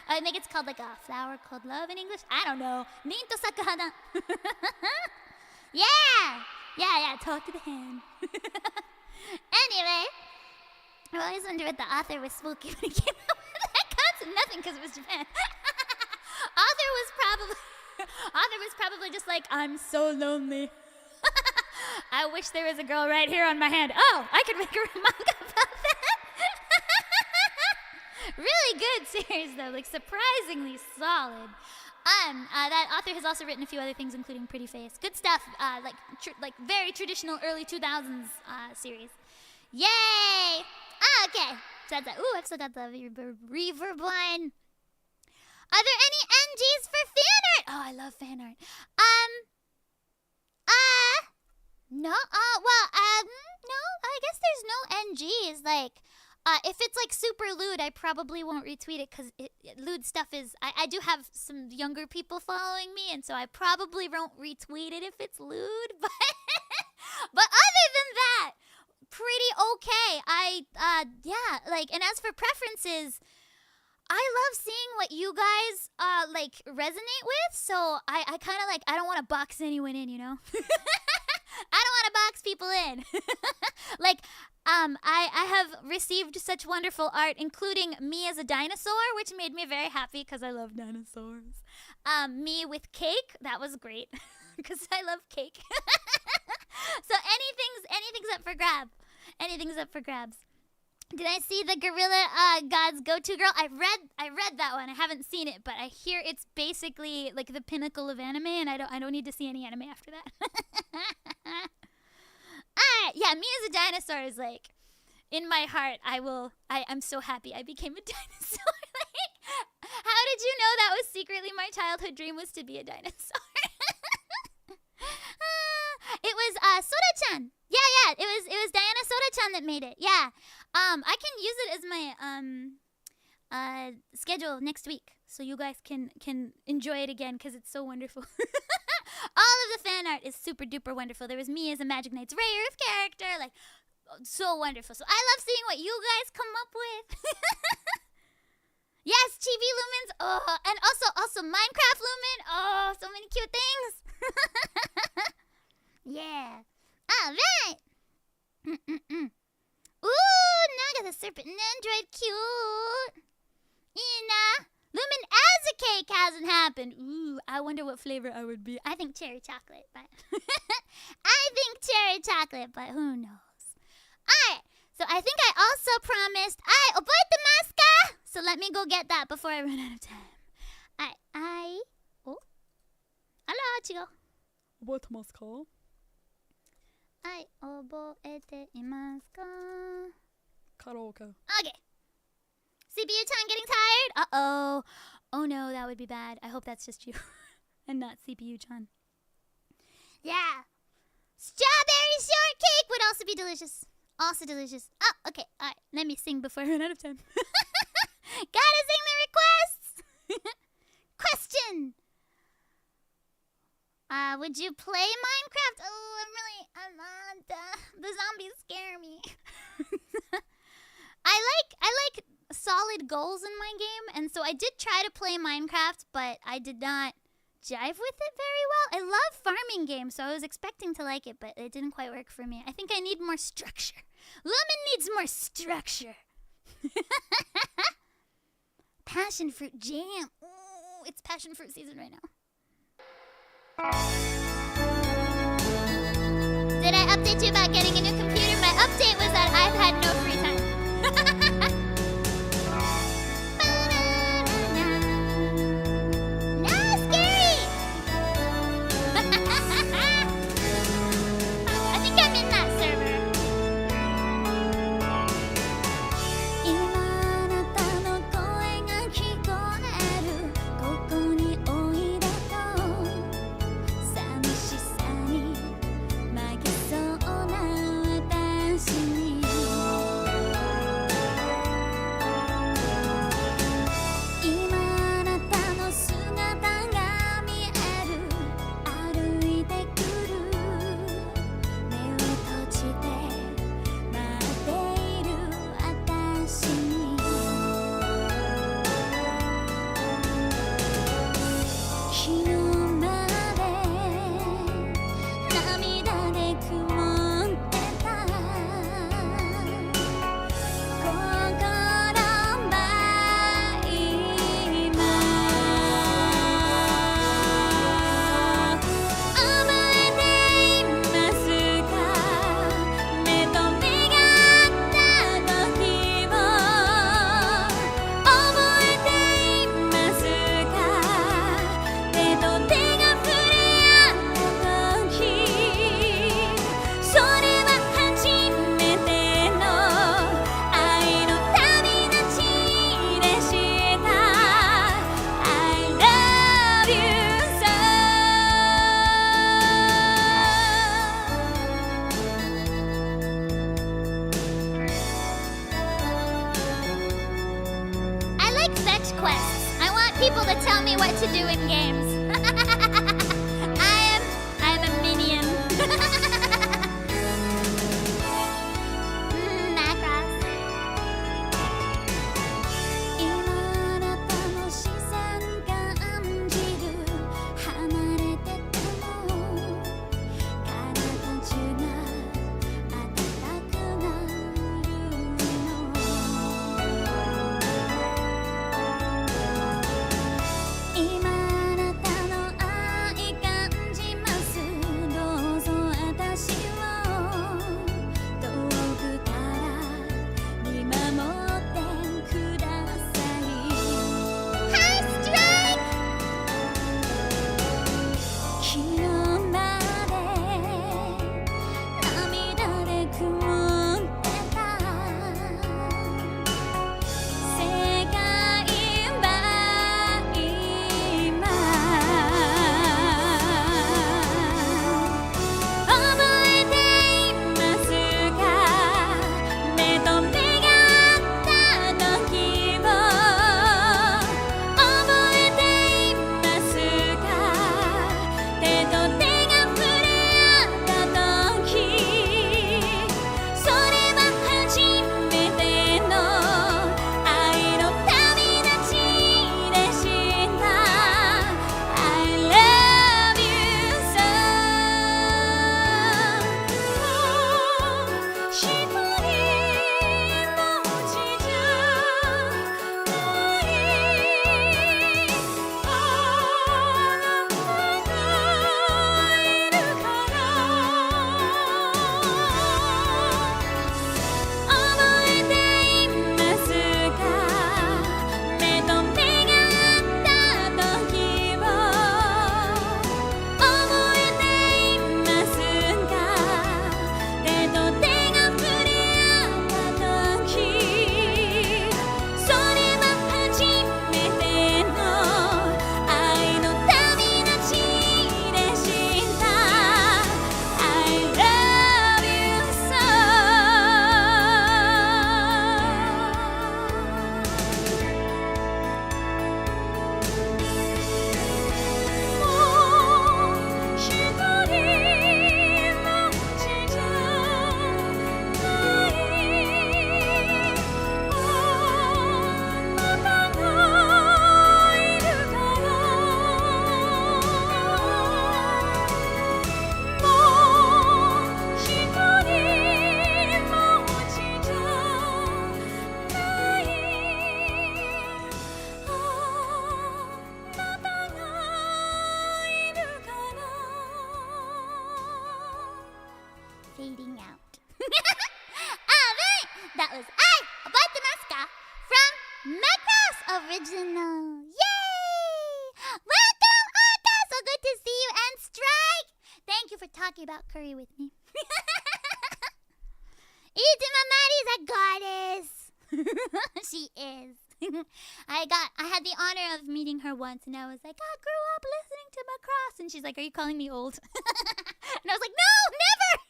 I think it's called like a flower called love in English. I don't know. Rin to Sakuhana. Yeah, talk to the hand. Anyway, I always wonder what the author was smoking when he came out with that concept. Nothing, because it was Japan. Author was probably just like, I'm so lonely. I wish there was a girl right here on my hand. Oh, I could make a manga about that. Really good series though, like surprisingly solid. That author has also written a few other things, including Pretty Face. Good stuff. Like very traditional early 2000s series. Yay! Okay. So that's ooh, I've still got the reverb line. Are there any NGs for fan art? Oh, I love fan art. No. No. I guess there's no NGs. Like, if it's like super lewd, I probably won't retweet it because lewd stuff is. I do have some younger people following me, and so I probably won't retweet it if it's lewd. But other than that, pretty okay. And as for preferences, I love seeing what you guys like resonate with. So I kind of like, I don't want to box anyone in, you know. I don't want to box people in. Like I have received such wonderful art, including me as a dinosaur, which made me very happy because I love dinosaurs. Me with cake, that was great because I love cake. So anything's up for grab. Anything's up for grabs. Did I see the Gorilla God's Go-To Girl? I read that one. I haven't seen it, but I hear it's basically like the pinnacle of anime, and I don't need to see any anime after that. Yeah, me as a dinosaur is like, in my heart, I'm so happy I became a dinosaur. Like, how did you know that was secretly my childhood dream, was to be a dinosaur? It was Soda-chan. Yeah, it was Diana Soda-chan that made it. Yeah. I can use it as my schedule next week, so you guys can enjoy it again because it's so wonderful. All of the fan art is super duper wonderful. There was me as a Magic Knight's Ray Earth character, like so wonderful. So I love seeing what you guys come up with. Yes, Chibi Lumins. Oh, and also Minecraft Lumin. Oh, so many cute things. Yeah. All right. Ooh, Naga the Serpent and Android, cute. Ina. Lumin as a cake hasn't happened. Ooh, I wonder what flavor I would be. I think cherry chocolate, but who knows? Alright, so I think I also promised oboite ka? So let me go get that before I run out of time. Oh? Ala, chigo. Oboite ka? 覚えていますか? Karaoke. Okay. CPU time getting tired? Uh-oh. Oh no, that would be bad. I hope that's just you. And not CPU-chan. Yeah. Strawberry shortcake would also be delicious. Also delicious. Oh, okay. Alright. Let me sing before I run out of time. Gotta sing the requests! Question! Would you play Minecraft? Oh, the zombies scare me. I like solid goals in my game, and so I did try to play Minecraft, but I did not jive with it very well. I love farming games, so I was expecting to like it, but it didn't quite work for me. I think I need more structure. Lumin needs more structure. Passion fruit jam. Ooh, it's passion fruit season right now. Did I update you about getting a new computer? My update was that I've had no free time. No, scary! you in games. I'm a minion. Macross. 今あなたの視線感じる離れてても体中が温かくなるの今あなたの愛感じますどうぞ私を遠くから見守ってください Hi Strike 昨日まで涙で曇ってた世界は今覚えていますか目と目が合った時を覚えていますか手と手が触れ合った時それは初めての愛の旅立ちでした I love you so 一人ぼっちじゃないあなたがいるから覚えていますか目と目が合った時を覚えていますか手と手が触れ合った時それは初めての愛の旅立ちでした I love you so もう一人ぼっちじゃないあなたがいるからもう一人ぼっちじゃないあなたがいるから Fading out Alright, that was I About the Masca from Macross Original. Yay! Welcome, Aka! So good to see you and Strike! Thank you for talking about curry with me. Itima Mari's a goddess. She is. I had the honor of meeting her once and I was like, I grew up listening to Macross. And she's like, are you calling me old? And I was like, no, never!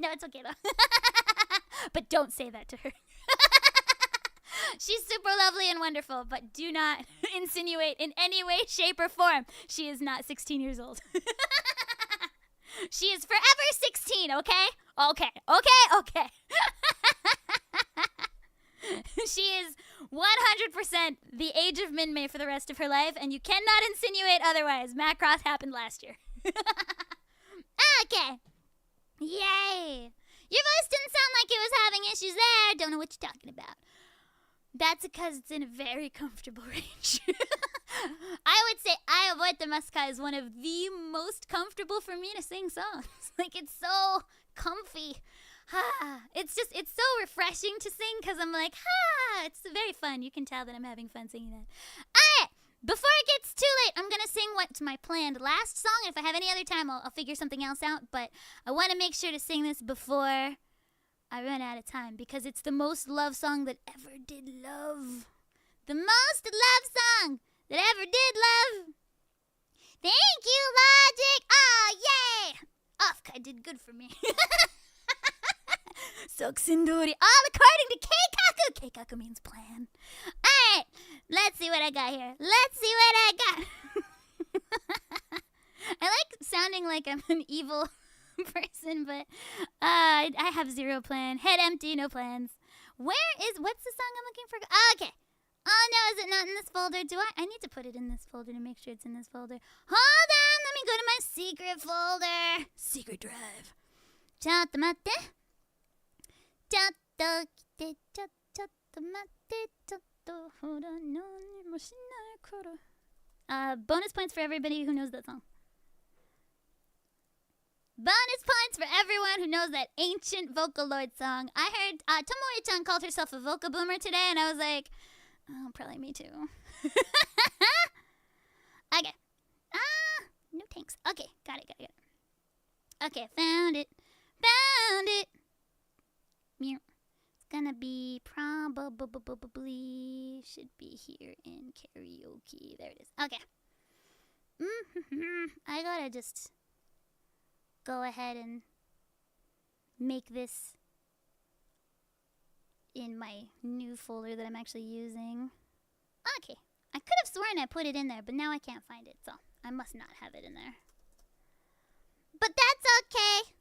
No, it's okay though. But don't say that to her. She's super lovely and wonderful, but do not insinuate in any way, shape, or form she is not 16 years old. She is forever 16, okay? Okay. She is 100% the age of Minmay for the rest of her life, and you cannot insinuate otherwise. Macross happened last year. Okay. Yay. Your voice didn't sound like it was having issues there. Don't know what you're talking about. That's because it's in a very comfortable range. I would say I Avoid the Masca is one of the most comfortable for me to sing songs. Like, it's so comfy. It's so refreshing to sing because I'm like, it's very fun. You can tell that I'm having fun singing that. Alright, before it gets too late, I'm going to sing what's my planned last song. And if I have any other time, I'll figure something else out. But I want to make sure to sing this before I run out of time because it's the most love song that ever did love. The most love song that ever did love. Thank you, Logic. Oh, yay. Offka did good for me. Sokusindori, all according to Keikaku. 計画 means plan. Alright, let's see what I got here. Let's see what I got. I like sounding like I'm an evil person, but I have zero plan. Head empty, no plans. What's the song I'm looking for? Okay. Oh no, is it not in this folder? I need to put it in this folder to make sure it's in this folder. Hold on, let me go to my secret folder. Secret drive. ちょっと待って。ちょっと来て、ちょっと待って、ちょっとほら、何もしないから。Bonus points for everybody who knows that song. Bonus points for everyone who knows that ancient Vocaloid song. I heard Tomoe-chan called herself a Voca Boomer today, and I was like, oh, probably me too. Okay. No thanks. Okay, got it. Okay, found it. Meow. It's gonna be probably should be here in karaoke. There it is. Okay. I gotta just go ahead and make this in my new folder that I'm actually using. Okay. I could have sworn I put it in there, but now I can't find it, so I must not have it in there. But that's okay,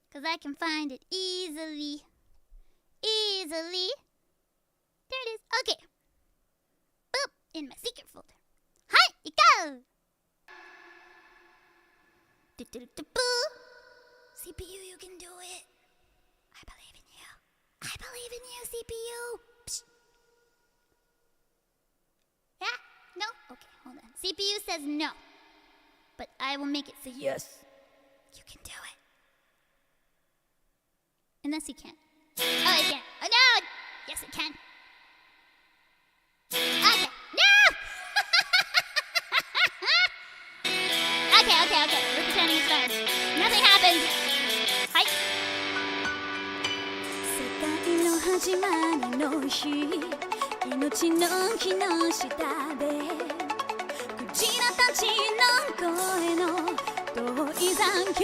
because I can find it easily. There it is. Okay. Boop. In my secret folder. Hi, ikaw! CPU, you can do it. I believe in you. CPU. Psst. Yeah? No? Okay, hold on. CPU says no. But I will make it say yes. You can do it. Unless you can't. Oh, I can't. Oh, no! Yes, it can. Okay. No! Okay. We're pretending it's fine. Nothing happened. Hi. 世界の始まりの日、命の木の下でクジラたちの声の遠い残響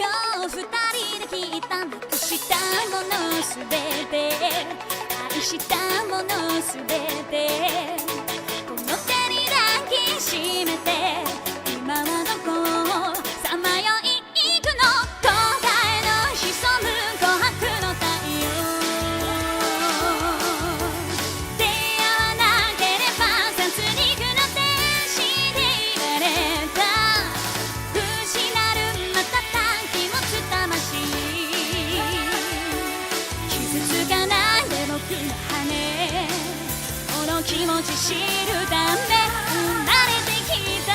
二人で聞いたなくしたものすべて愛したものすべてこの手に抱きしめて今はどこをさまよい行くの東海の潜む琥珀の太陽出会わなければ殺戮の天使で言われた不死なる瞬き持つ魂傷つかないで僕の羽この気持ち知るため生まれてきた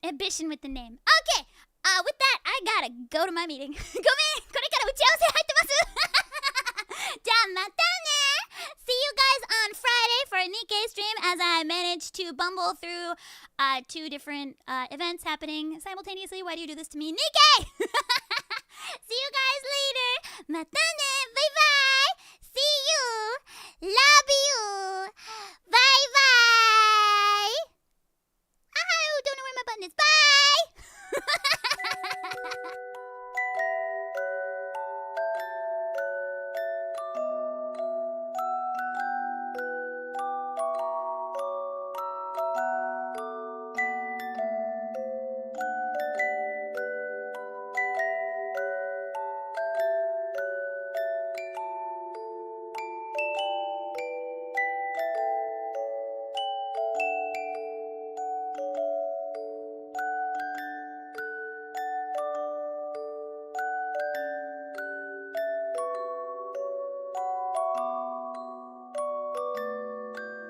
ambition with the name. Okay, with that, I gotta go to my meeting. ごめん、これから打ち合わせ入ってます。じゃあまたね。See you guys on Friday for a Nikkei stream as I managed to bumble through 2 different events happening simultaneously. Why do you do this to me? Nikkei! See you guys later. またね。バイバイ。See you. Love you. Bye bye. Don't know where my button is. Bye.